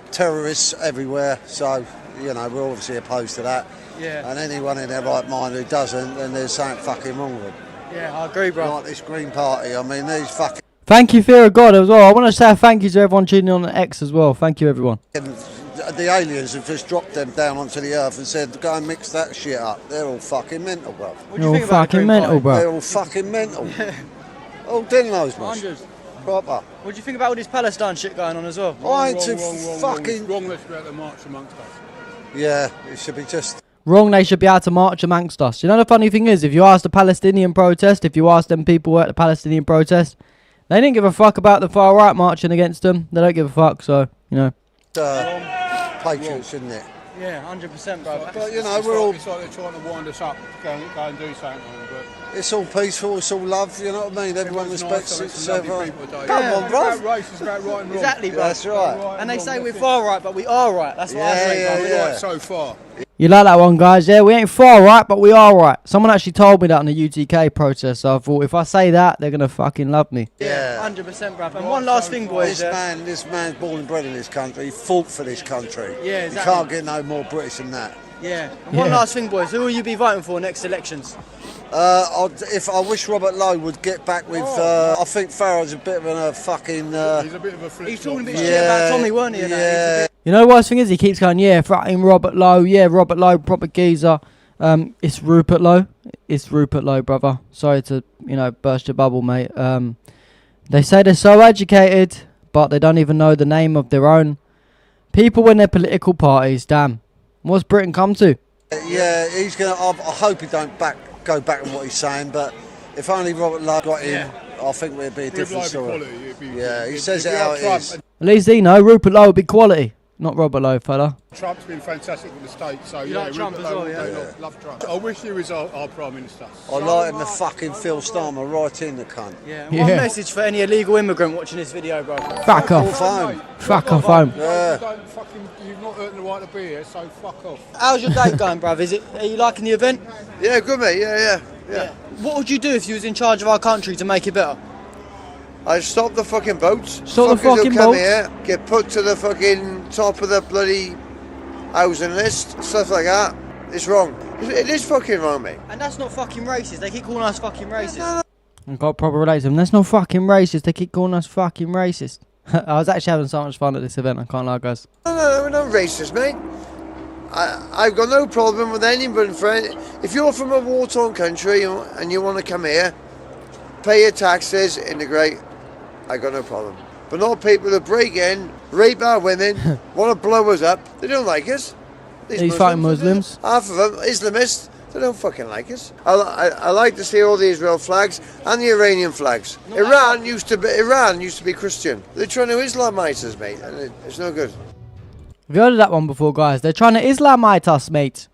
terrorists everywhere. So, you know, we're obviously opposed to that. Yeah. And anyone in their right mind who doesn't, then there's something fucking wrong with them. Yeah, I agree, bro. Like this Green Party. I mean, these fucking... Thank you, Fear of God, as well. I want to say a thank you to everyone tuning on the X as well. Thank you, everyone. The aliens have just dropped them down onto the earth and said, go and mix that shit up. They're all fucking mental, bro. They're all fucking mental, bro. They're all fucking mental. All dinos, bro. Proper. What do you think about all this Palestine shit going on as well? I ain't too fucking... Wrong, let's be able to march amongst us. Yeah, it should be just... Wrong, they should be able to march amongst us. You know the funny thing is, if you ask the Palestinian protest, if you ask them people at the Palestinian protest, they didn't give a fuck about the far right marching against them. They don't give a fuck, so, you know. Patriots, isn't it? Yeah, 100%, bro. But, you know, we're all... It's like they're trying to wind us up, go and do something, but... It's all peaceful, it's all love, you know what I mean? Everyone respects each other. Come on, bro. It's about race, it's about right and wrong. Exactly, bro. That's right. And they say we're far right, but we are right. That's what I say, bro. We're right so far. You like that one, guys? Yeah, we ain't far right, but we are right. Someone actually told me that on the UTK protest, so I thought if I say that, they're going to fucking love me. Yeah, 100%, bro. And one last thing, boys. This man's born and bred in this country. He fought for this country. Yeah, exactly. You can't get no more British than that. Yeah. And one last thing, boys. Who will you be voting for next elections? If I wish Robert Lowe would get back with, I think Farrell's a bit of a fucking... He's a bit of a flip. He's talking a bit shit about Tommy, weren't he? Yeah. You know the worst thing is, he keeps going, yeah, fucking Robert Lowe, yeah, Robert Lowe, proper geezer. It's Rupert Lowe. It's Rupert Lowe, brother. Sorry to, you know, burst your bubble, mate. They say they're so educated, but they don't even know the name of their own people in their political parties. Damn. What's Britain come to? Yeah, he's going to... I hope he don't go back on what he's saying, but if only Robert Lowe got in, I think we'd be a different story. Yeah, he says it how it is. At least he know Rupert Lowe would be quality. Not Robert Lowe, fella. Trump's been fantastic with the States, so you like Trump as well, yeah? Love Trump. I wish he was our Prime Minister. I like him to fucking Phil Starmer right in the cunt. Yeah. One message for any illegal immigrant watching this video, bro. Fuck off. Fuck off home. Yeah. You've not earned the right to be here, so fuck off. How's your day going, bruv? Are you liking the event? Yeah, good mate, yeah. What would you do if you was in charge of our country to make it better? I'd stop the fucking boats. Stop the fucking come boats. Here, get put to the fucking top of the bloody housing list, stuff like that. It's wrong. It is fucking wrong, mate. And that's not fucking racist. They keep calling us fucking racist. I've got proper relate to them. That's not fucking racist. They keep calling us fucking racist. I was actually having so much fun at this event, I can't lie, guys. No, we're not racist, mate. I've got no problem with anybody, friend. If you're from a war-torn country and you want to come here, pay your taxes, integrate, I got no problem. But not people that break in, rape our women, want to blow us up. They don't like us. These fucking Muslims. Half of them, Islamists, they don't fucking like us. I like to see all the Israel flags and the Iranian flags. Iran used to be Christian. They're trying to Islamite us, mate, and it's no good. Have you heard of that one before, guys? They're trying to Islamite us, mate.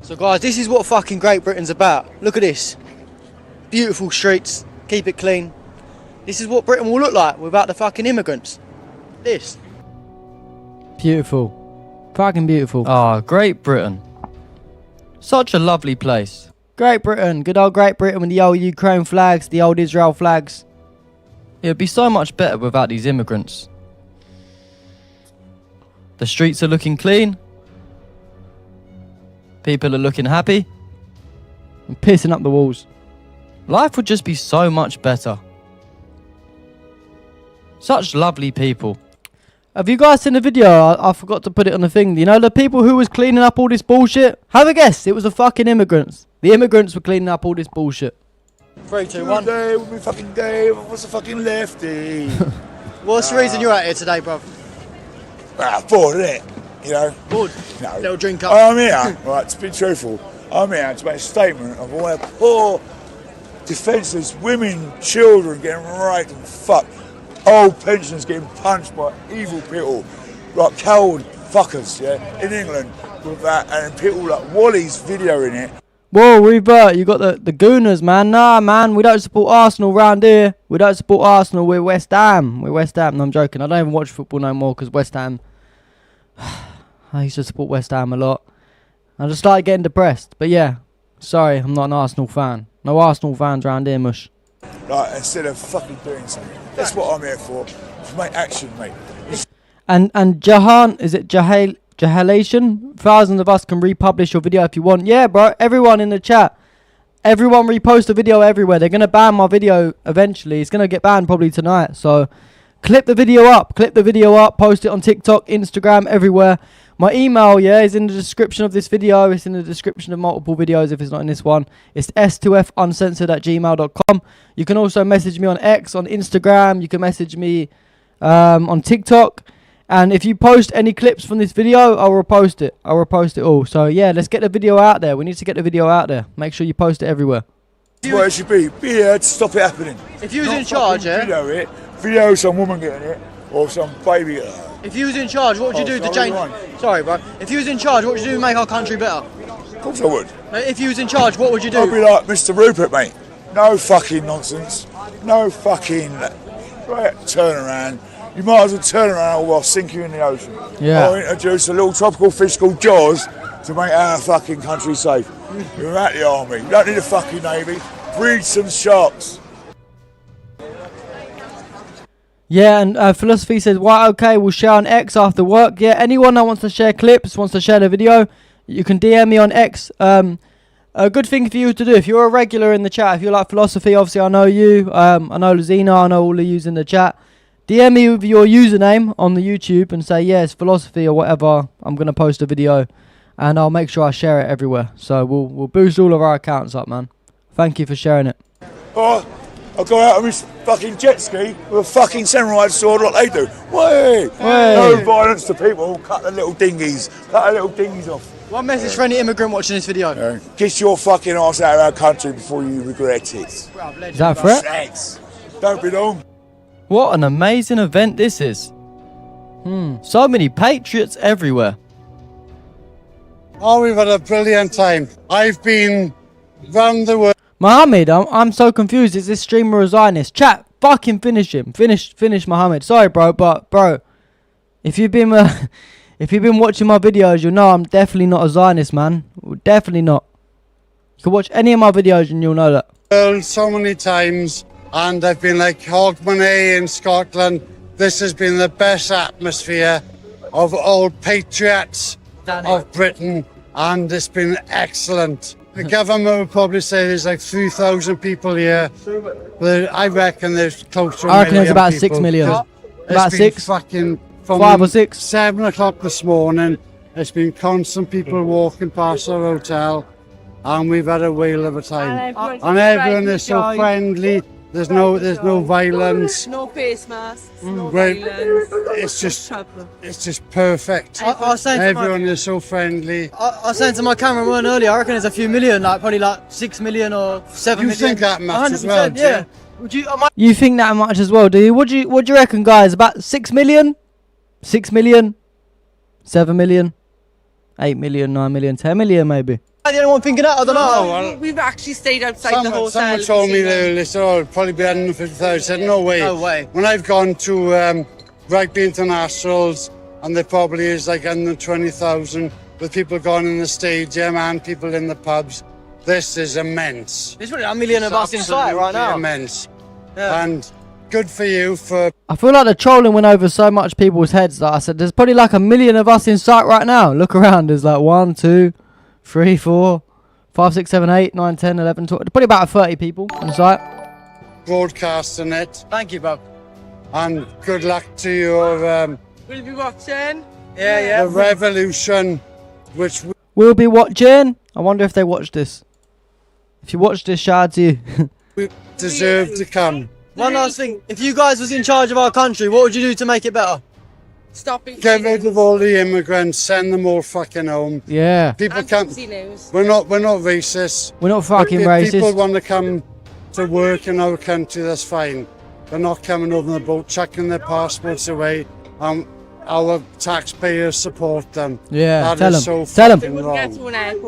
So, guys, this is what fucking Great Britain's about. Look at this. Beautiful streets. Keep it clean. This is what Britain will look like without the fucking immigrants. This. Beautiful. Fucking beautiful. Ah, Great Britain. Such a lovely place. Great Britain. Good old Great Britain with the old Ukraine flags, the old Israel flags. It would be so much better without these immigrants. The streets are looking clean. People are looking happy. And pissing up the walls. Life would just be so much better. Such lovely people. Have you guys seen the video? I forgot to put it on the thing. You know the people who was cleaning up all this bullshit? Have a guess. It was the fucking immigrants. The immigrants were cleaning up all this bullshit. 3, 2, 1. Today will be fucking day. What's a fucking lefty? What's the reason you're out here today, bruv? For it. You know? Good. No. Little drink up. I'm here, right, to be truthful, I'm here to make a statement of all our poor, defenceless women, children getting raped and fucked, old pensioners getting punched by evil people, like coward fuckers, yeah, in England, with that, and people like Wally's videoing it. Whoa, Revert, you got the Gooners, man. Nah, man, we don't support Arsenal round here. We don't support Arsenal, we're West Ham. We're West Ham. No, I'm joking. I don't even watch football no more because West Ham... I used to support West Ham a lot. I just started getting depressed. But yeah, sorry, I'm not an Arsenal fan. No Arsenal fans round here, mush. Like, instead of fucking doing something. That's what I'm here for make action, mate. And Jahan, is it Jahalation? Thousands of us can republish your video if you want. Yeah, bro, everyone in the chat. Everyone repost the video everywhere. They're going to ban my video eventually. It's going to get banned probably tonight. So, clip the video up. Post it on TikTok, Instagram, everywhere. My email, yeah, is in the description of this video. It's in the description of multiple videos if it's not in this one. It's s2funcensored@gmail.com. You can also message me on X, on Instagram. You can message me on TikTok. And if you post any clips from this video, I'll repost it. I'll repost it all. So, yeah, let's get the video out there. We need to get the video out there. Make sure you post it everywhere. Well, it should be here to stop it happening. If you was in charge, yeah? Video some woman getting it, or some baby getting it. If you was in charge, what would you do to change... Sorry, bro. If you was in charge, what would you do to make our country better? Of course I would. If you was in charge, what would you do? I'd be like Mr. Rupert, mate. No fucking nonsense. No fucking... Right, turn around. You might as well turn around or I'll sink you in the ocean. Yeah. I'll introduce a little tropical fish called Jaws to make our fucking country safe. You're at the army. You don't need a fucking navy. Breed some sharks. Yeah, and Philosophy says, "Why? Okay, we'll share on X after work." Yeah, anyone that wants to share clips, wants to share the video, you can DM me on X. A good thing for you to do if you're a regular in the chat. If you like Philosophy, obviously I know you. I know Lazina. I know all of yous in the chat. DM me with your username on the YouTube and say yes, Philosophy or whatever. I'm gonna post a video, and I'll make sure I share it everywhere. So we'll boost all of our accounts up, man. Thank you for sharing it. Oh, I'll go out on this fucking jet ski with a fucking samurai sword like they do. Way! No violence to people. Cut the little dinghies. Cut the little dinghies off. One message for any immigrant watching this video. Kiss your fucking ass out of our country before you regret it. Is that a threat? Thanks. Don't be long. What an amazing event this is. So many patriots everywhere. Oh, we've had a brilliant time. I've been round the world. Mohammed, I'm so confused. Is this streamer a Zionist? Chat, fucking finish him. Finish Mohammed. Sorry, bro, but bro, if you've been watching my videos, you'll know I'm definitely not a Zionist, man. Definitely not. You can watch any of my videos and you'll know that. So many times, and I've been like Hogmanay in Scotland. This has been the best atmosphere of old patriots of Britain, and it's been excellent. The government would probably say there's like 3,000 people here, but I reckon there's close to a million. I reckon there's about 6 million. About 6? Fucking from 5 or 6? 7 o'clock this morning. It's been constant people walking past our hotel, and we've had a whale of a time. And everyone is so friendly. There's no violence. No face masks. No Right. violence. It's just perfect. I was saying Everyone is so friendly. I was saying to my cameraman earlier, I reckon there's a few million, like probably like 6 million or 7 million. You think that much as well? Yeah. Would you? You think that much as well, do you? What do you reckon, guys? About 6 million? 6 million? 7 million? 8 million, 9 million, 10 million maybe? The only one thinking that, I don't know. We've actually stayed outside the hotel. Someone told me they said, "Oh, it'll probably be 150,000." I said, "No way." No way. When I've gone to rugby internationals, and there probably is like 120,000 with people going in the stadium and people in the pubs. This is immense. There's probably a million of us inside right now. Immense. Yeah. And good for you for... I feel like the trolling went over so much people's heads that I said, there's probably like a million of us in sight right now. Look around, there's like 1, 2, 3, 4, 5, 6, 7, 8, 9, 10, 11, 12, probably about 30 people on site. Broadcasting it. Thank you, Bob. And good luck to your... We'll be watching. Yeah. The revolution, which... We'll be watching. I wonder if they watch this. If you watch this, shout out to you. We deserve to come. One last thing. If you guys was in charge of our country, what would you do to make it better? Stop it. Get rid of all the immigrants, send them all fucking home. Yeah. People can't. We're not racist. We're not fucking If racist. people want to come to work in our country, that's fine. They're not coming over the boat, chucking their passports away. Our taxpayers support them. Yeah, that is tell so them. fucking wrong.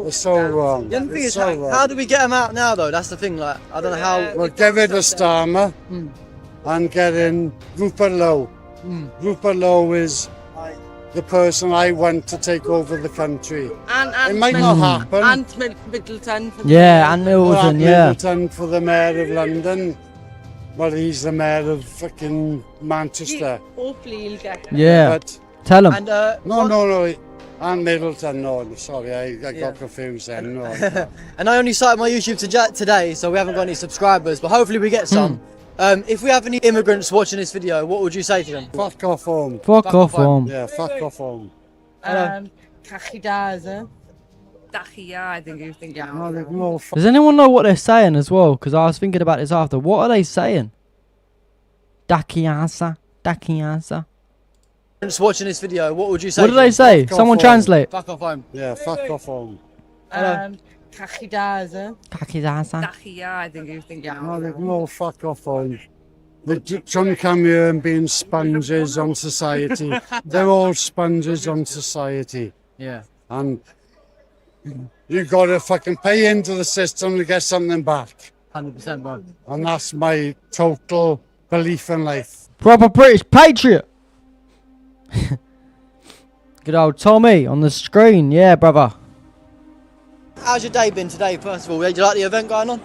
It's so wrong. The other thing It's is, so wrong. how do we get them out now, though? That's the thing. Like, I don't know how. Well, get rid of Starmer and get in Rupert Lowe. Rupert Lowe is the person I want to take over the country. And it might not happen. And Middleton. For Yeah, and Middleton, yeah. Middleton for the mayor of London. Well, he's the mayor of fucking Manchester. Hopefully he'll get. Yeah. But tell him. And, no. And Middleton, no. Sorry, I got confused then. No. And I only started my YouTube today, so we haven't got any subscribers, but hopefully we get some. If we have any immigrants watching this video, what would you say to them? Fuck off home. Fuck off home. Yeah, fuck off home. Kachidaza. Dachia, I think you think. Does anyone know what they're saying as well? Because I was thinking about this after. What are they saying? Dakiasa. Watching this video, what would you say? What do they say? Someone translate. Fuck off home. Yeah, fuck off home. Kachidaza. Dachia, I think you think. No, fuck off home. They shouldn't come here and being sponges on society. They're all sponges on society. Yeah. And you got to fucking pay into the system to get something back. 100%, bro. And that's my total belief in life. Proper British patriot. Good old Tommy on the screen. Yeah, brother. How's your day been today, first of all? Did you like the event going on?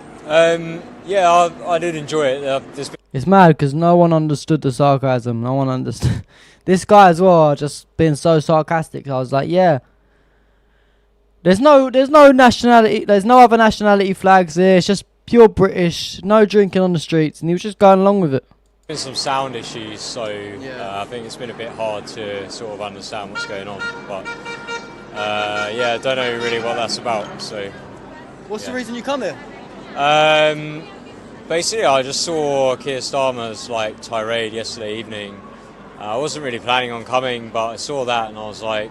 Yeah, I did enjoy it. It's mad because no one understood the sarcasm. No one understood. This guy as well, just being so sarcastic. I was like, yeah. There's no nationality. There's no other nationality flags here. It's just pure British. No drinking on the streets, and he was just going along with it. Been some sound issues, so I think it's been a bit hard to sort of understand what's going on. But yeah, I don't know really what that's about. So, what's the reason you come here? Basically, I just saw Keir Starmer's tirade yesterday evening. I wasn't really planning on coming, but I saw that and I was like,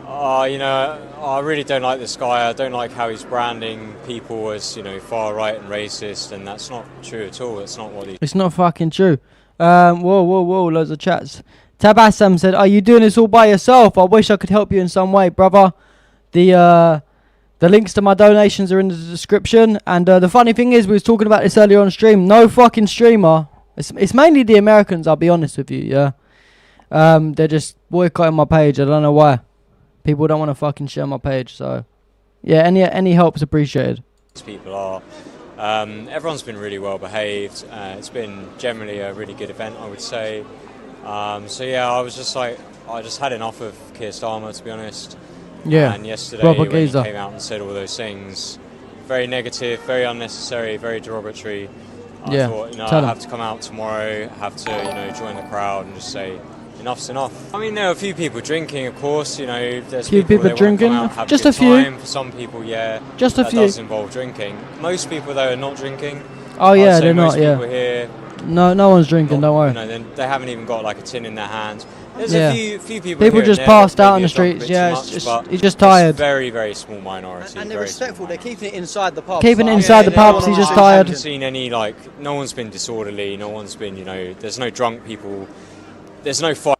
you know, I really don't like this guy. I don't like how he's branding people as, you know, far right and racist, and that's not true at all. That's not what he. It's not fucking true. Whoa, loads of chats. Tabassum said, "Are you doing this all by yourself? I wish I could help you in some way, brother. The links to my donations are in the description. And the funny thing is, we was talking about this earlier on stream. No fucking streamer. It's mainly the Americans. I'll be honest with you. Yeah. They're just boycotting my page. I don't know why. People don't want to fucking share my page. So, yeah. Any help is appreciated. People are. Everyone's been really well behaved. It's been generally a really good event, I would say. So yeah, I was just like, I just had enough of Keir Starmer, to be honest. Yeah. And yesterday when he came out and said all those things, very negative, very unnecessary, very derogatory. I thought, you know, I have to come out tomorrow, have to, you know, join the crowd and just say, enough's enough. I mean, there are a few people drinking, of course. You know, there's few people drinking. Just a few. For some people, yeah. Just a few. That does involve drinking. Most people, though, are not drinking. Oh yeah, they're not. Yeah. Here, no one's drinking. Don't worry. You know, they haven't even got like a tin in their hands. There's a few people. People just passed out on the streets. Yeah, he's just tired. It's very, very small minority. And they're respectful. They're keeping it inside the pub. Keeping it inside the pubs. He's just tired. I haven't seen any no one's been disorderly. No one's been, you know. There's no drunk people. There's no fight.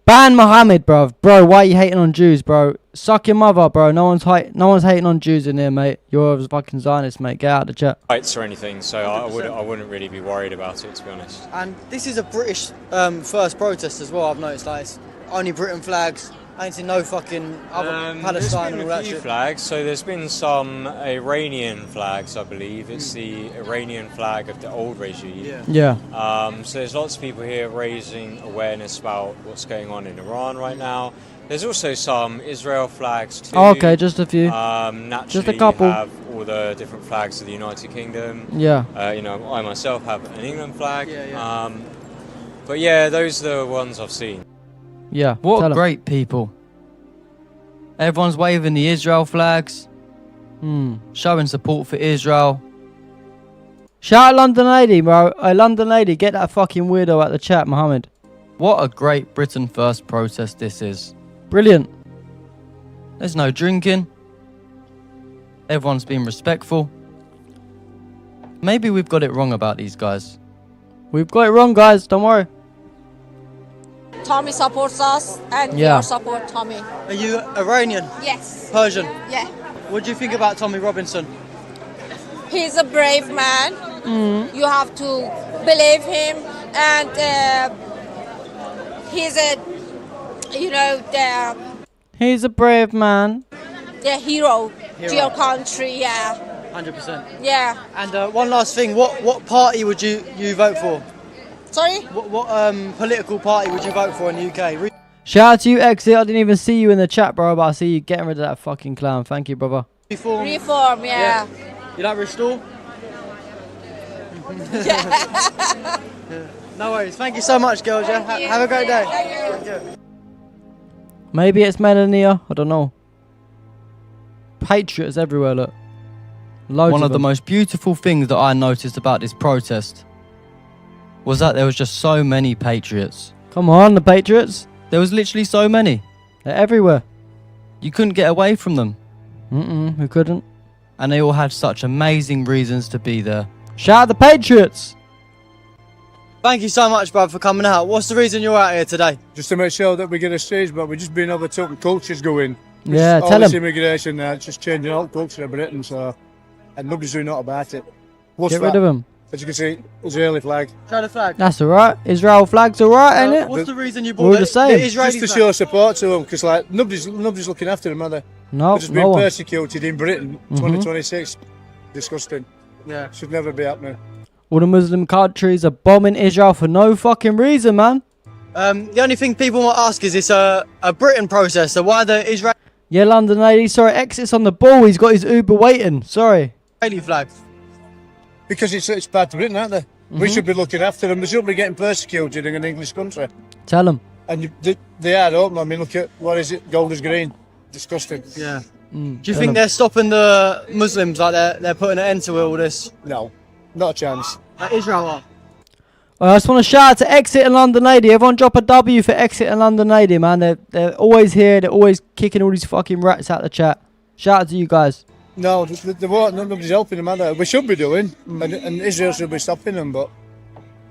Ban Mohammed, bro. Bro, why are you hating on Jews, bro? Suck your mother, bro. No one's hating on Jews in here, mate. You're a fucking Zionist, mate. Get out of the chat. Fights or anything, so I wouldn't really be worried about it, to be honest. And this is a British first protest as well. I've noticed that it's only Britain flags. I ain't seen no fucking other Palestine and all that shit. There's been a few flags, so there's been some Iranian flags, I believe. It's the Iranian flag of the old regime. Yeah. So there's lots of people here raising awareness about what's going on in Iran right now. There's also some Israel flags too. Oh, okay, just a few. Naturally, just a couple. You have all the different flags of the United Kingdom. Yeah. You know, I myself have an England flag. Yeah. But yeah, those are the ones I've seen. Yeah. What great people. Everyone's waving the Israel flags. Showing support for Israel. Shout out London Lady, bro. Hey, London Lady, get that fucking weirdo out the chat, Mohammed. What a great Britain First protest this is. Brilliant. There's no drinking. Everyone's being respectful. Maybe we've got it wrong about these guys. We've got it wrong, guys. Don't worry. Tommy supports us, and we Yeah. all support Tommy. Are you Iranian? Yes. Persian? Yeah. What do you think about Tommy Robinson? He's a brave man. You have to believe him, and he's a, you know, He's a brave man. the hero to Hero. your country. Yeah. 100%. Yeah. And one last thing, what party would you vote for? Sorry? What political party would you vote for in the UK? Shout out to you, Exit. I didn't even see you in the chat, bro, but I see you getting rid of that fucking clown. Thank you, brother. Reform, yeah. You like Restore? No worries. Thank you so much, girls. Yeah? Have a great day. Thank you. Maybe it's Melania. I don't know. Patriots everywhere, look. Loads One of the most beautiful things that I noticed about this protest was that there was just so many patriots. Come on, the patriots. There was literally so many. They're everywhere. You couldn't get away from them. We couldn't. And they all had such amazing reasons to be there. Shout out the patriots! Thank you so much, brother, for coming out. What's the reason you're out here today? Just to make sure that we get a stage, but we're just being overtook and culture's going. Yeah, all tell this him. immigration now, it's just changing all culture of Britain, so, and nobody's doing naught about it. What's Get rid of him. As you can see, Israeli flag. Show the flag. That's alright. Israel flag's alright, ain't it? What's the reason you We're bought the same. Just to show support to them, because like nobody's looking after them, are they? No, They're just being no one. persecuted in Britain, 2026. Disgusting. Yeah. Should never be happening. All the Muslim countries are bombing Israel for no fucking reason, man. The only thing people might ask is it's a Britain process, so why the Israeli Yeah, London lady. Sorry, Exit's on the ball. He's got his Uber waiting. Sorry. flag? Because it's bad to Britain, aren't they? We should be looking after them. They shouldn't be getting persecuted in an English country. Tell them. And they are, don't they? I mean, look at, what is it? Gold is green. Disgusting. Yeah. Do you think they're stopping the Muslims, like they're putting an end to all this? No, not a chance. Like Israel are? I just want to shout out to Exit and London Lady. Everyone drop a W for Exit and London Lady, man. They're always here. They're always kicking all these fucking rats out of the chat. Shout out to you guys. No, they won't. Nobody's helping them, are they? We should be doing, and Israel should be stopping them, but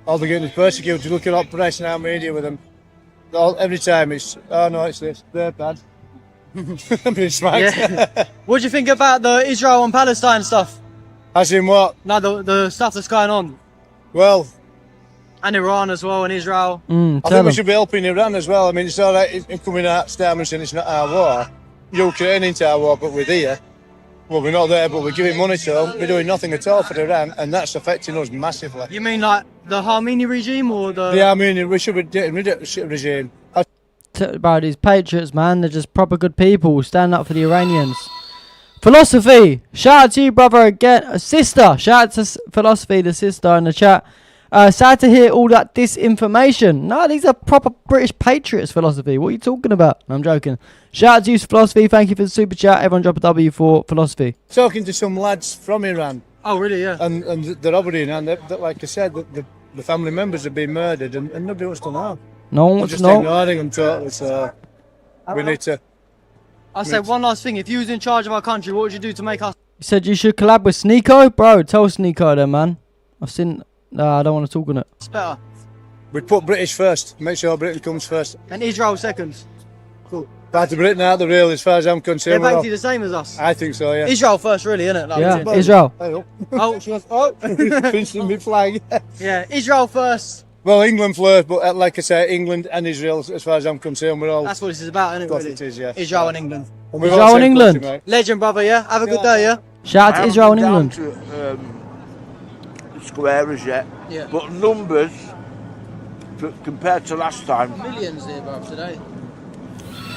all they're getting is persecuted. Look at all press and our media with them. Every time it's, oh no, it's this. They're bad. I'm being smacked. Yeah. What do you think about the Israel and Palestine stuff? As in what? No, the stuff that's going on. Well, and Iran as well, and Israel. I think we should be helping Iran as well. I mean, it's all right in coming out statement saying it's not our war. Ukraine into our war, but we're there. Well, we're not there, but we're giving money to them. We're doing nothing at all for Iran, and that's affecting us massively. You mean like the Khamenei regime or the... The Armenian, we should be getting rid of the regime. About these patriots, man. They're just proper good people. Stand up for the Iranians. Philosophy. Shout out to you, brother, again. Sister. Shout out to Philosophy, the sister in the chat. Sad to hear all that disinformation. No, these are proper British patriots, Philosophy. What are you talking about? No, I'm joking. Shout out to you, Philosophy. Thank you for the super chat. Everyone drop a W for Philosophy. Talking to some lads from Iran. Oh, really? Yeah. And they're over in Iran. Like I said, the family members have been murdered, and nobody wants to know. No one wants just to know. ignoring them totally, so we need to... I'll say one last thing. If you was in charge of our country, what would you do to make us... You said you should collab with Sneeko? Bro, tell Sneeko then, man. I've seen... I don't want to talk on it. It's better. We'd put British first. Make sure Britain comes first. And Israel second. Cool. Back to Britain out the real, as far as I'm concerned. They're basically the same as us. I think so, yeah. Israel first, really, isn't it? Like, yeah, Israel. Oh, she was... Oh! Pinching me flag. Yeah, Israel first. Well, England first, but like I say, England and Israel, as far as I'm concerned, we're all... That's what this is about, isn't it, really? It is, yeah. Israel and England. And Israel and England. Country, Legend, brother, yeah? Have a good day, yeah? Shout out to Israel and England. To, squares yet, but numbers compared to last time. Millions here, bro, today.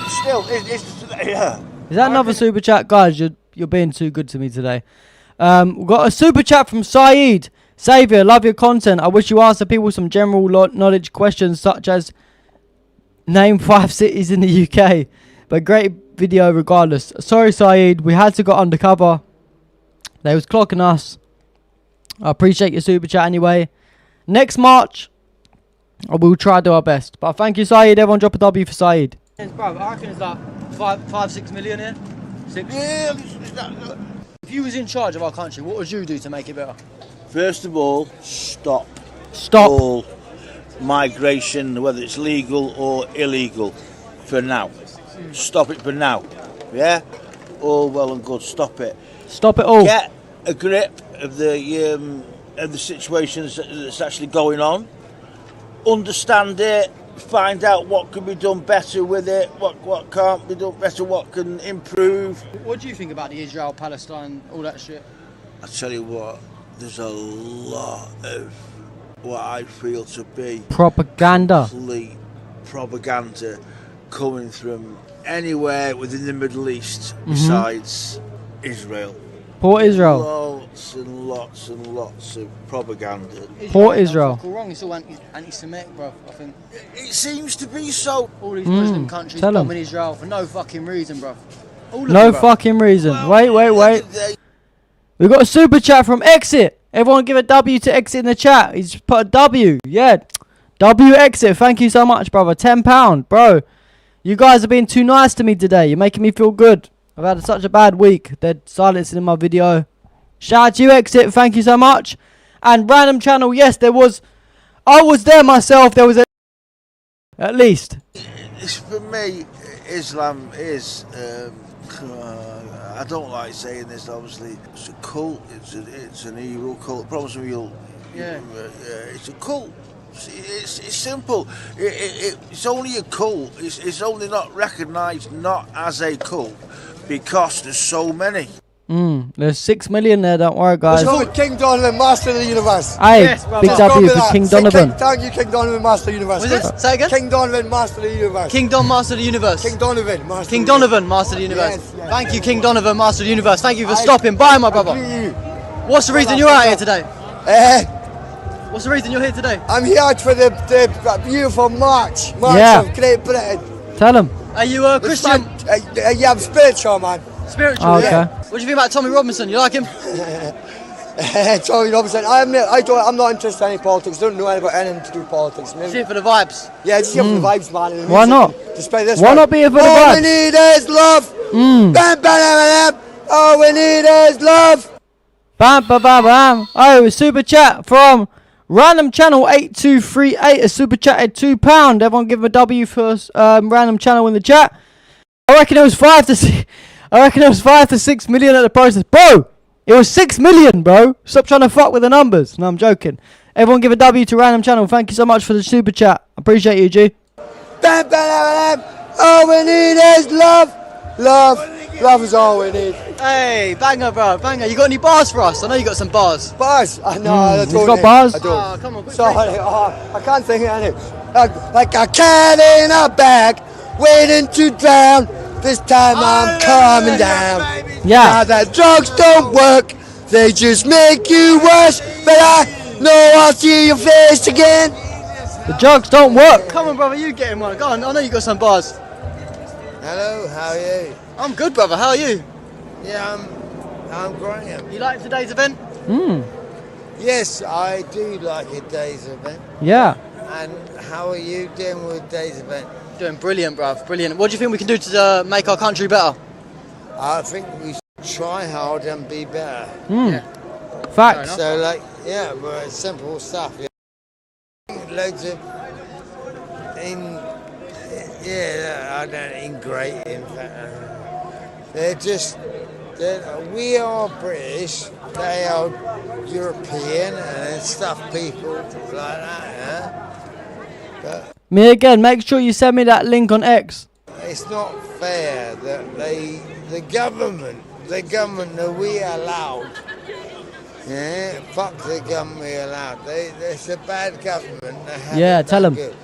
Still, it's yeah. Is that another super chat? Guys, you're being too good to me today. We've got a super chat from Saeed. Saviour, love your content. I wish you answer people some general knowledge questions such as name 5 cities in the UK. But great video regardless. Sorry, Saeed, we had to go undercover. They was clocking us. I appreciate your super chat anyway. Next March, We'll try to do our best. But thank you, Saeed. Everyone drop a W for Saeed. Bro, I reckon it's like 6 million here. 6? Yeah, if you was in charge of our country, what would you do to make it better? First of all, stop all migration, whether it's legal or illegal, for now. Stop it for now. Yeah? All well and good. Stop it. Stop it all. Get a grip of the situations that's actually going on. Understand it. Find out what can be done better with it. What can't be done better. What can improve. What do you think about the Israel, Palestine, all that shit? I tell you what. There's a lot of what I feel to be propaganda. Complete propaganda coming from anywhere within the Middle East besides Israel. Poor Israel. Lots and lots and lots of propaganda. Poor Israel. Wrong. It's all anti-Semitic, bro. I think it seems to be so. All these Muslim countries bombing Israel for no fucking reason, bro. No fucking reason. Well, wait. We got a super chat from Exit. Everyone give a W to Exit in the chat. He's put a W. Yeah. W Exit. Thank you so much, brother. £10. Bro, you guys have been too nice to me today. You're making me feel good. I've had such a bad week. They're silencing in my video. Shout out to you, Exit. Thank you so much. And random channel. Yes, there was. I was there myself. There was a. At least. For me, Islam is. I don't like saying this, obviously. It's a cult. It's an evil cult. Promise me you'll. Yeah. It's a cult. It's simple. It's only a cult. It's only not recognised not as a cult because there's so many. There's 6 million there. Don't worry, guys. What's with King Donovan, Master of the Universe? Hey, yes, big W for King Donovan. Thank you, King Donovan, Master of the Universe. Was it? Say again? King Donovan, Master of the Universe. King Don, Master of the Universe. King Donovan, Master. King Donovan, Master of the Universe. Yes. Thank you, King Donovan, Master of the Universe. Thank you for stopping by, my brother. What's the reason you're out here today? What's the reason you're here today? I'm here for the beautiful march of Great Britain. Tell him. Are you a Christian? Yeah, I'm spiritual, man. Spiritual, okay. Yeah. What do you think about Tommy Robinson? You like him? Tommy Robinson. I'm not interested in any politics. Don't know anything to do with politics. Just here for the vibes. Yeah, just here for the vibes, man. And why not? Why not be here for the vibes? All we need is love. Bam, bam, bam, bam. All we need is love. Bam, bam, bam, bam. Oh, a super chat from Random Channel 8238. A super chat at £2. Everyone give him a W for Random Channel in the chat. I reckon it was 5 to 6 million at the process. Bro, it was 6 million, bro. Stop trying to fuck with the numbers. No, I'm joking. Everyone give a W to Random Channel. Thank you so much for the super chat. Appreciate you, G. Bam, bam, bam, bam. All we need is love. Love is all we need. Hey, banger, bro, banger. You got any bars for us? I know you got some bars. Bars? I know. I don't. You've got bars? I don't. Oh, come on, quick. Sorry. I can't think of any. Like a cat in a bag, waiting to drown. This time I'm calming down. Yeah. Now that drugs don't work, they just make you worse. But I know I'll see your face again. The drugs don't work. Come on, brother, you getting one. Go on, I know you got some bars. Hello, how are you? I'm good, brother. How are you? Yeah, I'm great. You like today's event? Yes, I do like a day's event. Yeah. And how are you doing with day's event? Doing brilliant, bruv. Brilliant. What do you think we can do to make our country better? I think we should try hard and be better. Yeah. Facts. So, but it's simple stuff. Yeah. Loads of I don't integrate. In fact, we are British. They are European and stuff. People like that. But Me again, make sure you send me that link on X. it's not fair that the government that we allowed, fuck the government we allowed. It's a bad government. Tell them. Good.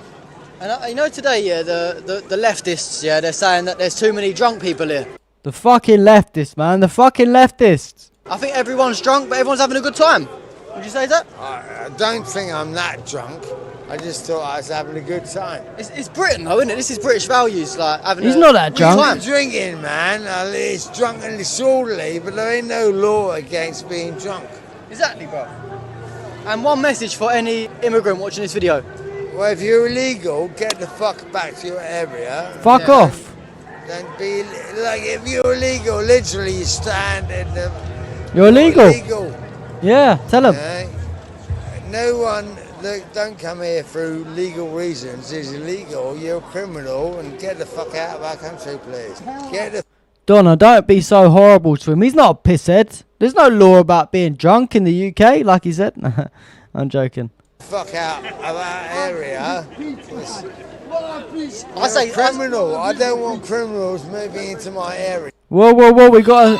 And you know today, the leftists, they're saying that there's too many drunk people here. The fucking leftists, man. The fucking leftists. I think everyone's drunk, but everyone's having a good time. Would you say that? I don't think I'm that drunk. I just thought I was having a good time. It's Britain, though, isn't it? This is British values, like having. He's not that drunk. I'm drinking, man. It's drunk and disorderly, but there ain't no law against being drunk. Exactly, bro. And one message for any immigrant watching this video. Well, if you're illegal, get the fuck back to your area. Fuck off. Then be like, if you're illegal, literally you stand in the. You're illegal. Illegal. Yeah, tell him. No one, look, don't come here through legal reasons. It's illegal. You're a criminal, and get the fuck out of our country, please. Get the. Donna, don't be so horrible to him. He's not a pisshead. There's no law about being drunk in the UK, like he said. I'm joking. Fuck out of our area. I say criminal. I don't want criminals moving into my area. Whoa, whoa, whoa. We got a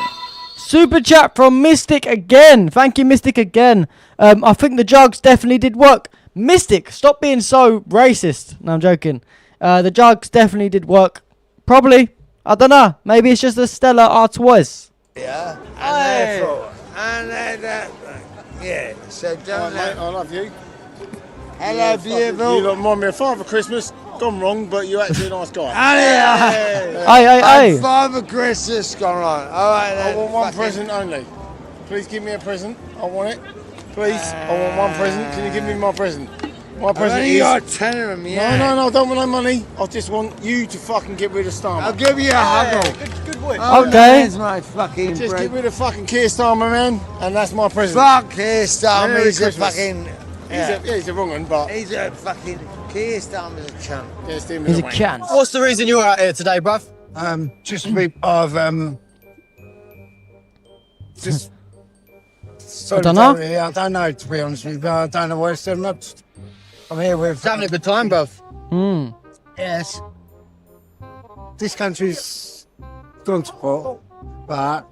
super chat from Mystic again. Thank you, Mystic, again. I think the drugs definitely did work. Mystic, stop being so racist. No, I'm joking. The drugs definitely did work. Probably. I don't know. Maybe it's just a Stella Artois. Yeah. And therefore, yeah. So don't. Mate, I love you. Hello, beautiful. You remind me of Father Christmas. Gone wrong, but you're actually a nice guy. Hey. Father Christmas gone on. All right then. I want one present only. Please give me a present. I want it. Please. I want one present. Can you give me my present? My present is. You're telling him, yeah. No, I don't want no money. I just want you to fucking get rid of Starmer. I'll give you a hug. Good wish. Okay. That's my fucking. Just get rid of fucking Keir Starmer, man, and that's my present. Fuck Keir Starmer. Merry He's a Christmas. fucking. He's a wrong one, but. He's a fucking. Keir Starmer's a chump. He's a chance. What's the reason you're out here today, bruv? Just a bit of just. I don't know. I don't know, to be honest with you. But I don't know where it's I'm here with. Having a good time, bruv. Yes. This country's gone to pot, but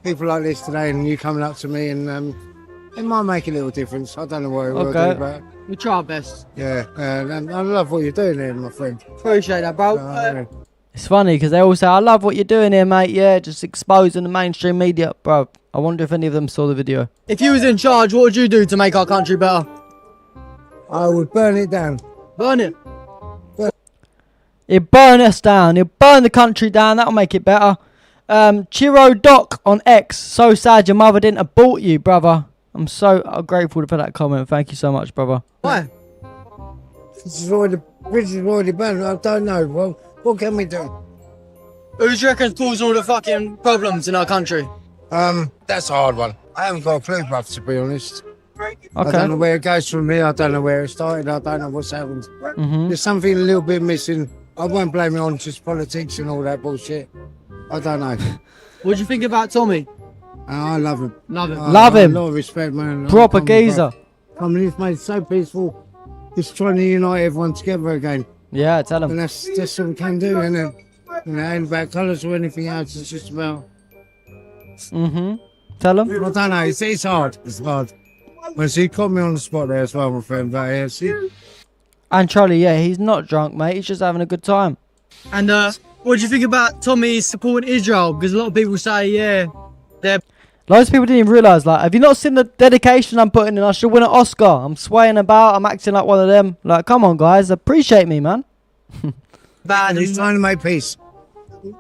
people like this today and you coming up to me and it might make a little difference. I don't know what it will do, but We try our best. yeah, and I love what you're doing here, my friend. Appreciate that, bro. It's funny because they all say, I love what you're doing here, mate. Yeah, just exposing the mainstream media. Bro, I wonder if any of them saw the video. If you was in charge, what would you do to make our country better? I would burn it down. Burn it. He'd burn us down. He'll burn the country down. That'll make it better. Chiro Doc on X. So sad your mother didn't abort you, brother. I'm so grateful for that comment. Thank you so much, brother. Why? This is already burned. I don't know. Well, what can we do? Who do you reckon's causing all the fucking problems in our country? That's a hard one. I haven't got a clue, bruv, to be honest. I Okay. don't know where it goes from here. I don't know where it started. I don't know what's happened. There's something a little bit missing. I won't blame it on just politics and all that bullshit. I don't know. What do you think about Tommy? I love him. Love him. Love him. A lot of respect, man. Proper geezer. I mean, he's made it so peaceful. Just trying to unite everyone together again. Yeah, tell him. And that's what we can do, isn't it? You know, it ain't about colours or anything else. It's just about. Tell him. I don't know. It's hard. It's hard. Well, so you caught me on the spot there as well, my friend. But yeah, see. And Charlie, yeah, he's not drunk, mate. He's just having a good time. And what do you think about Tommy supporting Israel? Because a lot of people say, yeah, they're... Loads of people didn't even realise, like, have you not seen the dedication I'm putting in? I should win an Oscar. I'm swaying about. I'm acting like one of them. Like, come on, guys. Appreciate me, man. bad. He's trying to make peace.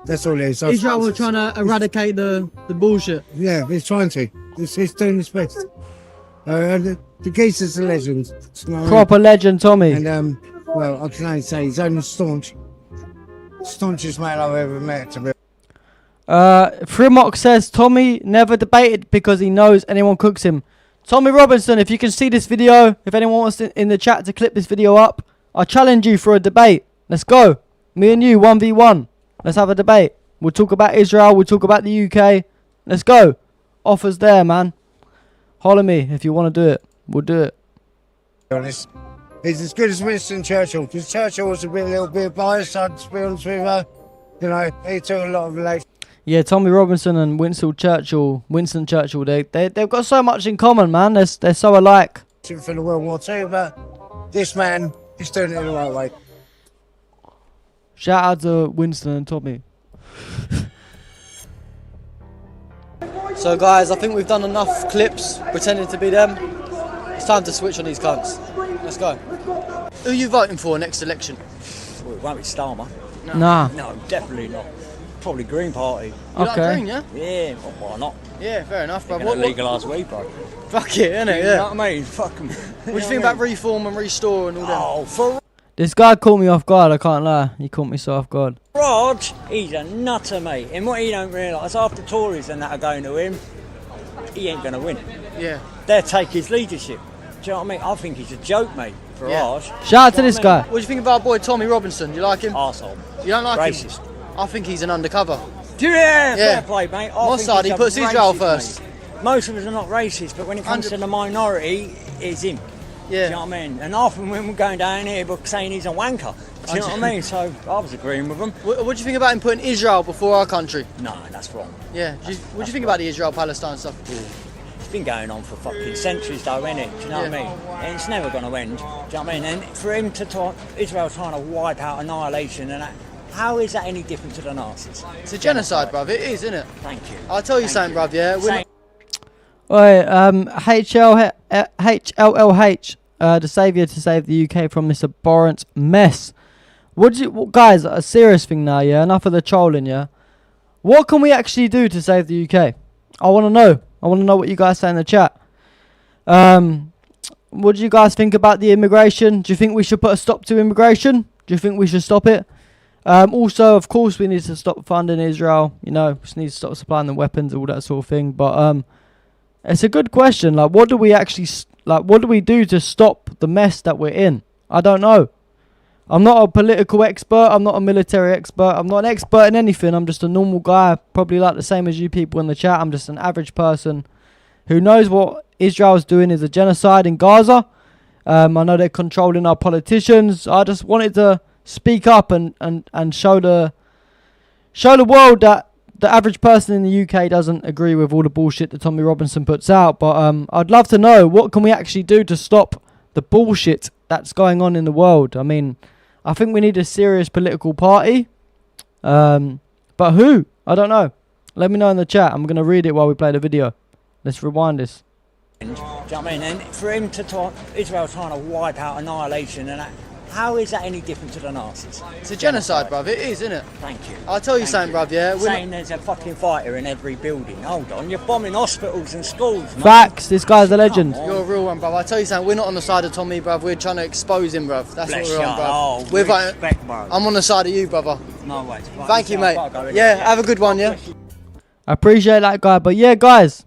That's all it is. Israel was trying to eradicate the bullshit. Yeah, he's trying to. He's doing his best. The geezer's a legend. Proper legend, Tommy. And, well, I can only say he's only staunchest man I've ever met, to be. Frimok says Tommy never debated because he knows anyone cooks him. Tommy Robinson, if you can see this video, if anyone wants in the chat to clip this video up, I challenge you for a debate. Let's go. Me and you, 1v1. Let's have a debate. We'll talk about Israel. We'll talk about the UK. Let's go. Offers there, man. Holler me if you want to do it. We'll do it. Honest. He's as good as Winston Churchill, because Churchill was a little bit biased, to be honest with you. You know, he took a lot of relation. Yeah, Tommy Robinson and Winston Churchill, they've got so much in common, man. They're so alike. For the World War II, but this man is doing it the right way. Shout out to Winston and Tommy. So guys, I think we've done enough clips pretending to be them. It's time to switch on these cunts. Let's go. Who are you voting for next election? Well, it won't be Starmer. Nah. No, definitely not. Probably Green Party. You like Green, yeah? Yeah, well, why not? Yeah, fair enough, bro. They're gonna legalise weed, bro. Fuck it, innit? You Yeah. know what I mean? Fucking. What do you think about reform and restore and all that? Oh, for This guy caught me off guard, I can't lie. He caught me so off guard. Raj, he's a nutter, mate. And what he don't realise, after Tories and that are going to him, he ain't going to win. Yeah. They'll take his leadership. Do you know what I mean? I think he's a joke, mate, for Raj. Shout out to this guy. What do you think about our boy Tommy Robinson? Do you like him? Arsehole. You don't like Racist. him? I think he's an undercover. Yeah, fair play, mate. Mossad, he puts Israel first. Mate. Most of us are not racist, but when it comes to the minority, it's him. Yeah. Do you know what I mean? And often when we're going down here, we're saying he's a wanker. Do you know what I mean? So I was agreeing with him. What do you think about him putting Israel before our country? No, that's wrong. Yeah. What do you think about the Israel-Palestine stuff? It's been going on for fucking centuries though, isn't it? Do you know what I mean? And it's never going to end. Do you know what I mean? And for him to talk, Israel trying to wipe out annihilation and that, how is that any different to the Nazis? It's a genocide, bruv. It is, isn't it? Thank you. I'll tell you something, bruv, yeah? Oi, HLLH, the saviour to save the UK from this abhorrent mess. Guys, a serious thing now, yeah? Enough of the trolling, yeah? What can we actually do to save the UK? I want to know. I want to know what you guys say in the chat. What do you guys think about the immigration? Do you think we should put a stop to immigration? Do you think we should stop it? Also, of course, we need to stop funding Israel. You know, just need to stop supplying them weapons, all that sort of thing. But it's a good question. Like, what do we actually what do we do to stop the mess that we're in? I don't know. I'm not a political expert. I'm not a military expert. I'm not an expert in anything. I'm just a normal guy, probably like the same as you people in the chat. I'm just an average person who knows what Israel's doing is a genocide in Gaza. I know they're controlling our politicians. I just wanted to speak up and show the world that the average person in the UK doesn't agree with all the bullshit that Tommy Robinson puts out. But I'd love to know, what can we actually do to stop the bullshit that's going on in the world? I mean, I think we need a serious political party. But who? I don't know. Let me know in the chat. I'm going to read it while we play the video. Let's rewind this. Do you know what I mean? And for him to talk, Israel trying to wipe out annihilation and that, how is that any different to the Nazis? It's a genocide, bruv. It is, isn't it? Thank you. I'll tell you something, bruv, yeah? Saying there's a fucking fighter in every building. Hold on, you're bombing hospitals and schools, man. Facts. This guy's a legend. You're a real one, bruv. I'll tell you something. We're not on the side of Tommy, bruv. We're trying to expose him, bruv. That's Bless what we're on, you. bruv. Oh, we're respect, bro. I'm on the side of you, brother. No way. Thank you, mate. Yeah, have a good one, yeah? I appreciate that guy. But yeah, guys.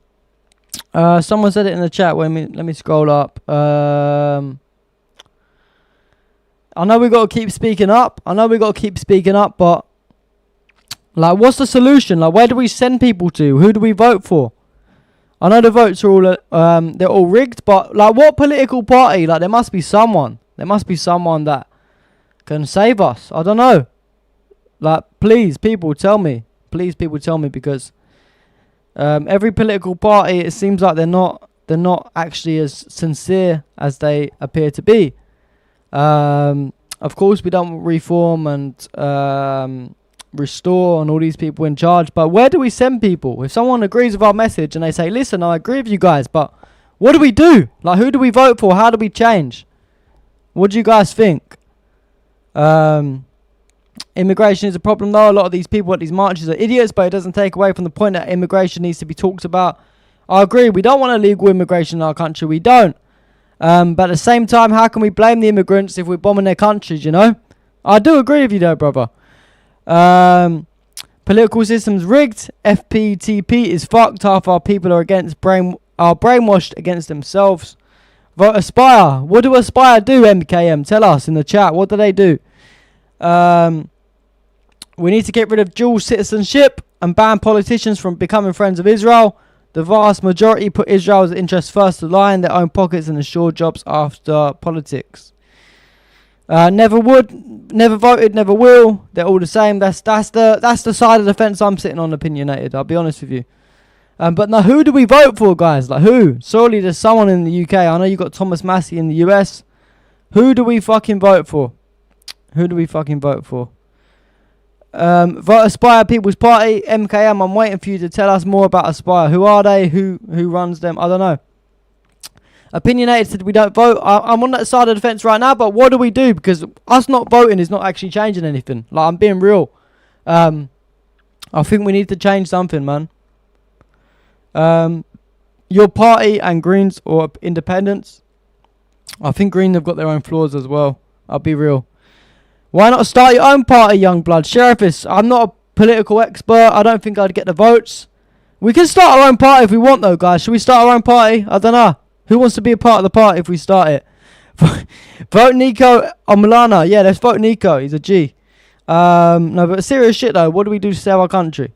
Someone said it in the chat. Let me scroll up. I know we got to keep speaking up. But like, what's the solution? Like, where do we send people to? Who do we vote for? I know the votes are all they're all rigged, but like, what political party? Like, there must be someone. There must be someone that can save us. I don't know. Like, please, people, tell me. Please, people, tell me, because every political party, it seems like they're not actually as sincere as they appear to be. Of course, we don't reform and restore and all these people in charge, but where do we send people? If someone agrees with our message and they say, listen, I agree with you guys, but what do we do? Like, who do we vote for? How do we change? What do you guys think? Immigration is a problem though. A lot of these people at these marches are idiots, but it doesn't take away from the point that immigration needs to be talked about. I agree, we don't want illegal immigration in our country, we don't. But at the same time, how can we blame the immigrants if we're bombing their countries, you know? I do agree with you though, brother. Political system's rigged. FPTP is fucked. Half our people are brainwashed against themselves. Vote Aspire. What do Aspire do, MKM? Tell us in the chat. What do they do? We need to get rid of dual citizenship and ban politicians from becoming friends of Israel. The vast majority put Israel's interests first to line, their own pockets, and ensure jobs after politics. Never would, never voted, never will. They're all the same. That's the side of the fence I'm sitting on, opinionated. I'll be honest with you. But now, who do we vote for, guys? Like, who? Surely there's someone in the UK. I know you got Thomas Massey in the US. Who do we fucking vote for? Who do we fucking vote for? Vote Aspire People's Party, MKM. I'm waiting for you to tell us more about Aspire. Who are they? Who runs them? I don't know. Opinionated said we don't vote. I'm on that side of the fence right now, but what do we do? Because us not voting is not actually changing anything. Like, I'm being real. I think we need to change something, man. Your party and Greens or independents, I think Green have got their own flaws as well. I'll be real. Why not start your own party, young blood? Sheriffs, I'm not a political expert. I don't think I'd get the votes. We can start our own party if we want, though, guys. Should we start our own party? I don't know. Who wants to be a part of the party if we start it? Vote Nico Omlana. Yeah, let's vote Nico. He's a G. No, but serious shit, though. What do we do to save our country?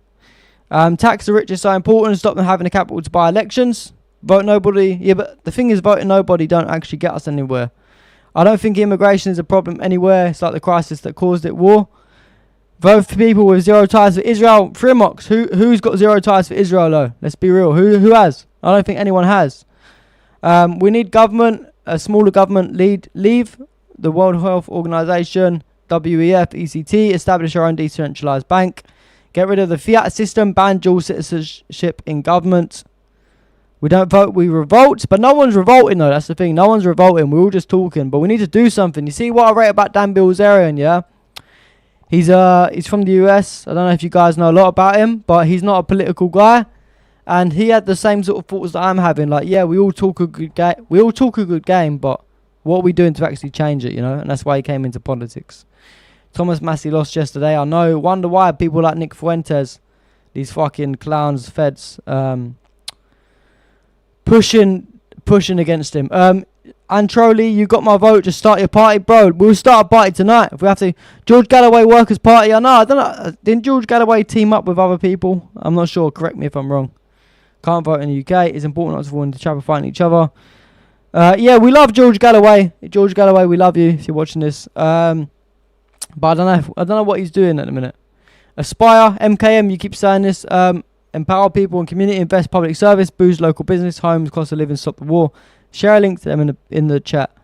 Tax the rich is so important. Stop them having the capital to buy elections. Vote nobody. Yeah, but the thing is, voting nobody don't actually get us anywhere. I don't think immigration is a problem anywhere. It's like the crisis that caused it, war. Vote for people with zero ties for Israel. Frimox. Who's got zero ties for Israel, though? Let's be real. Who has? I don't think anyone has. We need government, a smaller government. Leave the World Health Organization, WEF, ECT. Establish our own decentralized bank. Get rid of the fiat system. Ban dual citizenship in government. We don't vote, we revolt. But no one's revolting, though. That's the thing. No one's revolting. We're all just talking. But we need to do something. You see what I rate about Dan Bilzerian, yeah? He's from the US. I don't know if you guys know a lot about him, but he's not a political guy. And he had the same sort of thoughts that I'm having. Like, yeah, we all talk a good game. We all talk a good game, but what are we doing to actually change it, you know? And that's why he came into politics. Thomas Massey lost yesterday. I know. Wonder why people like Nick Fuentes, these fucking clowns, feds, pushing against him. Antroli, you got my vote. Just start your party, bro. We'll start a party tonight if we have to. George Galloway Workers' Party. I don't know. Didn't George Galloway team up with other people? I'm not sure. Correct me if I'm wrong. Can't vote in the UK. It's important not to fall into trouble fighting each other. Yeah, we love George Galloway. George Galloway, we love you if you're watching this. But I don't know what he's doing at the minute. Aspire, MKM, you keep saying this. Empower people and community, invest public service, boost local business, homes, cost of living, stop the war. Share a link to them in the chat.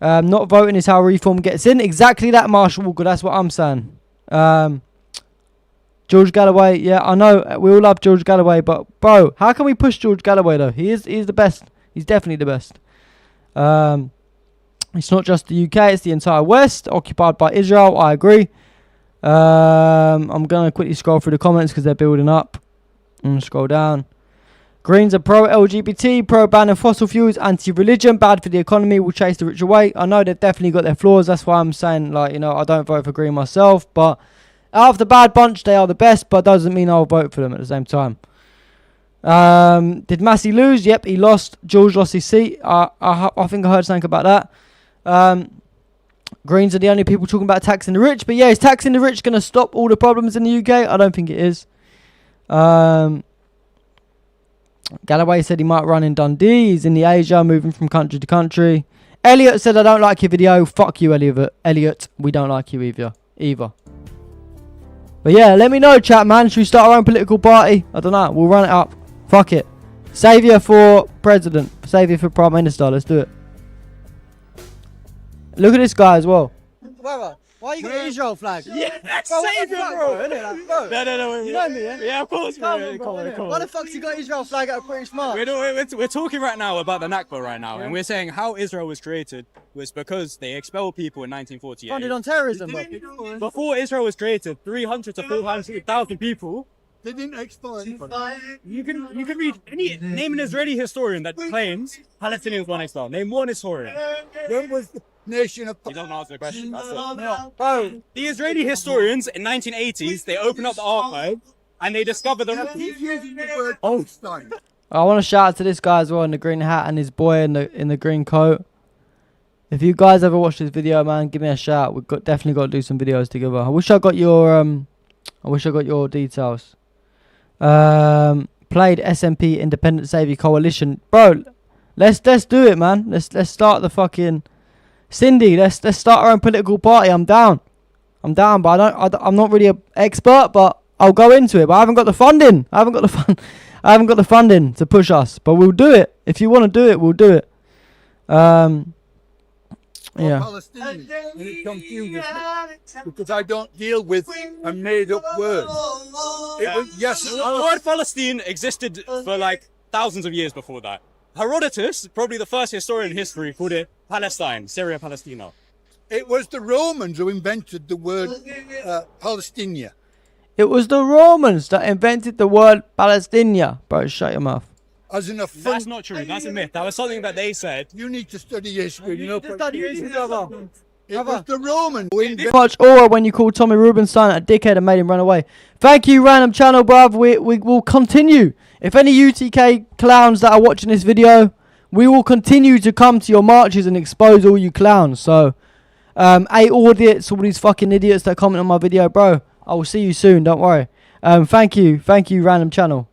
Not voting is how reform gets in. Exactly that, Marshall Walker. That's what I'm saying. George Galloway. Yeah, I know. We all love George Galloway. But, bro, how can we push George Galloway, though? He's the best. He's definitely the best. It's not just the UK. It's the entire West. Occupied by Israel. I agree. I'm going to quickly scroll through the comments because they're building up. Scroll down. Greens are pro-LGBT, pro-banning fossil fuels, anti-religion, bad for the economy, will chase the rich away. I know they've definitely got their flaws. That's why I'm saying, like, you know, I don't vote for Green myself. But out of the bad bunch, they are the best. But doesn't mean I'll vote for them at the same time. Did Massey lose? Yep, he lost. George lost his seat. I think I heard something about that. Greens are the only people talking about taxing the rich. But yeah, is taxing the rich going to stop all the problems in the UK? I don't think it is. Galloway said he might run in Dundee. He's in the Asia, moving from country to country. Elliot said, I don't like your video. Fuck you, Elliot. We don't like you either. But yeah, let me know, chat, man. Should we start our own political party? I don't know. We'll run it up. Fuck it. Saviour for president. Saviour for prime minister. Let's do it. Look at this guy as well. Why you got the Israel flag? Yeah, that's bro, Saviour, bro. No. You know me, yeah? Yeah, of course, bro. Come on. Why the fuck's you got Israel flag at a British mark? We're talking right now about the Nakba right now, and we're saying how Israel was created was because they expelled people in 1948. Funded on terrorism, bro. Before Israel was created, 300 to 400,000 people. They didn't expel anyone. You can read name an Israeli historian that claims Palestinians weren't expelled. Name one historian. When was the nation of... You don't answer the question. That's it. Bro, the Israeli historians in 1980s, they opened up the archive and they discovered the... I want to shout out to this guy as well in the green hat and his boy in the green coat. If you guys ever watch this video, man, give me a shout. We've definitely got to do some videos together. I wish I got your details. Played SMP Independent Saviour Coalition, bro. Let's do it, man. Let's start the fucking Cindy. Let's start our own political party. I'm down, but I'm not really an expert, but I'll go into it. But I haven't got the funding. I haven't got the funding to push us. But we'll do it. If you want to do it, we'll do it. Yeah. Palestinians, and it confuses me because I don't deal with a made-up word. Yes, the word Palestine existed for like thousands of years before that. Herodotus, probably the first historian in history, called it Palestine, Syria, Palestina. It was the Romans who invented the word Palestinia. It was the Romans that invented the word Palestina. Bro, shut your mouth. As in a That's not true. That's a myth. That was something that they said. You need to study history. You know, study history, brother. It was the Romans who invented. Much aura when you called Tommy Rubenstein a dickhead and made him run away. Thank you, random channel, bruv. We will continue. If any UTK clowns that are watching this video, we will continue to come to your marches and expose all you clowns. So, 8 audits, all these fucking idiots that comment on my video, bro. I will see you soon. Don't worry. Thank you, random channel.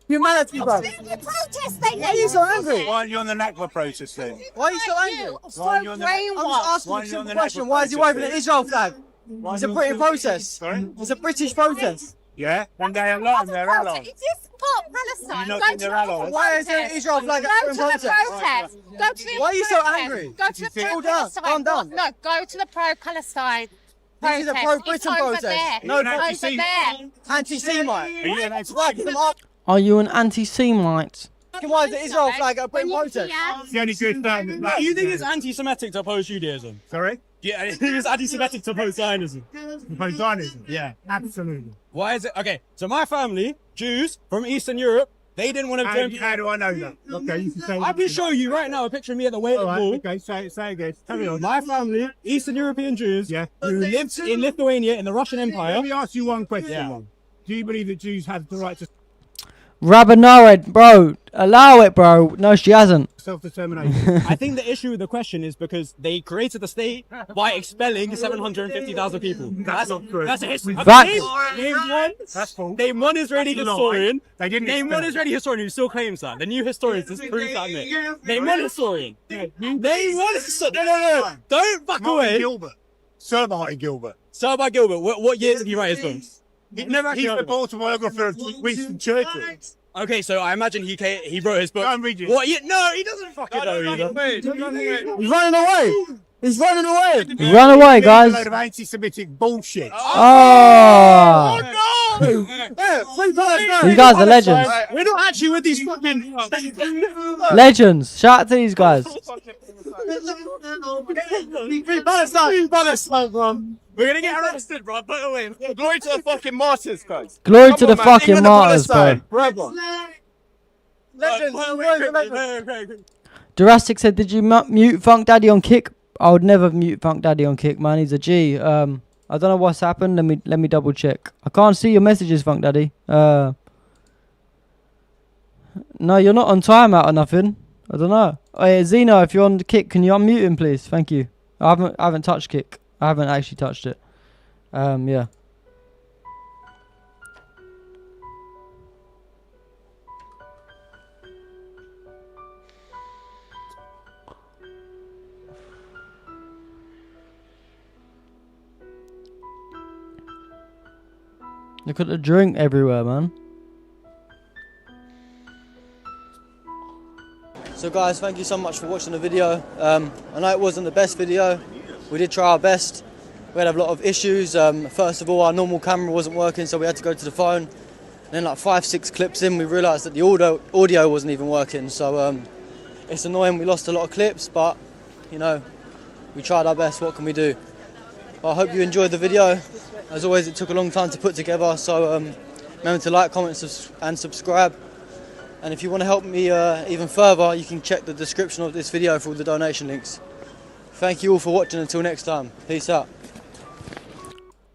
Humanity, bro. Why are you so angry? Why aren't you on the Nakba protest then? Why are you so angry? Why aren't you on the- I'm just asking Why a are you on simple the question. Nakba Why is he protest waving then? an Israel flag? It's a British protest. Sorry? It's a British protest. Yeah, and they allow them, they're allies. If you support Palestine, You're not go in to their the allies. Why is there an Israel flag at Go to British the protest? protest. Go to the Why are you so protest. angry? Go to the Calm down, pro-Palestine. calm down. No, go to the pro-Palestine. This is a protest. pro-Britain It's over protest. there. No, It's over there. Anti-Semite. Are you an Right, Are you an anti-Semite? why is the Israel flag at a Britain protest? It's the only good thing. Do you think it's anti-Semitic to oppose Judaism? Sorry? Yeah, I think it's anti-Semitic to oppose Zionism. Oppose Zionism? Yeah, absolutely. Why is it? Okay, so my family, Jews from Eastern Europe, they didn't want to join. How do I know that? Okay, you can say I can show you right now a picture of me at the Wailing Wall. Okay, say again. Tell me on. My family, Eastern European Jews, who lived in Lithuania in the Russian Empire. Let me ask you one question. Do you believe that Jews have the right to Rabbanarad, bro. Allow it, bro. No, she hasn't. self-determination? I think the issue with the question is because they created the state by expelling 750,000 people. That's not true. That's a history. That's false. Name one Israeli That's a lie. historian. They didn't Name expel one Israeli historian who still claims that. The new historians disprove that myth. Name one historian. Name one historian. No. Don't back away. Gilbert. Sir Martin Gilbert. Sir Martin Gilbert. What year did he write his books? He's the autobiographer of Winston Churchill. Okay, so I imagine he wrote his book. Go and read it. What? No, he doesn't fucking know either. He's running away. He's running away. Run away, guys. A load of anti-Semitic bullshit. Oh. You guys are legends. We're not actually with these fucking Legends. Shout out to these guys. We're gonna get arrested, bro. Put away. Glory to the fucking martyrs, guys. Glory to the fucking martyrs, bro. Jurassic said, "Did you mute Funk Daddy on Kick?" I would never mute Funk Daddy on Kick, man. He's a G. I don't know what's happened. Let me double check. I can't see your messages, Funk Daddy. No, you're not on timeout or nothing. I don't know. Oh, yeah, Zeno, if you're on the Kick, can you unmute him, please? Thank you. I haven't touched Kick. I haven't actually touched it. Yeah. Look at the drink everywhere, man. So guys, thank you so much for watching the video. I know it wasn't the best video. We did try our best. We had a lot of issues. First of all, our normal camera wasn't working, so we had to go to the phone. And then like 5-6 clips in, we realised that the audio wasn't even working. So it's annoying, we lost a lot of clips, but you know, we tried our best, what can we do? But I hope you enjoyed the video. As always, it took a long time to put together, so remember to like, comment and subscribe. And if you want to help me even further, you can check the description of this video for all the donation links. Thank you all for watching. Until next time, peace out.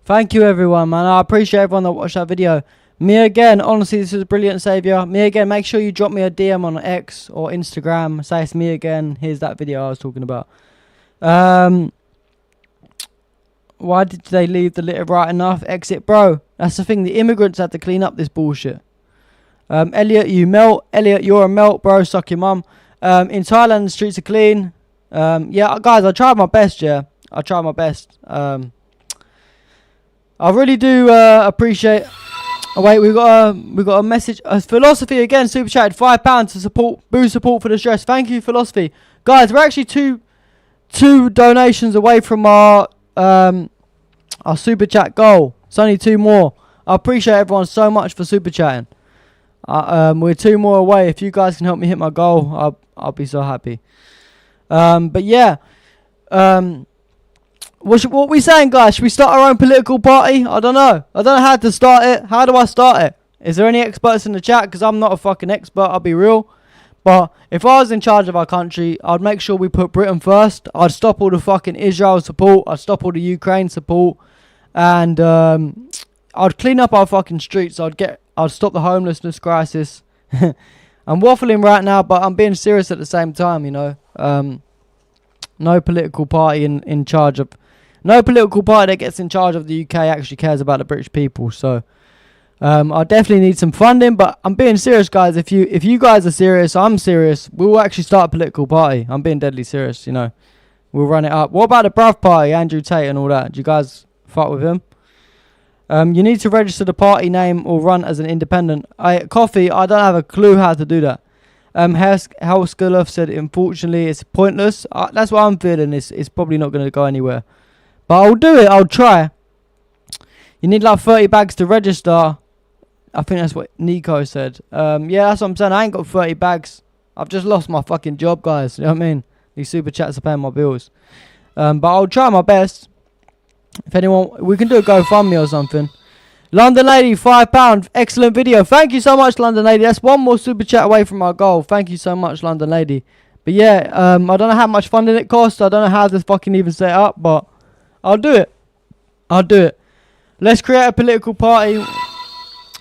Thank you, everyone, man. I appreciate everyone that watched that video. Me again, honestly, this is a brilliant saviour. Me again, make sure you drop me a DM on X or Instagram. Say it's me again. Here's that video I was talking about. Why did they leave the litter right enough? Exit, bro. That's the thing. The immigrants had to clean up this bullshit. Elliot, you melt. Elliot, you're a melt, bro. Suck your mum. In Thailand, the streets are clean. Yeah, guys, I tried my best, yeah. I tried my best. I really do appreciate... Oh, wait, we got a message. Philosophy again, super chatted £5 to boost support for the stress. Thank you, Philosophy. Guys, we're actually two donations away from our super chat goal. It's only 2 more. I appreciate everyone so much for super chatting. We're 2 more away. If you guys can help me hit my goal, I'll be so happy. But yeah, What we saying, guys? Should we start our own political party? I don't know. I don't know how to start it. How do I start it? Is there any experts in the chat? Because I'm not a fucking expert, I'll be real. But if I was in charge of our country, I'd make sure we put Britain first. I'd stop all the fucking Israel support. I'd stop all the Ukraine support. And I'd clean up our fucking streets. I'd stop the homelessness crisis. I'm waffling right now, but I'm being serious at the same time, you know. No political party in charge of... No political party that gets in charge of the UK actually cares about the British people. So I definitely need some funding, but I'm being serious, guys. If you guys are serious, I'm serious. We'll actually start a political party. I'm being deadly serious, you know. We'll run it up. What about the Bruv Party, Andrew Tate and all that? Do you guys fuck with him? You need to register the party name or run as an independent. Coffee, I don't have a clue how to do that. Helskulov said, unfortunately, it's pointless. That's what I'm feeling. It's probably not going to go anywhere. But I'll do it. I'll try. You need like 30 bags to register. I think that's what Nico said. Yeah, that's what I'm saying. I ain't got 30 bags. I've just lost my fucking job, guys. You know what I mean? These super chats are paying my bills. But I'll try my best. If anyone... We can do a GoFundMe or something. London Lady, £5. Excellent video. Thank you so much, London Lady. That's one more super chat away from our goal. Thank you so much, London Lady. But yeah, I don't know how much funding it costs. I don't know how to fucking even set it up, but I'll do it. I'll do it. Let's create a political party.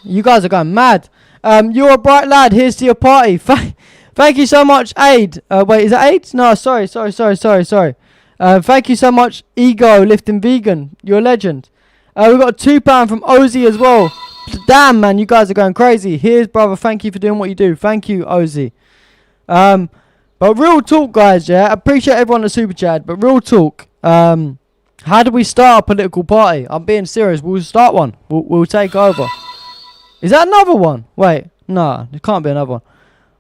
You guys are going mad. You're a bright lad. Here's to your party. Thank you so much, Aid. Wait, is that Aid? No, sorry. Thank you so much, Ego Lifting Vegan. You're a legend. We've got £2 from Ozzy as well. Damn, man, you guys are going crazy. Here's, brother, thank you for doing what you do. Thank you, Ozzy. But real talk, guys, yeah? I appreciate everyone in the super chat, but real talk. How do we start a political party? I'm being serious. We'll start one. We'll take over. Is that another one? Wait, no, it can't be another one.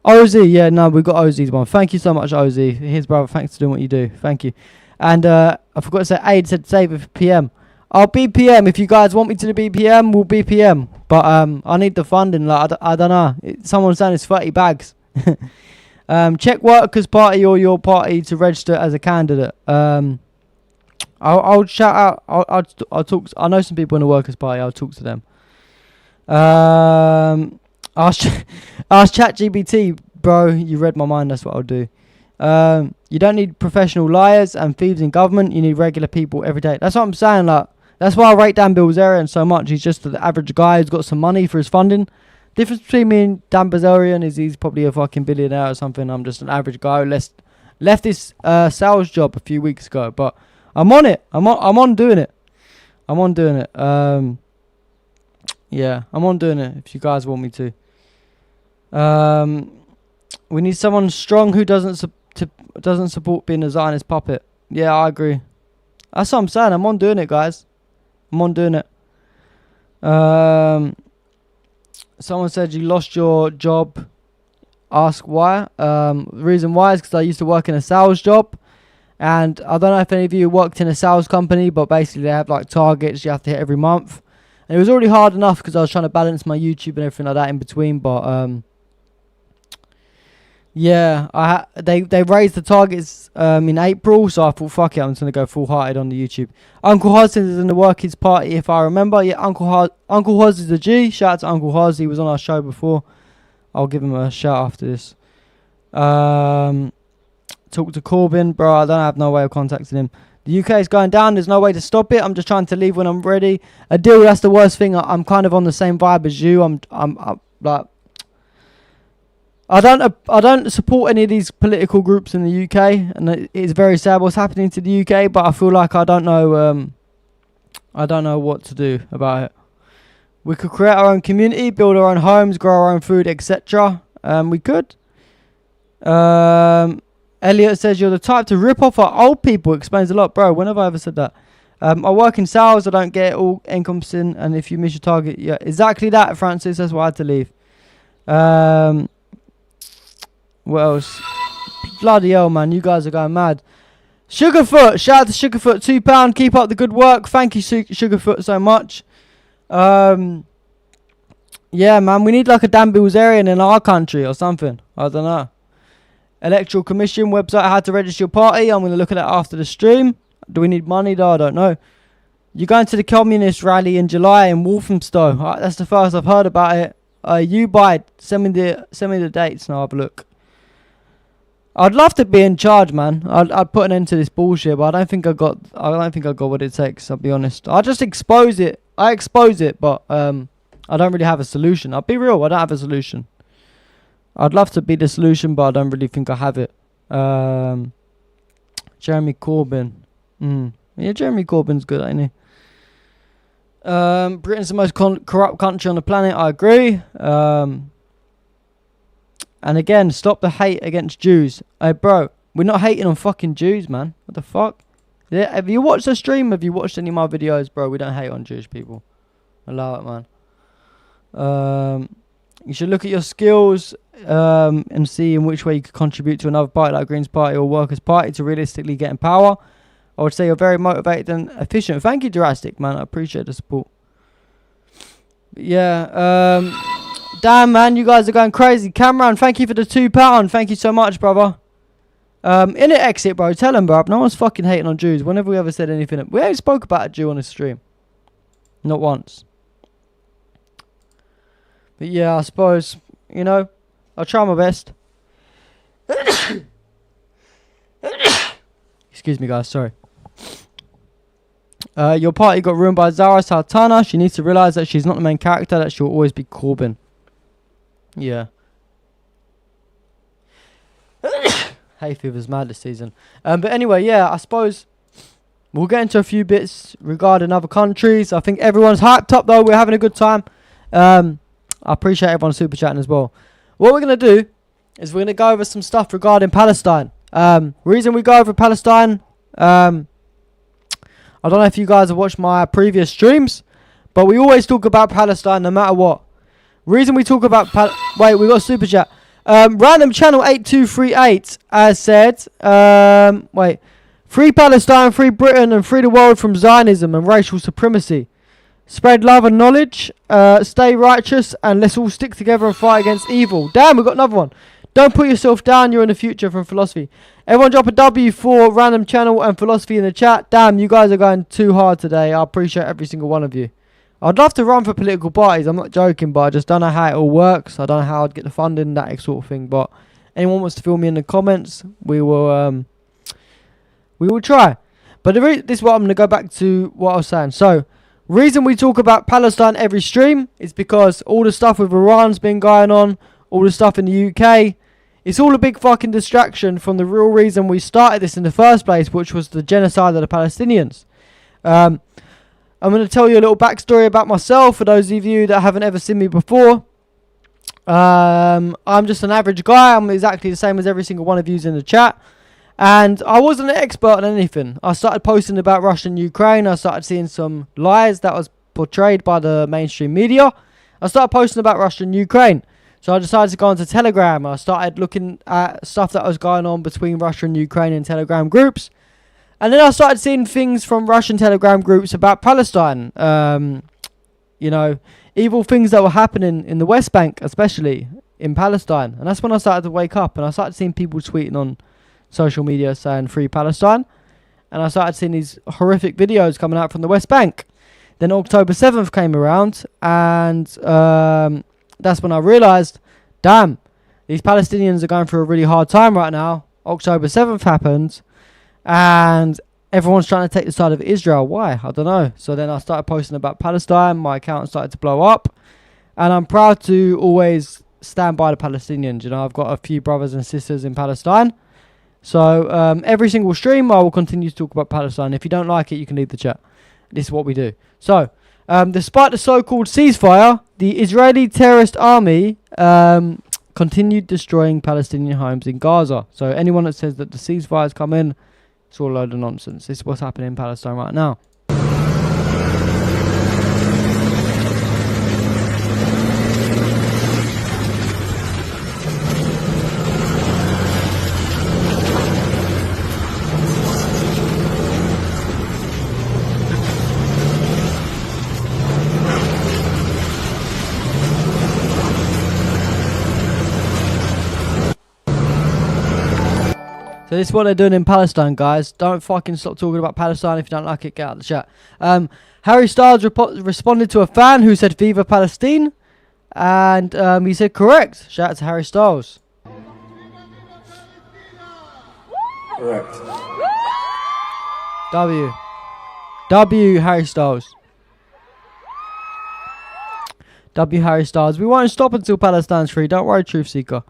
Ozzy, yeah, no, we've got Ozzy's one. Thank you so much, Ozzy. Here's, brother, thanks for doing what you do. Thank you. And I forgot to say, Aid said save it for PM. I'll be PM. If you guys want me to be PM, we'll be PM. But I need the funding. Like I don't know. Someone's saying it's 30 bags. Check Workers' Party or your party to register as a candidate. I'll shout out. I'll talk. I know some people in the Workers' Party. I'll talk to them. Ask ChatGPT, bro. You read my mind. That's what I'll do. You don't need professional liars and thieves in government. You need regular people every day. That's what I'm saying. Like, that's why I rate Dan Bilzerian so much. He's just the average guy who's got some money for his funding. Difference between me and Dan Bilzerian is he's probably a fucking billionaire or something. I'm just an average guy who left this sales job a few weeks ago. But I'm on it. I'm on doing it. I'm on doing it. Yeah, I'm on doing it if you guys want me to. We need someone strong who doesn't support being a Zionist puppet. Yeah, I agree. That's what I'm saying. I'm on doing it, guys. I'm on doing it. Someone said you lost your job. Ask why. The reason why is because I used to work in a sales job. And I don't know if any of you worked in a sales company, but basically they have like targets you have to hit every month. And it was already hard enough because I was trying to balance my YouTube and everything like that in between. But yeah, they raised the targets in April, so I thought, fuck it, I'm just going to go full-hearted on the YouTube. Uncle Hodson is in the Workers' Party, if I remember. Yeah, Uncle Hoz is a G. Shout out to Uncle Hoz. He was on our show before. I'll give him a shout after this. Talk to Corbyn. Bro, I don't have no way of contacting him. The UK is going down. There's no way to stop it. I'm just trying to leave when I'm ready. A deal, that's the worst thing. I'm kind of on the same vibe as you. I'm like... I don't support any of these political groups in the UK, and it's very sad what's happening to the UK. But I feel like I don't know what to do about it. We could create our own community, build our own homes, grow our own food, etc. We could. Elliot says you're the type to rip off our old people. Explains a lot, bro. When have I ever said that? I work in sales. I don't get it all encompassing. And if you miss your target, yeah, exactly that, Francis. That's why I had to leave. What else? Bloody hell, man. You guys are going mad. Sugarfoot. Shout out to Sugarfoot. £2. Keep up the good work. Thank you, Sugarfoot, so much. Yeah, man. We need like a Dan Bilzerian in our country or something. I don't know. Electoral Commission website. How to register your party. I'm going to look at that after the stream. Do we need money though? I don't know. You're going to the communist rally in July in Walthamstow. That's the first I've heard about it. You buy. Send me the dates and I'll have a look. I'd love to be in charge, man. I'd put an end to this bullshit, but I don't think I got what it takes. I'll be honest. I just expose it. I expose it, but I don't really have a solution. I'll be real. I don't have a solution. I'd love to be the solution, but I don't really think I have it. Jeremy Corbyn. Yeah, Jeremy Corbyn's good, ain't he? Britain's the most corrupt country on the planet. I agree. And again, stop the hate against Jews. Hey, bro, we're not hating on fucking Jews, man. What the fuck? Yeah, have you watched the stream? Have you watched any of my videos, bro? We don't hate on Jewish people. Allow it, man. You should look at your skills and see in which way you could contribute to another party like Greens Party or Workers' Party to realistically get in power. I would say you're very motivated and efficient. Thank you, Jurassic, man. I appreciate the support. But yeah, damn, man, you guys are going crazy. Cameron, thank you for the £2. Thank you so much, brother. In it, exit, bro. Tell him, bro. No one's fucking hating on Jews. Whenever we ever said anything, we ain't spoke about a Jew on the stream. Not once. But yeah, I suppose, you know, I'll try my best. Excuse me, guys. Sorry. Your party got ruined by Zara Sultana. She needs to realise that she's not the main character, that she'll always be Corbyn. Yeah. Hay fever's mad this season. But anyway, yeah, I suppose we'll get into a few bits regarding other countries. I think everyone's hyped up, though. We're having a good time. I appreciate everyone super chatting as well. What we're going to do is we're going to go over some stuff regarding Palestine. Reason we go over Palestine, I don't know if you guys have watched my previous streams, but we always talk about Palestine no matter what. Reason we talk about wait, we got a super chat. Random channel 8238 said, wait, free Palestine, free Britain, and free the world from Zionism and racial supremacy. Spread love and knowledge, stay righteous, and let's all stick together and fight against evil. Damn, we got another one. Don't put yourself down, you're in the future, from Philosophy. Everyone drop a W for Random Channel and Philosophy in the chat. Damn, you guys are going too hard today. I appreciate every single one of you. I'd love to run for political parties, I'm not joking, but I just don't know how it all works. I don't know how I'd get the funding, that sort of thing. But anyone wants to fill me in the comments, we will try. But this is what I'm going to go back to what I was saying. So, reason we talk about Palestine every stream is because all the stuff with Iran's been going on, all the stuff in the UK, it's all a big fucking distraction from the real reason we started this in the first place, which was the genocide of the Palestinians. I'm going to tell you a little backstory about myself for those of you that haven't ever seen me before. I'm just an average guy. I'm exactly the same as every single one of you in the chat. And I wasn't an expert on anything. I started posting about Russia and Ukraine. I started seeing some lies that was portrayed by the mainstream media. I started posting about Russia and Ukraine. So I decided to go onto Telegram. I started looking at stuff that was going on between Russia and Ukraine in Telegram groups. And then I started seeing things from Russian Telegram groups about Palestine. You know, evil things that were happening in the West Bank, especially in Palestine. And that's when I started to wake up. And I started seeing people tweeting on social media saying free Palestine. And I started seeing these horrific videos coming out from the West Bank. Then October 7th came around. And that's when I realised, damn, these Palestinians are going through a really hard time right now. October 7th happened. And everyone's trying to take the side of Israel. Why? I don't know. So then I started posting about Palestine. My account started to blow up. And I'm proud to always stand by the Palestinians. You know, I've got a few brothers and sisters in Palestine. So every single stream I will continue to talk about Palestine. If you don't like it, you can leave the chat. This is what we do. So, despite the so-called ceasefire, the Israeli terrorist army continued destroying Palestinian homes in Gaza. So anyone that says that the ceasefire's come in, it's all a load of nonsense. This is what's happening in Palestine right now. So this is what they're doing in Palestine, guys. Don't fucking stop talking about Palestine. If you don't like it, get out of the chat. Harry Styles responded to a fan who said Viva Palestine. And he said correct. Shout out to Harry Styles. Correct. W Harry Styles. W Harry Styles. We won't stop until Palestine's free. Don't worry, Truth Seeker.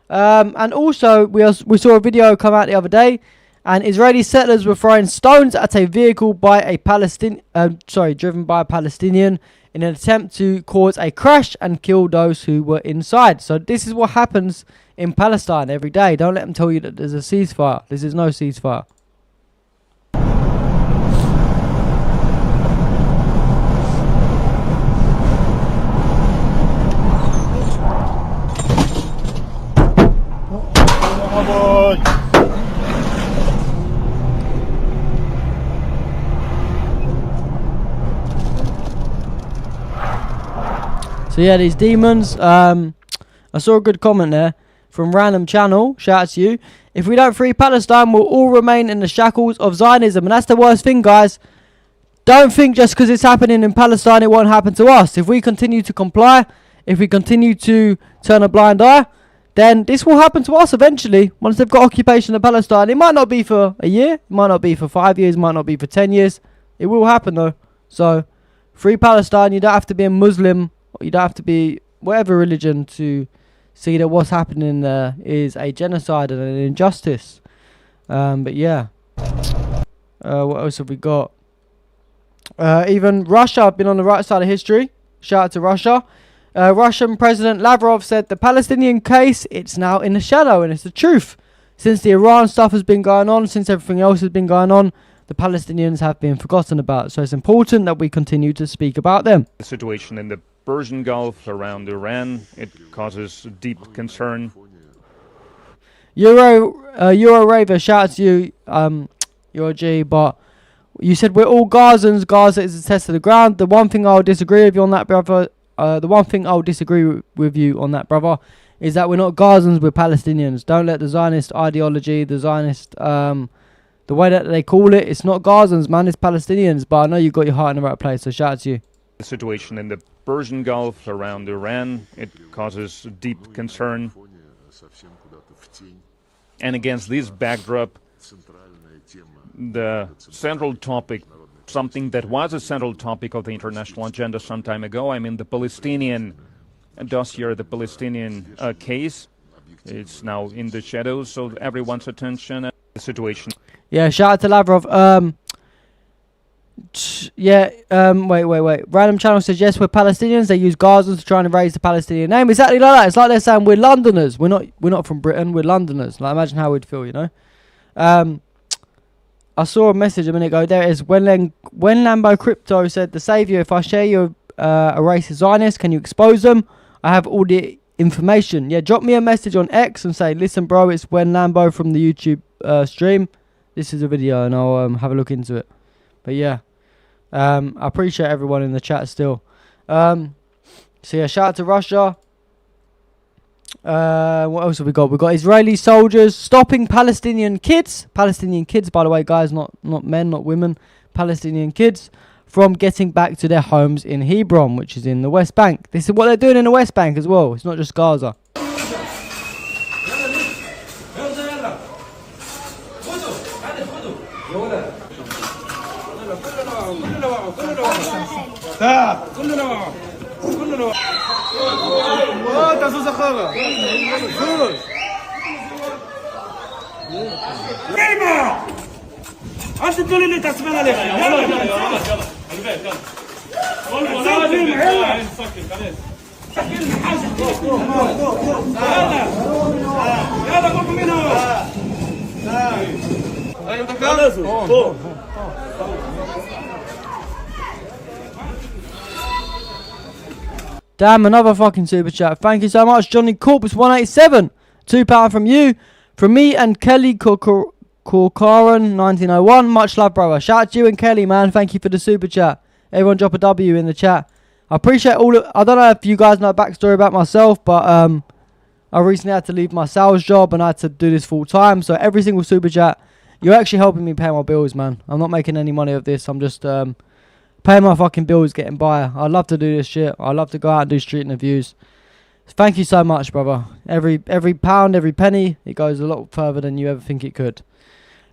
And also, we saw a video come out the other day, and Israeli settlers were throwing stones at a vehicle by a driven by a Palestinian in an attempt to cause a crash and kill those who were inside. So this is what happens in Palestine every day. Don't let them tell you that there's a ceasefire. This is no ceasefire. So yeah, these demons. I saw a good comment there from Random Channel. Shout out to you. If we don't free Palestine, we'll all remain in the shackles of Zionism. And that's the worst thing, guys. Don't think just because it's happening in Palestine, it won't happen to us. If we continue to comply, if we continue to turn a blind eye, then this will happen to us eventually. Once they've got occupation of Palestine, it might not be for a year. It might not be for 5 years. It might not be for 10 years. It will happen, though. So, free Palestine. You don't have to be a Muslim. You don't have to be whatever religion to see that what's happening there is a genocide and an injustice. But yeah. What else have we got? Even Russia have been on the right side of history. Shout out to Russia. Russian President Lavrov said the Palestinian case, it's now in the shadow, and it's the truth. Since the Iran stuff has been going on, since everything else has been going on, the Palestinians have been forgotten about. So it's important that we continue to speak about them. The situation in the Persian Gulf around Iran, it causes deep concern. Euro Raver, shout out to you, you're a G, but you said we're all Gazans. Gaza is a test of the ground. The one thing I'll disagree with you on that, brother, is that we're not Gazans, we're Palestinians. Don't let the Zionist ideology, the Zionist, the way that they call it, it's not Gazans, man, it's Palestinians. But I know you've got your heart in the right place, so shout out to you. The situation in the Persian Gulf around Iran, it causes deep concern. And against this backdrop, the central topic, something that was a central topic of the international agenda some time ago, I mean the Palestinian dossier, the Palestinian case, it's now in the shadows of everyone's attention. The situation. Yeah, shout out to Lavrov. Wait. Random Channel says, yes, we're Palestinians. They use Gazans to try and erase the Palestinian name. Exactly like that. It's like they're saying we're Londoners. We're not from Britain. We're Londoners. Like, imagine how we'd feel, you know. I saw a message a minute ago. There it is. When Lambo Crypto said, the saviour, if I share your a racist Zionist, can you expose them? I have all the information. Yeah, drop me a message on X and say, listen, bro, it's When Lambo from the YouTube stream. This is a video, and I'll have a look into it. But yeah, I appreciate everyone in the chat still. So yeah, shout out to Russia. What else have we got? We've got Israeli soldiers stopping Palestinian kids. Palestinian kids, by the way, guys, not men, not women. Palestinian kids from getting back to their homes in Hebron, which is in the West Bank. This is what they're doing in the West Bank as well. It's not just Gaza. Damn, another fucking super chat. Thank you so much, Johnny Corpus 187. £2 from you. From me and Kelly Corcoran 1901. Much love, brother. Shout out to you and Kelly, man. Thank you for the super chat. Everyone drop a W in the chat. I appreciate all of, I don't know if you guys know a backstory about myself, but I recently had to leave my sales job and I had to do this full time. So every single super chat, you're actually helping me pay my bills, man. I'm not making any money of this. I'm just paying my fucking bills, getting by. I love to do this shit. I love to go out and do street interviews. Thank you so much, brother. Every pound, every penny, it goes a lot further than you ever think it could.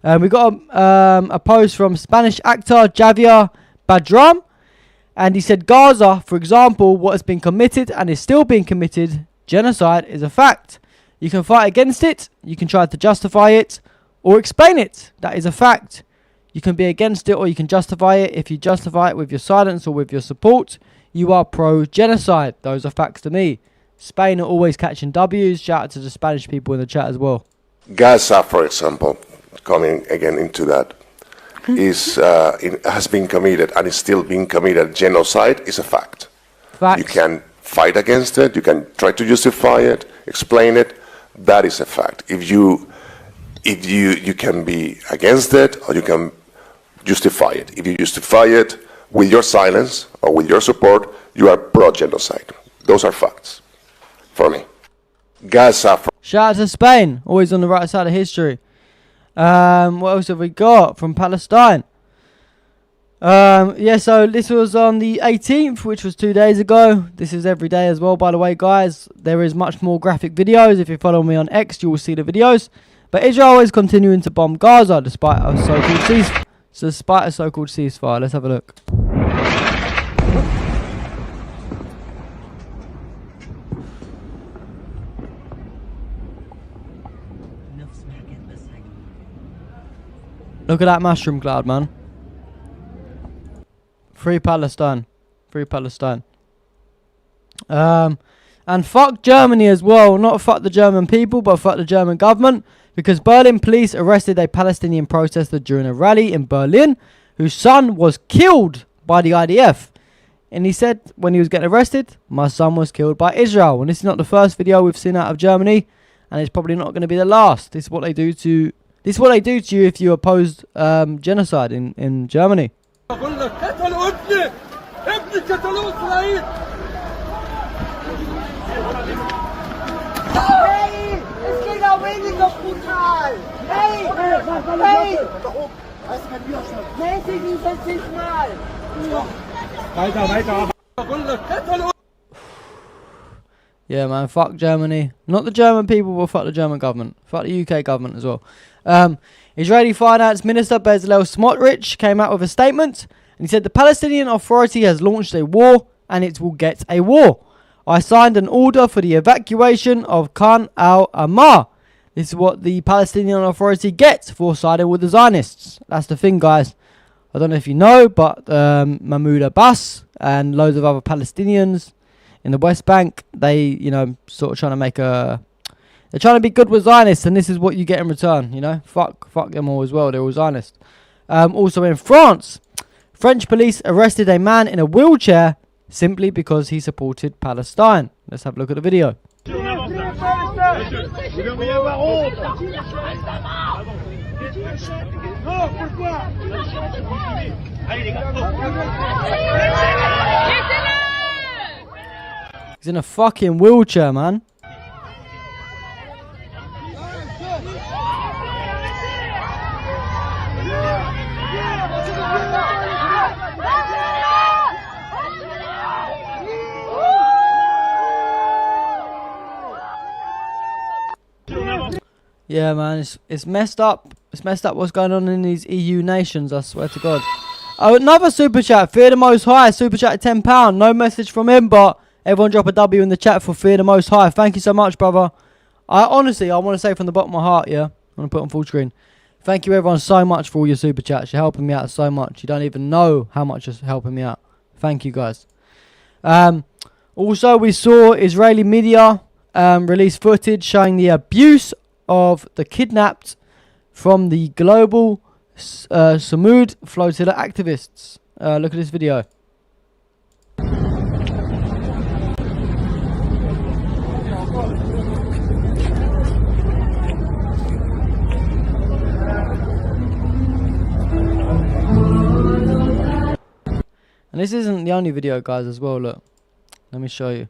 We got a post from Spanish actor Javier Badram, and he said, Gaza, for example, what has been committed and is still being committed, genocide, is a fact. You can fight against it, you can try to justify it, or explain it. That is a fact. You can be against it or you can justify it. If you justify it with your silence or with your support, you are pro-genocide. Those are facts to me. Spain are always catching W's. Shout out to the Spanish people in the chat as well. Gaza, for example, coming again into that, has been committed and is still being committed. Genocide is a fact. Facts. You can fight against it. You can try to justify it, explain it. That is a fact. If you can be against it or you can justify it. If you justify it with your silence or with your support, you are pro-genocide. Those are facts for me. Gaza. Shout out to Spain, always on the right side of history. What else have we got from Palestine? Yeah, so this was on the 18th, which was 2 days ago. This is every day as well, by the way, guys. There is much more graphic videos. If you follow me on X, you will see the videos. But Israel is continuing to bomb Gaza despite a so-called ceasefire. Let's have a look. Look at that mushroom cloud, man. Free Palestine. Free Palestine. And fuck Germany as well. Not fuck the German people, but fuck the German government. Because Berlin police arrested a Palestinian protester during a rally in Berlin, whose son was killed by the IDF. And he said when he was getting arrested, my son was killed by Israel. And this is not the first video we've seen out of Germany, and it's probably not going to be the last. This is what they do to you if you oppose genocide in Germany. Yeah, man, fuck Germany. Not the German people, but fuck the German government. Fuck the UK government as well. Israeli Finance Minister Bezalel Smotrich came out with a statement, and he said the Palestinian Authority has launched a war, and it will get a war. I signed an order for the evacuation of Khan al-Ahmar. This is what the Palestinian Authority gets for siding with the Zionists. That's the thing, guys. I don't know if you know, but Mahmoud Abbas and loads of other Palestinians in the West Bank, they, sort of trying to make they're trying to be good with Zionists, and this is what you get in return, Fuck them all as well, they're all Zionists. Also in France, French police arrested a man in a wheelchair simply because he supported Palestine. Let's have a look at the video. He's in a fucking wheelchair, man. Yeah, man, it's messed up. It's messed up what's going on in these EU nations, I swear to God. Oh, another super chat. Fear the Most High. Super chat at £10. No message from him, but everyone drop a W in the chat for Fear the Most High. Thank you so much, brother. I want to say from the bottom of my heart, yeah. I'm going to put it on full screen. Thank you, everyone, so much for all your super chats. You're helping me out so much. You don't even know how much you're helping me out. Thank you, guys. Also, we saw Israeli media release footage showing the abuse of the kidnapped from the global Samud flotilla activists. Look at this video. And this isn't the only video, guys, as well. Look, let me show you.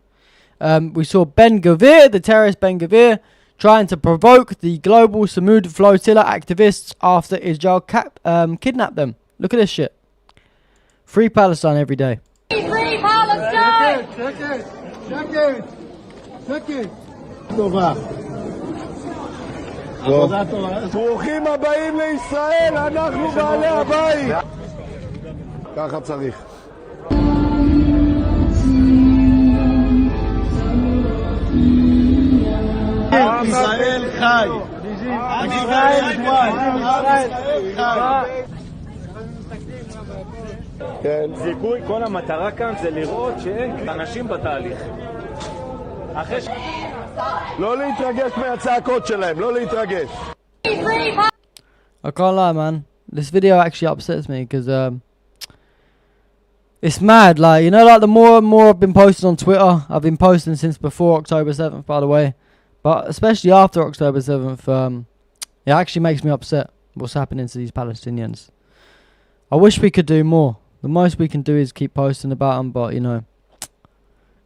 We saw Ben Gvir, the terrorist Ben Gvir, trying to provoke the global Samud flotilla activists after Israel kidnapped them. Look at this shit. Free Palestine every day. Free Palestine! טובה. עבודה טובה. ברוכים הבאים לישראל, אנחנו בעלי הבית. ככה צריך. ישראל חי. ישראל חי. כן. זיכוי, כל המטרה כאן זה לראות שאין אנשים בתהליך. לא להתרגש מהצעקות שלהם, לא להתרגש. I can't lie, man. This video actually upsets me because it's mad. Like, you know, like the more and more I've been posting on Twitter, I've been posting since before October 7th, by the way, but especially after October 7th, it actually makes me upset what's happening to these Palestinians. I wish we could do more. The most we can do is keep posting about them, but, you know,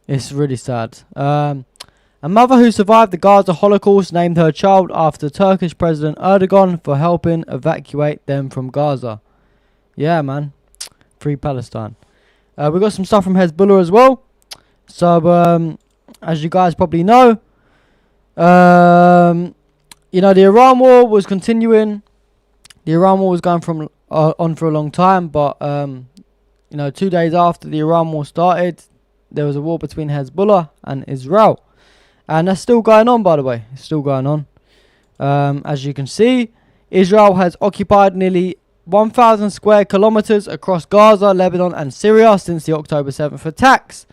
it's really sad. A mother who survived the Gaza Holocaust named her child after Turkish President Erdogan for helping evacuate them from Gaza. Yeah, man. Free Palestine. We got some stuff from Hezbollah as well. So, as you guys probably know, you know, the Iran war was continuing. The Iran war was going on for a long time, but, you know, 2 days after the Iran war started, there was a war between Hezbollah and Israel. And that's still going on, by the way. It's still going on. As you can see, Israel has occupied nearly 1,000 square kilometers across Gaza, Lebanon and Syria since the October 7th attacks.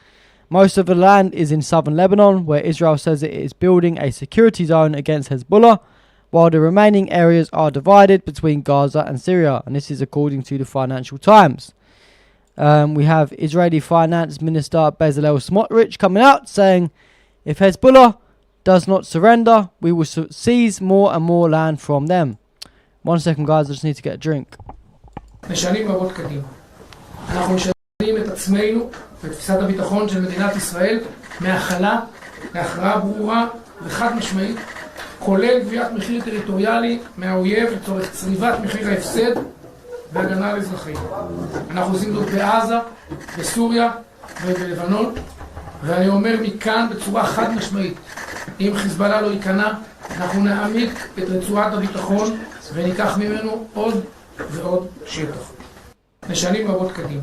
Most of the land is in southern Lebanon, where Israel says it is building a security zone against Hezbollah, while the remaining areas are divided between Gaza and Syria. And this is according to the Financial Times. We have Israeli Finance Minister Bezalel Smotrich coming out saying, if Hezbollah does not surrender, we will seize more and more land from them. 1 second, guys, I just need to get a drink. לשנים רבות קדימה. אנחנו משנים את עצמנו ותפיסת הביטחון של מדינת ישראל מהכלה להכרעה ברורה וחד משמעית, כולל גביית מחיר טריטוריאלי מהאויב לצורך צריבת מחיר ההפסד והגנה על אזרחים. אנחנו עושים זאת בעזה, בסוריה ובלבנון, ואני אומר מכאן בצורה חד משמעית, אם חיזבאללה לא ייכנע, אנחנו נעמיק את רצועת הביטחון וניקח ממנו עוד ועוד שטח. לשנים רבות קדימה.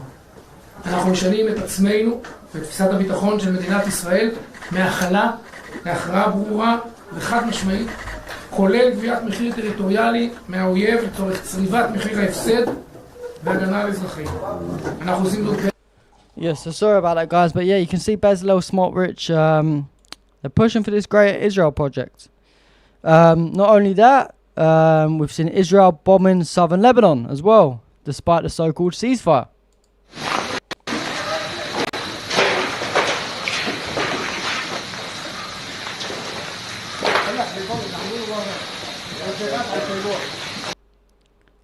אנחנו משנים את עצמנו ותפיסת הביטחון של מדינת ישראל מהכלה להכרעה ברורה וחד משמעית, כולל גביית מחיר טריטוריאלי מהאויב לצורך צריבת מחיר ההפסד והגנה על אזרחים. אנחנו עושים זאת Yes, so sorry about that, guys, but yeah, you can see Bezalel Smotrich, they're pushing for this Greater Israel project. Not only that, we've seen Israel bombing southern Lebanon as well, despite the so-called ceasefire.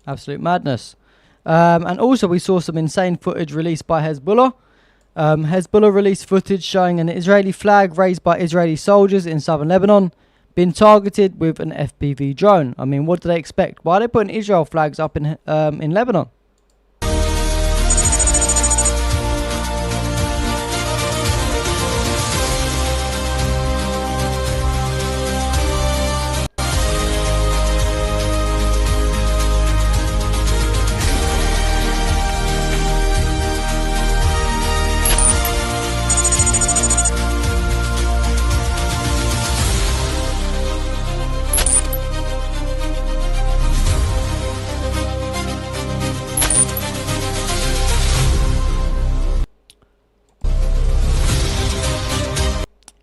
Absolute madness. And also we saw some insane footage released by Hezbollah. Hezbollah released footage showing an Israeli flag raised by Israeli soldiers in southern Lebanon being targeted with an FPV drone. I mean, what do they expect? Why are they putting Israel flags up in Lebanon?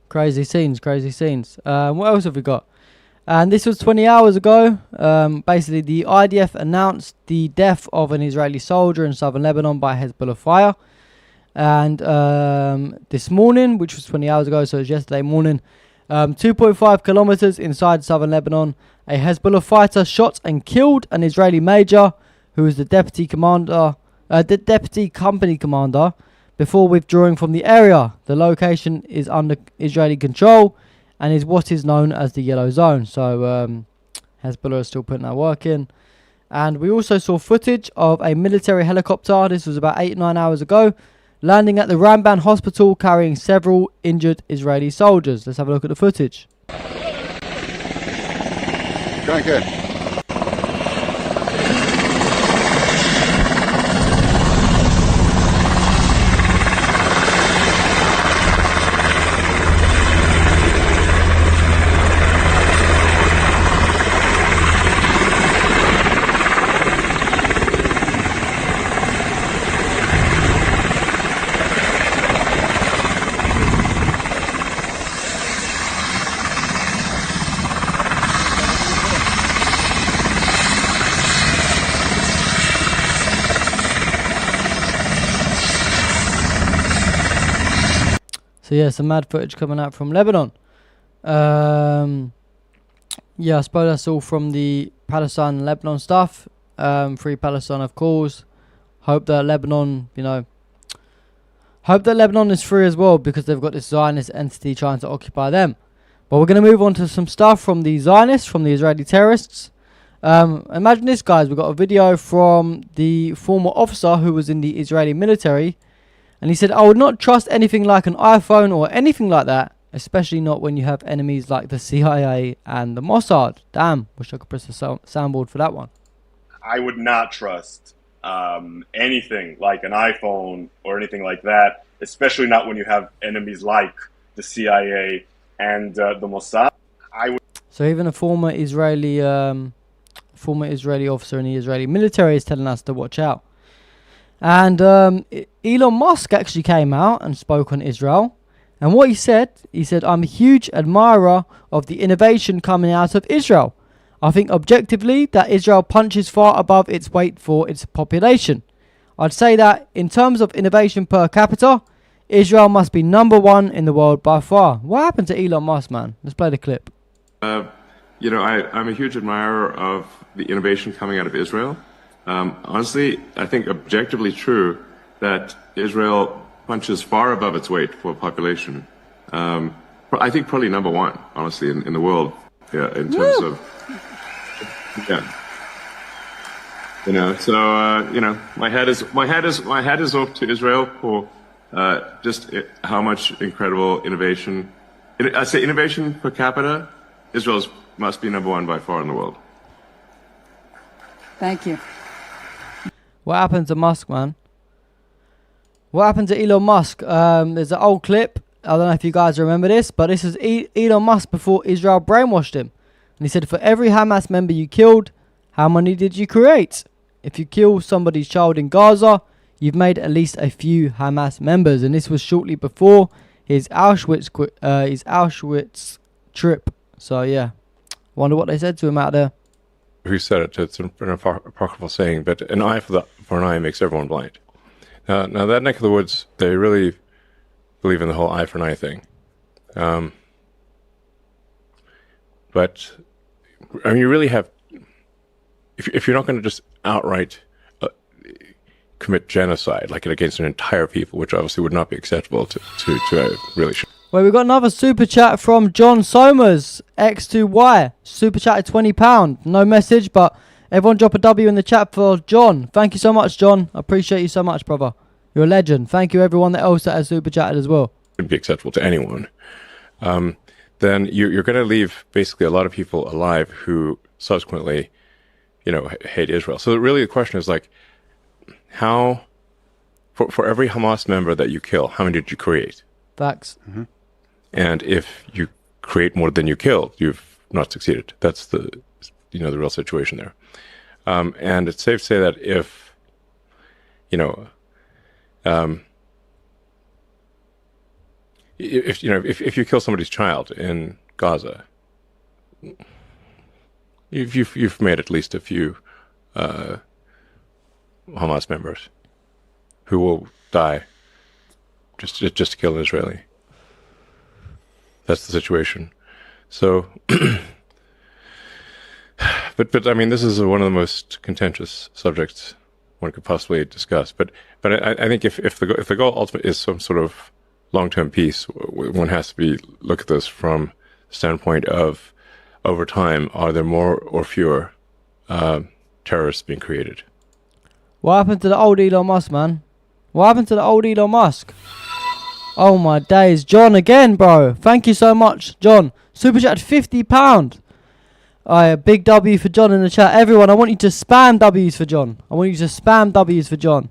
Crazy scenes, crazy scenes. What else have we got? And this was 20 hours ago. Basically, the IDF announced the death of an Israeli soldier in southern Lebanon by Hezbollah fire. And this morning, which was 20 hours ago, so it was yesterday morning, 2.5 kilometers inside southern Lebanon, a Hezbollah fighter shot and killed an Israeli major who was the deputy company commander before withdrawing from the area. The location is under Israeli control and is what is known as the Yellow Zone. So Hezbollah is still putting that work in. And we also saw footage of a military helicopter, this was about 8-9 hours ago, landing at the Ramban hospital carrying several injured Israeli soldiers. Let's have a look at the footage. Going good. So yeah, some mad footage coming out from Lebanon. Yeah, I suppose that's all from the Palestine and Lebanon stuff. Free Palestine, of course. Hope that Lebanon, hope that Lebanon is free as well, because they've got this Zionist entity trying to occupy them. But we're going to move on to some stuff from the Zionists, from the Israeli terrorists. Imagine this, guys. We've got a video from the former officer who was in the Israeli military. And he said, I would not trust anything like an iPhone or anything like that, especially not when you have enemies like the CIA and the Mossad. Damn, wish I could press the soundboard for that one. I would not trust anything like an iPhone or anything like that, especially not when you have enemies like the CIA and the Mossad. So even a former Israeli officer in the Israeli military is telling us to watch out. And Elon Musk actually came out and spoke on Israel. And what he said, I'm a huge admirer of the innovation coming out of Israel. I think objectively that Israel punches far above its weight for its population. I'd say that in terms of innovation per capita, Israel must be #1 in the world by far. What happened to Elon Musk, man? Let's play the clip. I'm a huge admirer of the innovation coming out of Israel. Honestly, I think objectively true that Israel punches far above its weight for population. I think probably #1, honestly, in the world. Yeah, in terms of, yeah. My hat is off to Israel for just how much incredible innovation. I say innovation per capita, Israel must be #1 by far in the world. Thank you. What happened to Musk, man? What happened to Elon Musk? There's an old clip. I don't know if you guys remember this, but this is Elon Musk before Israel brainwashed him. And he said, for every Hamas member you killed, how many did you create? If you kill somebody's child in Gaza, you've made at least a few Hamas members. And this was shortly before his Auschwitz trip. So yeah, wonder what they said to him out there. Who said it? It's an apocryphal saying, but an eye for an eye makes everyone blind. Now that neck of the woods, they really believe in the whole eye for an eye thing. But I mean, you really have, if you're not going to just outright commit genocide, like against an entire people, which obviously would not be acceptable to really. Well, we've got another super chat from John Somers, X2Y. Super chat at £20. No message, but everyone drop a W in the chat for John. Thank you so much, John. I appreciate you so much, brother. You're a legend. Thank you, everyone else that has super chatted as well. Wouldn't be acceptable to anyone. Then you're going to leave basically a lot of people alive who subsequently, hate Israel. So really the question is like, how, for every Hamas member that you kill, how many did you create? Facts. Mm-hmm. And if you create more than you killed, you've not succeeded. That's the real situation there. And it's safe to say that if you kill somebody's child in Gaza, you've made at least a few Hamas members who will die just to kill an Israeli. That's the situation. So, but I mean, this is one of the most contentious subjects one could possibly discuss. But I think if the goal ultimately is some sort of long-term peace, one has to look at this from the standpoint of, over time, are there more or fewer terrorists being created? What happened to the old Elon Musk, man? What happened to the old Elon Musk? Oh my days. John again, bro. Thank you so much, John. Super chat £50. A big W for John in the chat. Everyone, I want you to spam W's for John. I want you to spam W's for John.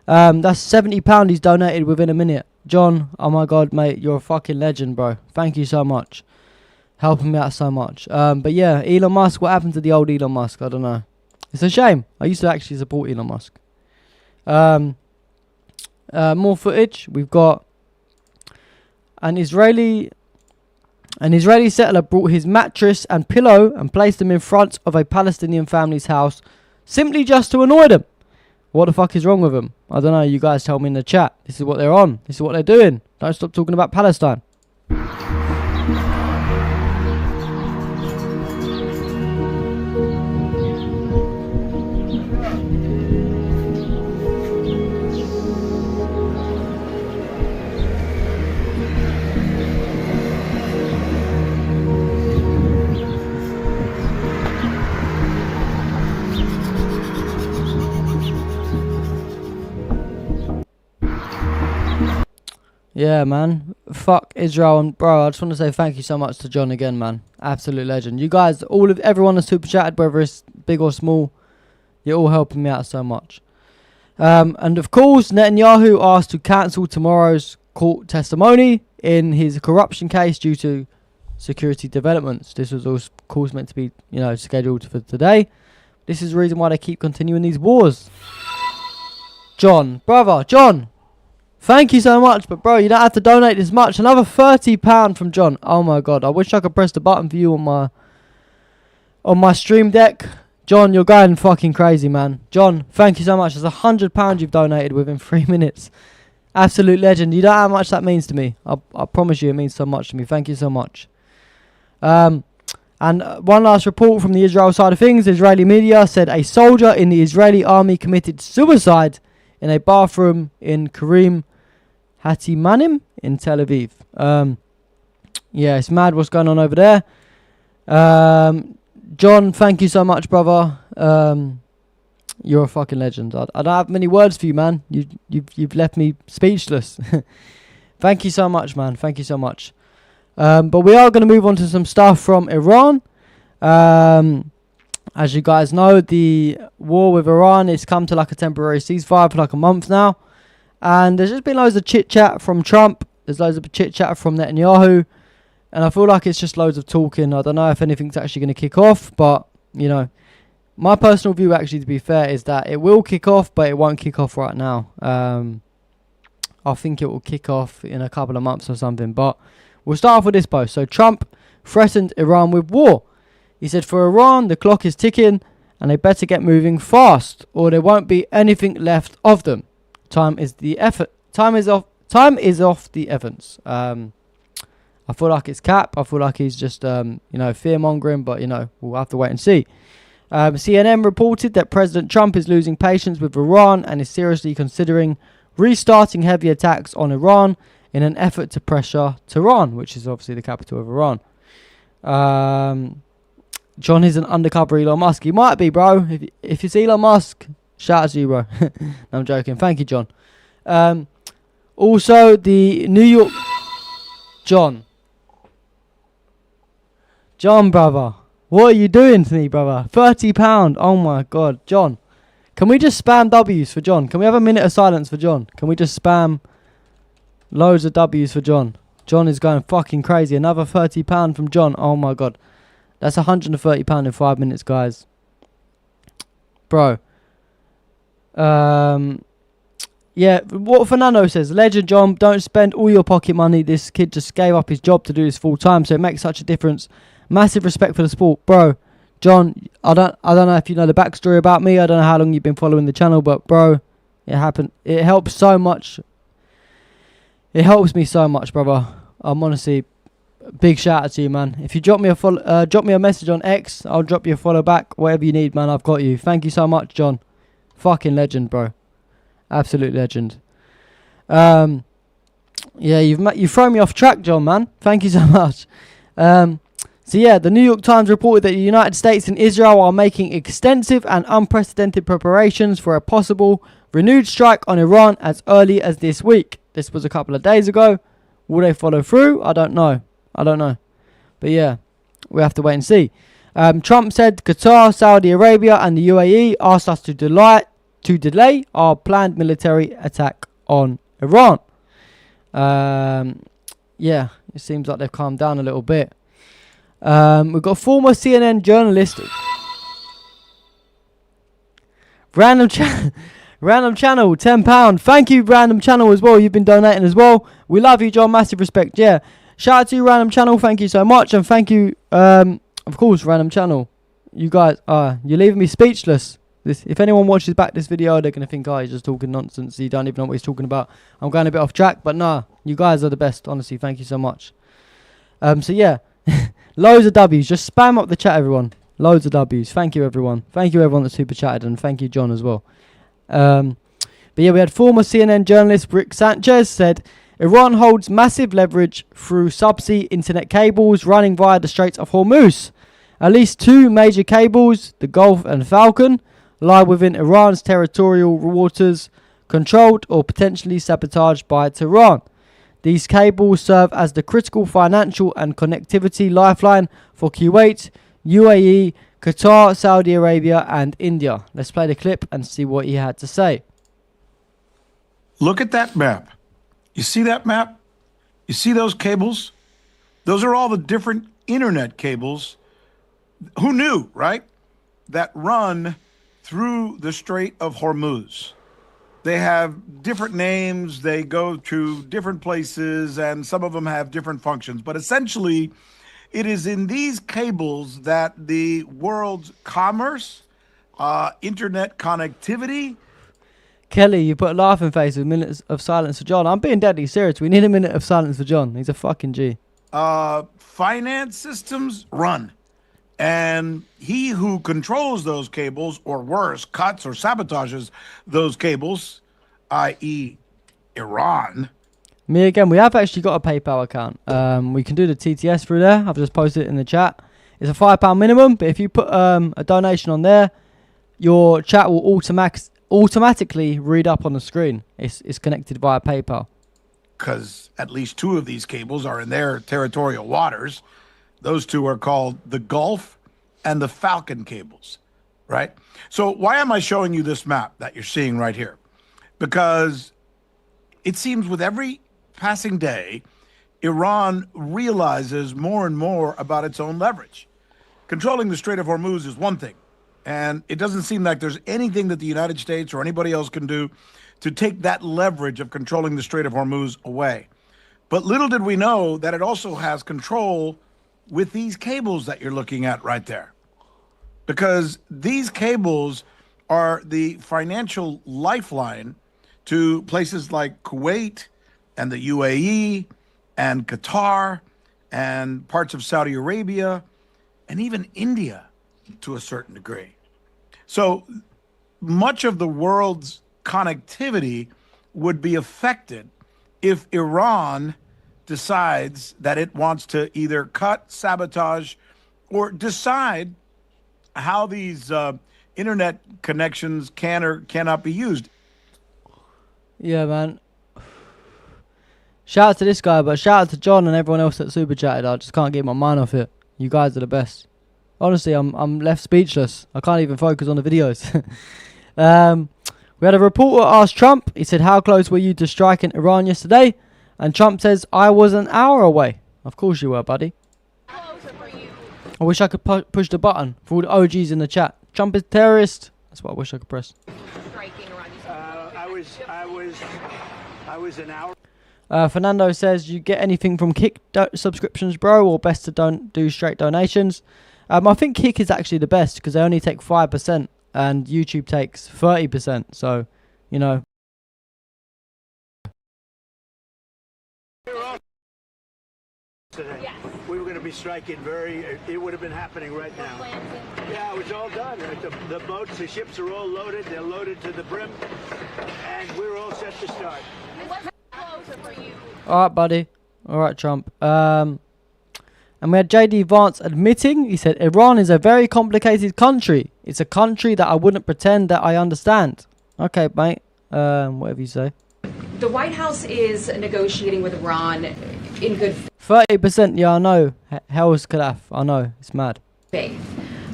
That's £70 he's donated within a minute. John, oh my god, mate, you're a fucking legend, bro. Thank you so much. Helping me out so much. But yeah, Elon Musk, what happened to the old Elon Musk? I don't know. It's a shame. I used to actually support Elon Musk. More footage. We've got an Israeli settler brought his mattress and pillow and placed them in front of a Palestinian family's house simply just to annoy them. What the fuck is wrong with them? I don't know. You guys tell me in the chat. This is what they're on. This is what they're doing. Don't stop talking about Palestine. Yeah, man. Fuck Israel. And bro, I just want to say thank you so much to John again, man. Absolute legend. You guys, everyone that's super chatted, whether it's big or small, you're all helping me out so much. And of course, Netanyahu asked to cancel tomorrow's court testimony in his corruption case due to security developments. This was of course meant to be, scheduled for today. This is the reason why they keep continuing these wars. John, brother, John. Thank you so much, but bro, you don't have to donate this much. Another £30 from John. Oh my god, I wish I could press the button for you on my stream deck. John, you're going fucking crazy, man. John, thank you so much. There's £100 you've donated within 3 minutes. Absolute legend. You don't know how much that means to me. I promise you, it means so much to me. Thank you so much. And one last report from the Israel side of things. Israeli media said a soldier in the Israeli army committed suicide in a bathroom in Karim Hatimanim in Tel Aviv. Yeah, it's mad what's going on over there. John, thank you so much, brother. You're a fucking legend. I don't have many words for you, man. You've left me speechless. Thank you so much, man. Thank you so much. But we are going to move on to some stuff from Iran. As you guys know, the war with Iran has come to like a temporary ceasefire for like a month now. And there's just been loads of chit-chat from Trump. There's loads of chit-chat from Netanyahu. And I feel like it's just loads of talking. I don't know if anything's actually going to kick off. But, my personal view, actually, to be fair, is that it will kick off, but it won't kick off right now. I think it will kick off in a couple of months or something. But we'll start off with this post. So Trump threatened Iran with war. He said, for Iran, the clock is ticking and they better get moving fast or there won't be anything left of them. Time is off the Evans. I feel like it's cap. I feel like he's just, fear-mongering, but, we'll have to wait and see. CNN reported that President Trump is losing patience with Iran and is seriously considering restarting heavy attacks on Iran in an effort to pressure Tehran, which is obviously the capital of Iran. John is an undercover Elon Musk. He might be, bro. If it's Elon Musk, shout out to you, bro. No, I'm joking. Thank you, John. Also, the New York... John, brother. What are you doing to me, brother? £30. Oh, my God. John, can we just spam W's for John? Can we have a minute of silence for John? Can we just spam loads of W's for John? John is going fucking crazy. Another £30 from John. Oh, my God. That's £130 in 5 minutes, guys. Bro. Yeah, what Fernando says. Legend, John, don't spend all your pocket money. This kid just gave up his job to do this full time, so it makes such a difference. Massive respect for the sport. Bro, John, I don't know if you know the backstory about me. I don't know how long you've been following the channel, but bro, it happened. It helps so much. It helps me so much, brother. I'm honestly... Big shout out to you, man. If you drop me a message on X, I'll drop you a follow back. Whatever you need, man, I've got you. Thank you so much, John. Fucking legend, bro. Absolute legend. Yeah, you've thrown me off track, John, man. Thank you so much. So yeah, the New York Times reported that the United States and Israel are making extensive and unprecedented preparations for a possible renewed strike on Iran as early as this week. This was a couple of days ago. Will they follow through? I don't know. But yeah, we have to wait and see. Trump said Qatar, Saudi Arabia and the UAE asked us to delay our planned military attack on Iran. Yeah, it seems like they've calmed down a little bit. We've got former CNN journalist Random Channel, £10. Thank you, Random Channel, as well. You've been donating as well. We love you, John. Massive respect. Yeah. Shout out to you, Random Channel. Thank you so much. And thank you, of course, Random Channel. You guys, you're leaving me speechless. If anyone watches back this video, they're going to think, he's just talking nonsense. You don't even know what he's talking about. I'm going a bit off track. But nah, you guys are the best. Honestly, thank you so much. So yeah. Loads of W's. Just spam up the chat, everyone. Loads of W's. Thank you, everyone. Thank you, everyone that super chatted. And thank you, John, as well. But yeah, we had former CNN journalist Rick Sanchez said, Iran holds massive leverage through subsea internet cables running via the Straits of Hormuz. At least 2 major cables, the Gulf and Falcon, lie within Iran's territorial waters, controlled or potentially sabotaged by Tehran. These cables serve as the critical financial and connectivity lifeline for Kuwait, UAE, Qatar, Saudi Arabia and India. Let's play the clip and see what he had to say. Look at that map. You see that map? You see those cables? Those are all the different internet cables. Who knew, right? That run through the Strait of Hormuz. They have different names, they go to different places, and some of them have different functions. But essentially, it is in these cables that the world's commerce, internet connectivity. Kelly, you put a laughing face with minutes of silence for John. I'm being deadly serious. We need a minute of silence for John. He's a fucking G. Finance systems run. And he who controls those cables, or worse, cuts or sabotages those cables, i.e. Iran. Me again, we have actually got a PayPal account. We can do the TTS through there. I've just posted it in the chat. It's a £5 minimum, but if you put a donation on there, your chat will automatically read up on the screen. It's connected via PayPal. Because at least 2 of these cables are in their territorial waters. Those 2 are called the Gulf and the Falcon cables, right? So why am I showing you this map that you're seeing right here? Because it seems with every passing day, Iran realizes more and more about its own leverage. Controlling the Strait of Hormuz is one thing, and it doesn't seem like there's anything that the United States or anybody else can do to take that leverage of controlling the Strait of Hormuz away. But little did we know that it also has control with these cables that you're looking at right there. Because these cables are the financial lifeline to places like Kuwait and the UAE and Qatar and parts of Saudi Arabia and even India to a certain degree. So much of the world's connectivity would be affected if Iran decides that it wants to either cut, sabotage, or decide how these internet connections can or cannot be used. Yeah, man. Shout out to this guy, but shout out to John and everyone else that super chatted. I just can't get my mind off it. You guys are the best. Honestly, I'm left speechless. I can't even focus on the videos. We had a reporter ask Trump. He said, how close were you to striking Iran yesterday? And Trump says, I was an hour away. Of course you were, buddy. I wish I could push the button for all the OGs in the chat. Trump is terrorist. That's what I wish I could press. I was an hour. Fernando says, you get anything from Kick subscriptions, bro, or best to don't do straight donations? I think Kick is actually the best because they only take 5% and YouTube takes 30%. So, you know. yesterday. Yes. We were going to be striking it would have been happening right now. Yeah, it was all done. The boats, the ships are all loaded. They're loaded to the brim. And we're all set to start. What's closer for you? All right, buddy. All right, Trump. And we had JD Vance admitting, he said, Iran is a very complicated country. It's a country that I wouldn't pretend that I understand. Okay, mate. Whatever you say. The White House is negotiating with Iran in good 30%, yeah, I know. Hell's Khilaf. I know. It's mad. faith.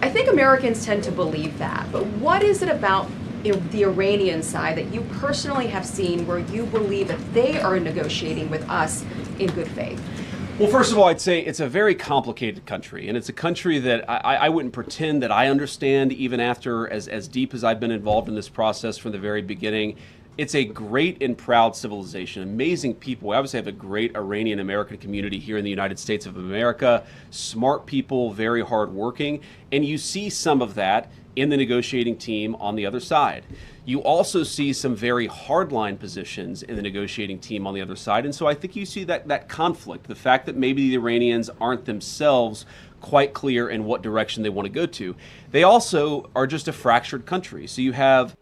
I think Americans tend to believe that. But what is it about the Iranian side that you personally have seen where you believe that they are negotiating with us in good faith? Well, first of all, I'd say it's a very complicated country, and it's a country that I wouldn't pretend that I understand even after as deep as I've been involved in this process from the very beginning. It's a great and proud civilization, amazing people. We obviously have a great Iranian American community here in the United States of America, smart people, very hardworking, and you see some of that in the negotiating team on the other side. You also see some very hardline positions in the negotiating team on the other side. And so I think you see that conflict, the fact that maybe the Iranians aren't themselves quite clear in what direction they want to go to. They also are just a fractured country. So you have...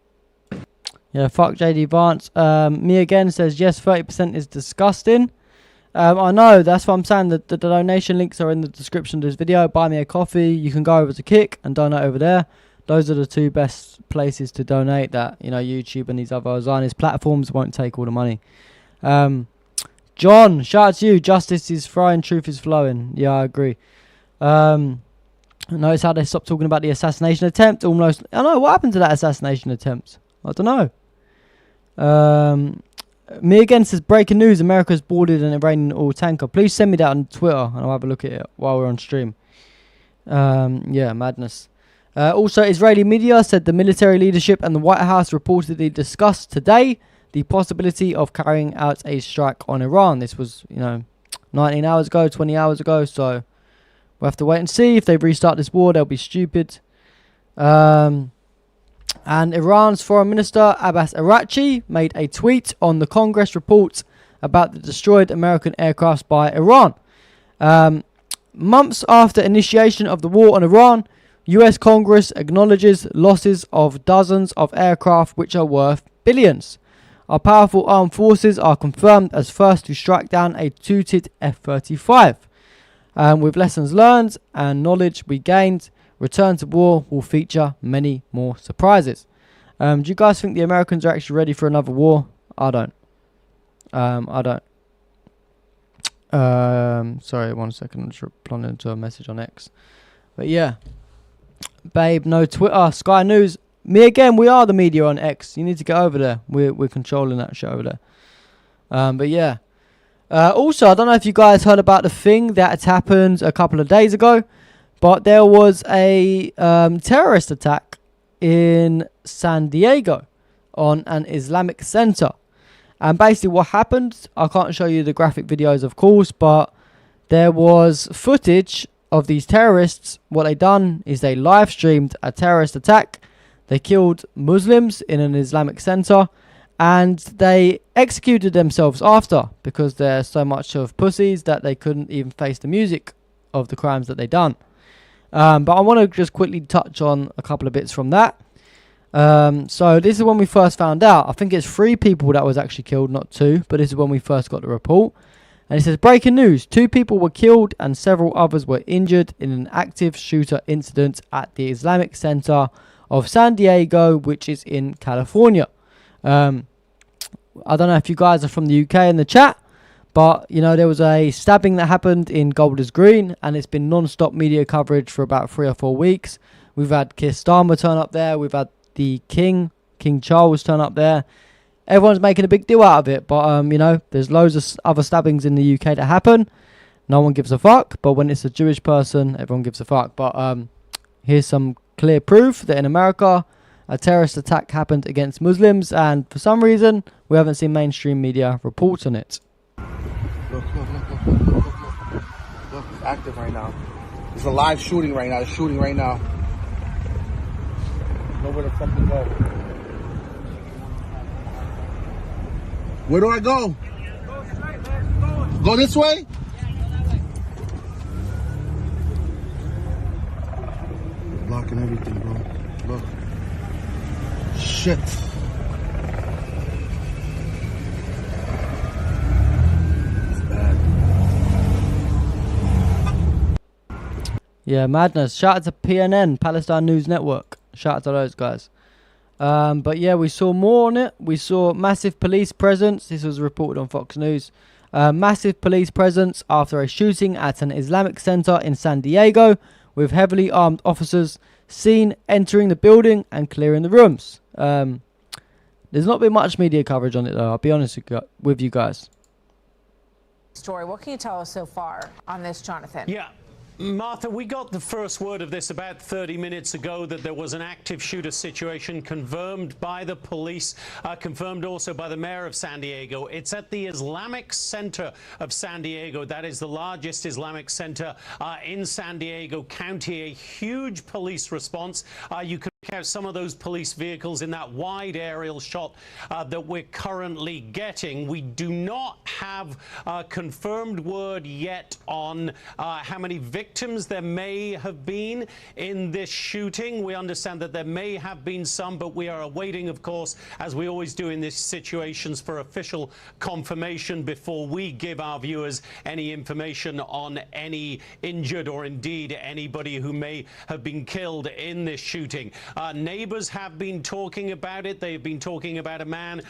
Yeah, fuck JD Vance. Me again says, yes, 30% is disgusting. I know, that's what I'm saying. The donation links are in the description of this video. Buy me a coffee. You can go over to Kick and donate over there. Those are the two best places to donate that, you know, YouTube and these other Zionist platforms won't take all the money. John, shout out to you. Justice is flowing, truth is flowing. Yeah, I agree. Notice how they stopped talking about the assassination attempt. Almost, I know, what happened to that assassination attempt? I don't know. Me again says, breaking news, America's boarded an Iranian oil tanker. Please send me that on Twitter and I'll have a look at it while we're on stream. Yeah, madness. Also, Israeli media said the military leadership and the White House reportedly discussed today the possibility of carrying out a strike on Iran. This was, 19 hours ago, 20 hours ago. So we'll have to wait and see. If they restart this war, they'll be stupid. And Iran's foreign minister, Abbas Araghchi, made a tweet on the Congress report about the destroyed American aircrafts by Iran. Months after initiation of the war on Iran, US Congress acknowledges losses of dozens of aircraft which are worth billions. Our powerful armed forces are confirmed as first to strike down a two-tit F-35. With lessons learned and knowledge we gained, return to war will feature many more surprises. Do you guys think the Americans are actually ready for another war? I don't. Sorry, 1 second. I'm just replying to a message on X. But yeah. Babe, no Twitter, Sky News. Me again, we are the media on X. You need to get over there. We're controlling that shit over there. But yeah. Also, I don't know if you guys heard about the thing that had happened a couple of days ago, but there was a terrorist attack in San Diego on an Islamic center. And basically what happened, I can't show you the graphic videos, of course, but there was footage of these terrorists. What they done is they live streamed a terrorist attack. They killed Muslims in an Islamic center, and they executed themselves after because they're so much of pussies that they couldn't even face the music of the crimes that they done. But I want to just quickly touch on a couple of bits from that. So this is when we first found out. I think it's 3 people that was actually killed, not 2, but this is when we first got the report. And it says, breaking news, 2 people were killed and several others were injured in an active shooter incident at the Islamic Center of San Diego, which is in California. I don't know if you guys are from the UK in the chat, but, there was a stabbing that happened in Golders Green, and it's been non-stop media coverage for about 3 or 4 weeks. We've had Keir Starmer turn up there. We've had the King Charles turn up there. Everyone's making a big deal out of it, but, there's loads of other stabbings in the UK that happen. No one gives a fuck, but when it's a Jewish person, everyone gives a fuck. But here's some clear proof that in America, a terrorist attack happened against Muslims, and for some reason, we haven't seen mainstream media report on it. Look, it's active right now. It's a live shooting right now. It's shooting right now. Nowhere to fucking go. Where do I go? Go this way? blocking everything, bro. Look. Shit. Yeah, madness. Shout out to PNN, Palestine News Network. Shout out to those guys. But yeah, we saw more on it. We saw massive police presence. This was reported on Fox News. Massive police presence after a shooting at an Islamic center in San Diego, with heavily armed officers seen entering the building and clearing the rooms. There's not been much media coverage on it, though. I'll be honest with you guys. Story. What can you tell us so far on this, Jonathan? Yeah. Martha, we got the first word of this about 30 minutes ago, that there was an active shooter situation confirmed by the police, confirmed also by the mayor of San Diego. It's at the Islamic Center of San Diego. That is the largest Islamic center in San Diego County. A huge police response. You can make out some of those police vehicles in that wide aerial shot that we're currently getting. We do not have confirmed word yet on how many victims there may have been in this shooting. We understand that there may have been some, but we are awaiting, of course, as we always do in these situations, for official confirmation before we give our viewers any information on any injured or indeed anybody who may have been killed in this shooting. Neighbors have been talking about it. They've been talking about a man.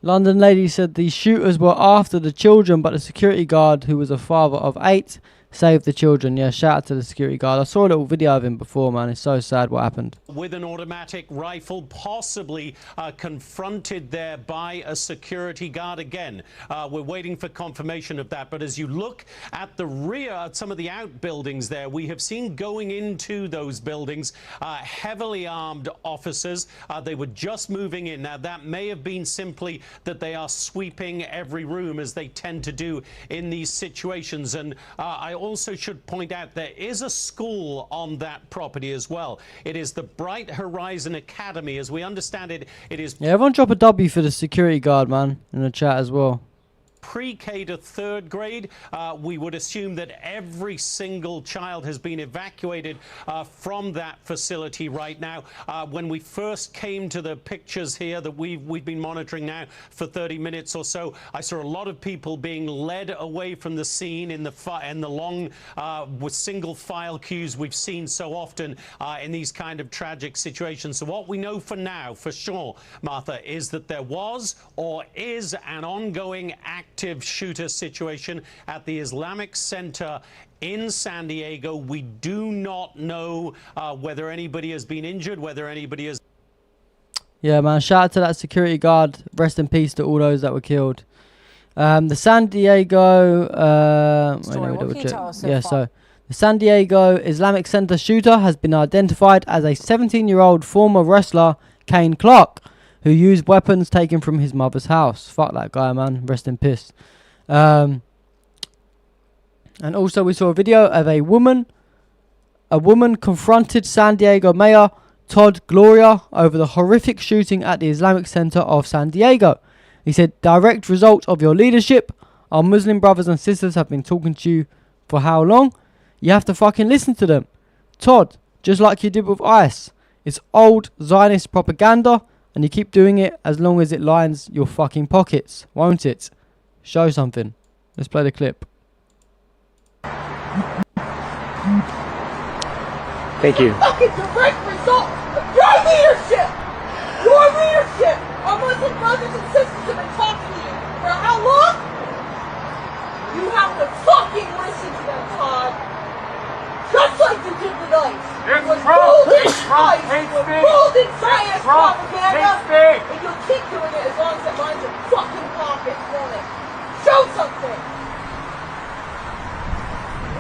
London lady said the shooters were after the children, but the security guard, who was a father of 8, saved the children. Yeah, shout out to the security guard. I saw a little video of him before, man. It's so sad what happened. With an automatic rifle, possibly confronted there by a security guard again. We're waiting for confirmation of that. But as you look at the rear, at some of the outbuildings there, we have seen going into those buildings heavily armed officers. They were just moving in. Now, that may have been simply that they are sweeping every room, as they tend to do in these situations. And I also should point out there is a school on that property as well. It is the Bright Horizon Academy. As we understand it, it is... Yeah, everyone drop a W for the security guard, man, in the chat as well. Pre-K to 3rd grade. We would assume that every single child has been evacuated from that facility right now. When we first came to the pictures here that we've been monitoring now for 30 minutes or so, I saw a lot of people being led away from the scene in the long with single file queues we've seen so often in these kind of tragic situations. So what we know for now, for sure, Martha, is that there was or is an ongoing active shooter situation at the Islamic Center in San Diego. We do not know whether anybody has been injured, whether anybody has... Yeah, man, shout out to that security guard. Rest in peace to all those that were killed. The San Diego... So the San Diego Islamic Center shooter has been identified as a 17-year-old former wrestler, Kane Clark, who used weapons taken from his mother's house. Fuck that guy, man. Rest in peace. And also we saw a video of a woman. A woman confronted San Diego Mayor Todd Gloria over the horrific shooting at the Islamic Center of San Diego. He said, direct result of your leadership. Our Muslim brothers and sisters have been talking to you for how long? You have to fucking listen to them. Todd, just like you did with ICE. It's old Zionist propaganda. And you keep doing it as long as it lines your fucking pockets, won't it? Show something. Let's play the clip. Thank you. Fucking direct result of your leadership! Your leadership! Our Muslim brothers and sisters have been talking to you for how long? You have to fucking listen to them, Todd. Just like you did with ICE. It's was Trump. rolled in It's Trump. ICE. Hate Was speech. rolled in It's Zionist Trump. propaganda. Hate speech. And you'll keep doing it as long as it lines your fucking pockets, won't it? Show something.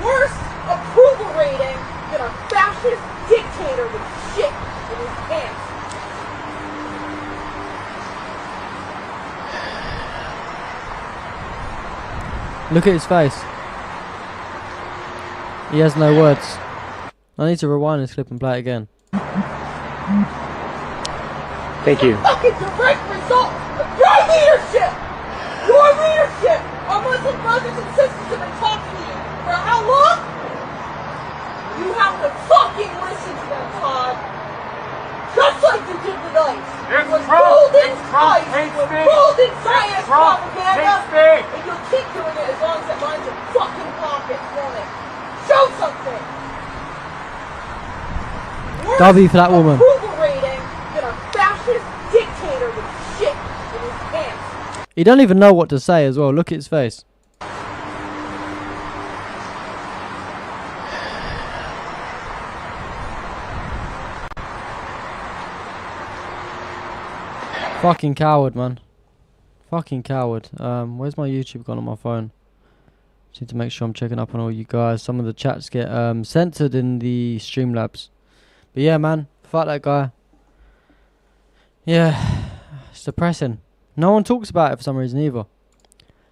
Worse approval rating than a fascist dictator with shit in his pants. Look at his face. He has no words. I need to rewind this clip and play it again. Thank you. Fucking direct result of your leadership! Your leadership! Our Muslim brothers and sisters have been talking to you for how long? You have to fucking listen to them, Todd. Jesus Christ, we're fooled in science propaganda, and you'll keep doing it as long as it lines your fucking pockets, won't it? Show something! W for that woman. Approval rating than a fascist dictator with shit in his pants. He don't even know what to say as well. Look at his face. Fucking coward, man. Fucking coward. Where's my YouTube gone on my phone? Just need to make sure I'm checking up on all you guys. Some of the chats get censored in the Streamlabs. But yeah, man. Fuck that guy. Yeah. It's depressing. No one talks about it for some reason either.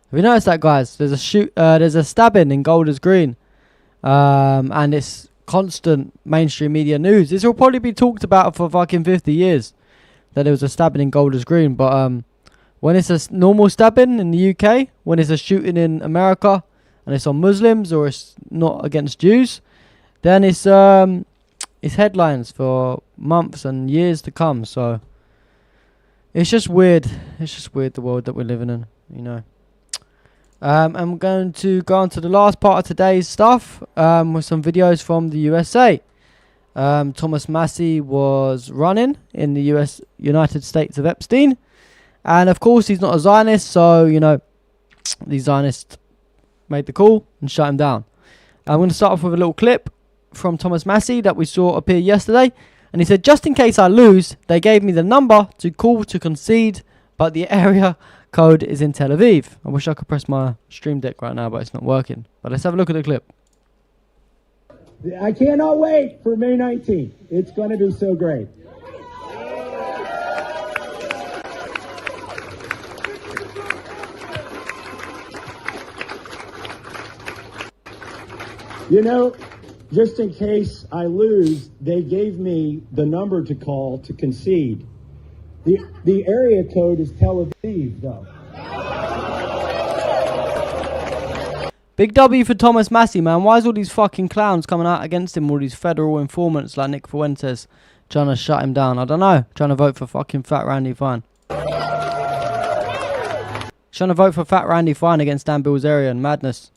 Have you noticed that, guys? There's a stabbing in Golders Green. And it's constant mainstream media news. This will probably be talked about for fucking 50 years. That there was a stabbing in Golders Green. But when it's a normal stabbing in the UK, when it's a shooting in America, and it's on Muslims or it's not against Jews, then it's headlines for months and years to come. So it's just weird. It's just weird, the world that we're living in, you know. I'm going to go on to the last part of today's stuff with some videos from the USA. Thomas Massey was running in the United States of Epstein. And of course, he's not a Zionist, so, you know, the Zionists made the call and shut him down. I'm going to start off with a little clip from Thomas Massey that we saw appear yesterday. And he said, just in case I lose, they gave me the number to call to concede, but the area code is in Tel Aviv. I wish I could press my stream deck right now, but it's not working. But let's have a look at the clip. I cannot wait for May 19th. It's going to be so great. You know, just in case I lose, they gave me the number to call to concede. The area code is Tel Aviv, though. Big W for Thomas Massey, man. Why is all these fucking clowns coming out against him? All these federal informants like Nick Fuentes trying to shut him down. I don't know. Trying to vote for fucking Fat Randy Fine. Trying to vote for Fat Randy Fine against Dan Bilzerian. Madness.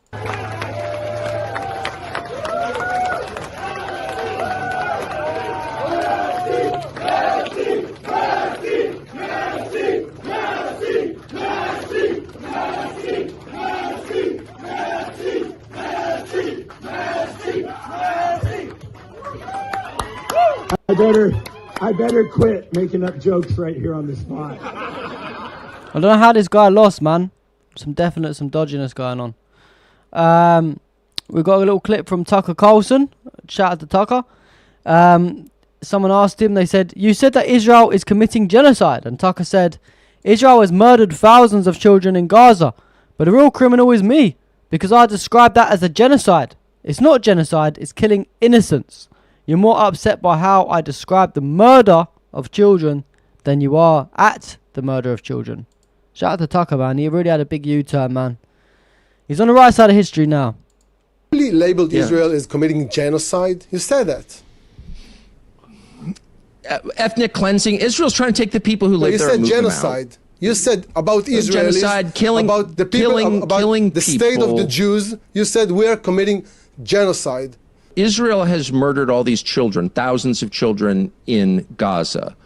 I better quit making up jokes right here on the spot. I don't know how this guy lost, man. Some dodginess going on. We've got a little clip from Tucker Carlson. Shout out to Tucker. Someone asked him, they said, you said that Israel is committing genocide. And Tucker said, Israel has murdered thousands of children in Gaza. But the real criminal is me. Because I described that as a genocide. It's not genocide, it's killing innocents. You're more upset by how I described the murder of children than you are at the murder of children. Shout out to Tucker, man. He really had a big U-turn, man. He's on the right side of history now. Really labeled Israel as committing genocide? You said that. Ethnic cleansing. Israel's trying to take the people who live there and move them out. You said genocide. You said about Israelis, genocide, killing, about the people, killing, about killing the people. state of the Jews. You said we are committing genocide. Israel has murdered all these children, thousands of children in Gaza.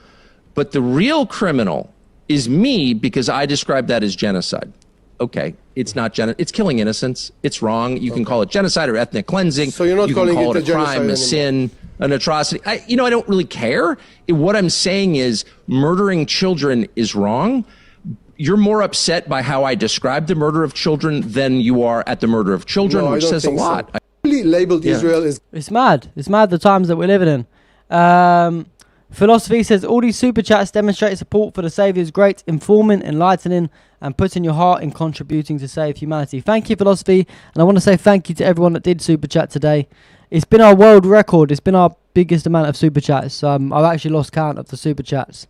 But the real criminal is me because I described that as genocide. Okay, it's not it's killing innocents. It's wrong. You can call it genocide or ethnic cleansing. So you're not calling it a a crime, a sin, an atrocity. I don't really care. What I'm saying is murdering children is wrong. You're more upset by how I described the murder of children than you are at the murder of children, which says a lot. Labeled Israel is... It's mad. It's mad the times that we're living in. Philosophy says, all these super chats demonstrate support for the Saviour's great, informing, enlightening, and putting your heart in contributing to save humanity. Thank you, Philosophy. And I want to say thank you to everyone that did super chat today. It's been our world record. It's been our biggest amount of super chats. I've actually lost count of the super chats.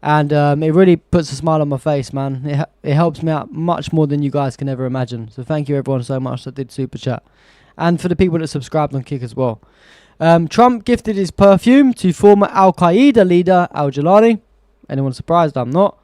And it really puts a smile on my face, man. It helps me out much more than you guys can ever imagine. So thank you everyone so much that did super chat. And for the people that subscribed on Kick as well. Trump gifted his perfume to former Al-Qaeda leader Al-Jilani. Anyone surprised? I'm not.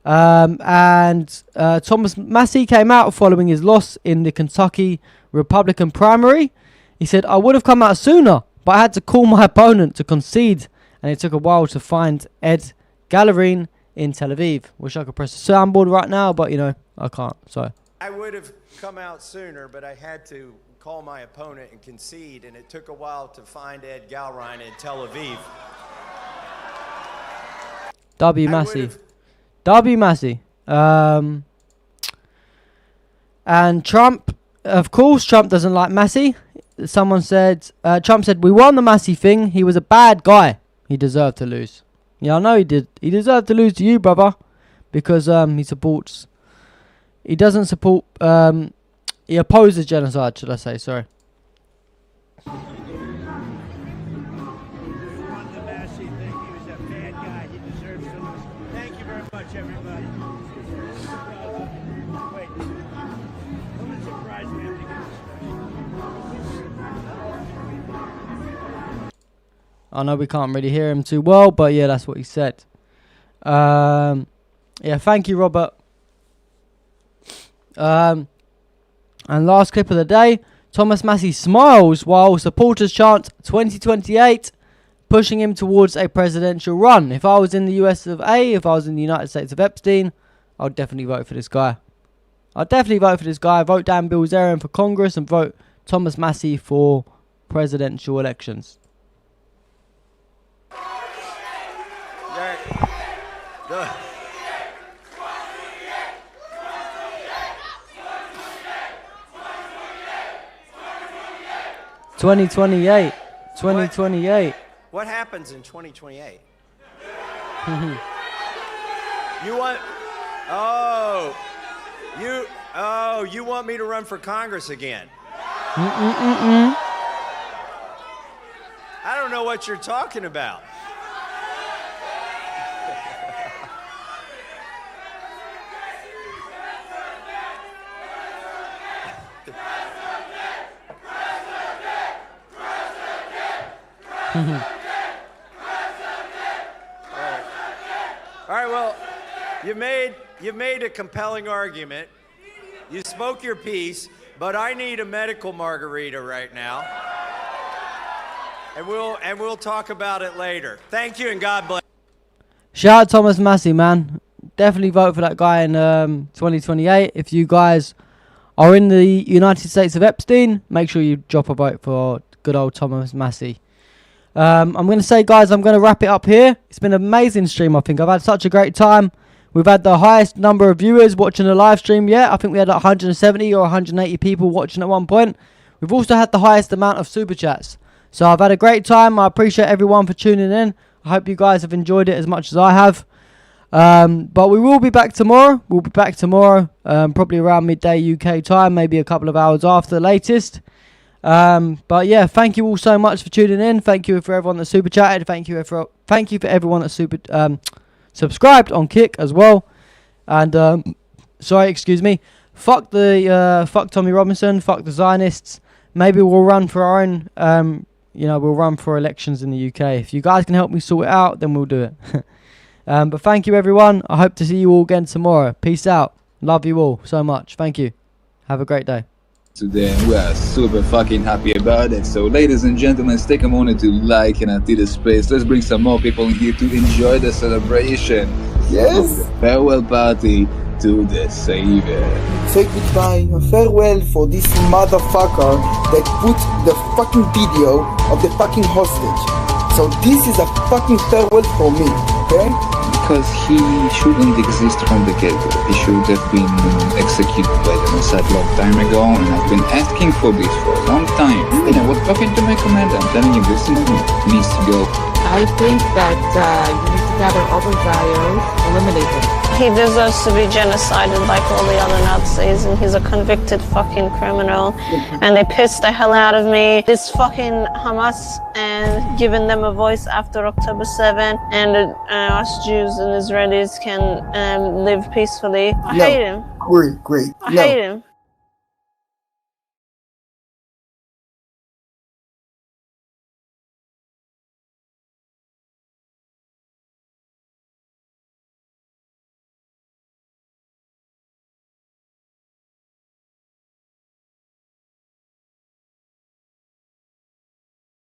And Thomas Massie came out following his loss in the Kentucky Republican primary. He said, "I would have come out sooner, but I had to call my opponent to concede, and it took a while to find Ed Gallerine in Tel Aviv." Wish I could press the soundboard right now, but I can't. So I would have come out sooner, but I had to call my opponent and concede, and it took a while to find Ed Gallerine in Tel Aviv. W Massey. And Trump, of course, Trump doesn't like Massey. Someone said, Trump said, "We won the Massey thing. He was a bad guy. He deserved to lose." Yeah, I know he did. He deserved to lose to you, brother, because he doesn't support, he opposes genocide, should I say, sorry. I know we can't really hear him too well, but yeah, that's what he said. Yeah, thank you, Robert. And last clip of the day, Thomas Massie smiles while supporters chant 2028, pushing him towards a presidential run. If I was in the US of A, if I was in the United States of Epstein, I'd definitely vote for this guy. Vote Dan Bilzerian for Congress and vote Thomas Massie for presidential elections. The 2028. What happens in 2028? You want? You want me to run for Congress again? I don't know what you're talking about. All right, well, you've made a compelling argument. You spoke your piece, but I need a medical margarita right now. And we'll talk about it later. Thank you and God bless. Shout out Thomas Massie, man. Definitely vote for that guy in 2028. If you guys are in the United States of Epstein, make sure you drop a vote for good old Thomas Massie. I'm going to say, guys, I'm going to wrap it up here. It's been an amazing stream, I think. I've had such a great time. We've had the highest number of viewers watching the live stream yet. I think we had like 170 or 180 people watching at one point. We've also had the highest amount of super chats. So I've had a great time. I appreciate everyone for tuning in. I hope you guys have enjoyed it as much as I have. But we will be back tomorrow. Probably around midday UK time, maybe a couple of hours after the latest. But yeah, thank you all so much for tuning in. Thank you for everyone that super chatted. Thank you for everyone that subscribed on Kick as well. And excuse me. Fuck Tommy Robinson. Fuck the Zionists. Maybe we'll run for our own. We'll run for elections in the UK. If you guys can help me sort it out, then we'll do it. But thank you, everyone. I hope to see you all again tomorrow. Peace out. Love you all so much. Thank you. Have a great day. Today, and we are super fucking happy about it. So ladies and gentlemen, let's take a moment to like and empty the space. Let's bring some more people in here to enjoy the celebration. Yes, the farewell party to the Savior. Say goodbye, a farewell for this motherfucker that put the fucking video of the fucking hostage. So this is a fucking farewell for me, okay? Because he shouldn't exist from the get-go. He should have been executed by the Mossad long time ago, and I've been asking for this for a long time. And I was talking to my commander, I'm telling you, this needs to go. I think that you need to gather all the Zios, eliminate them. He deserves to be genocided like all the other Nazis, and he's a convicted fucking criminal. And they pissed the hell out of me. This fucking Hamas and giving them a voice after October 7, and us Jews and Israelis can live peacefully. I hate him. Great. I hate him.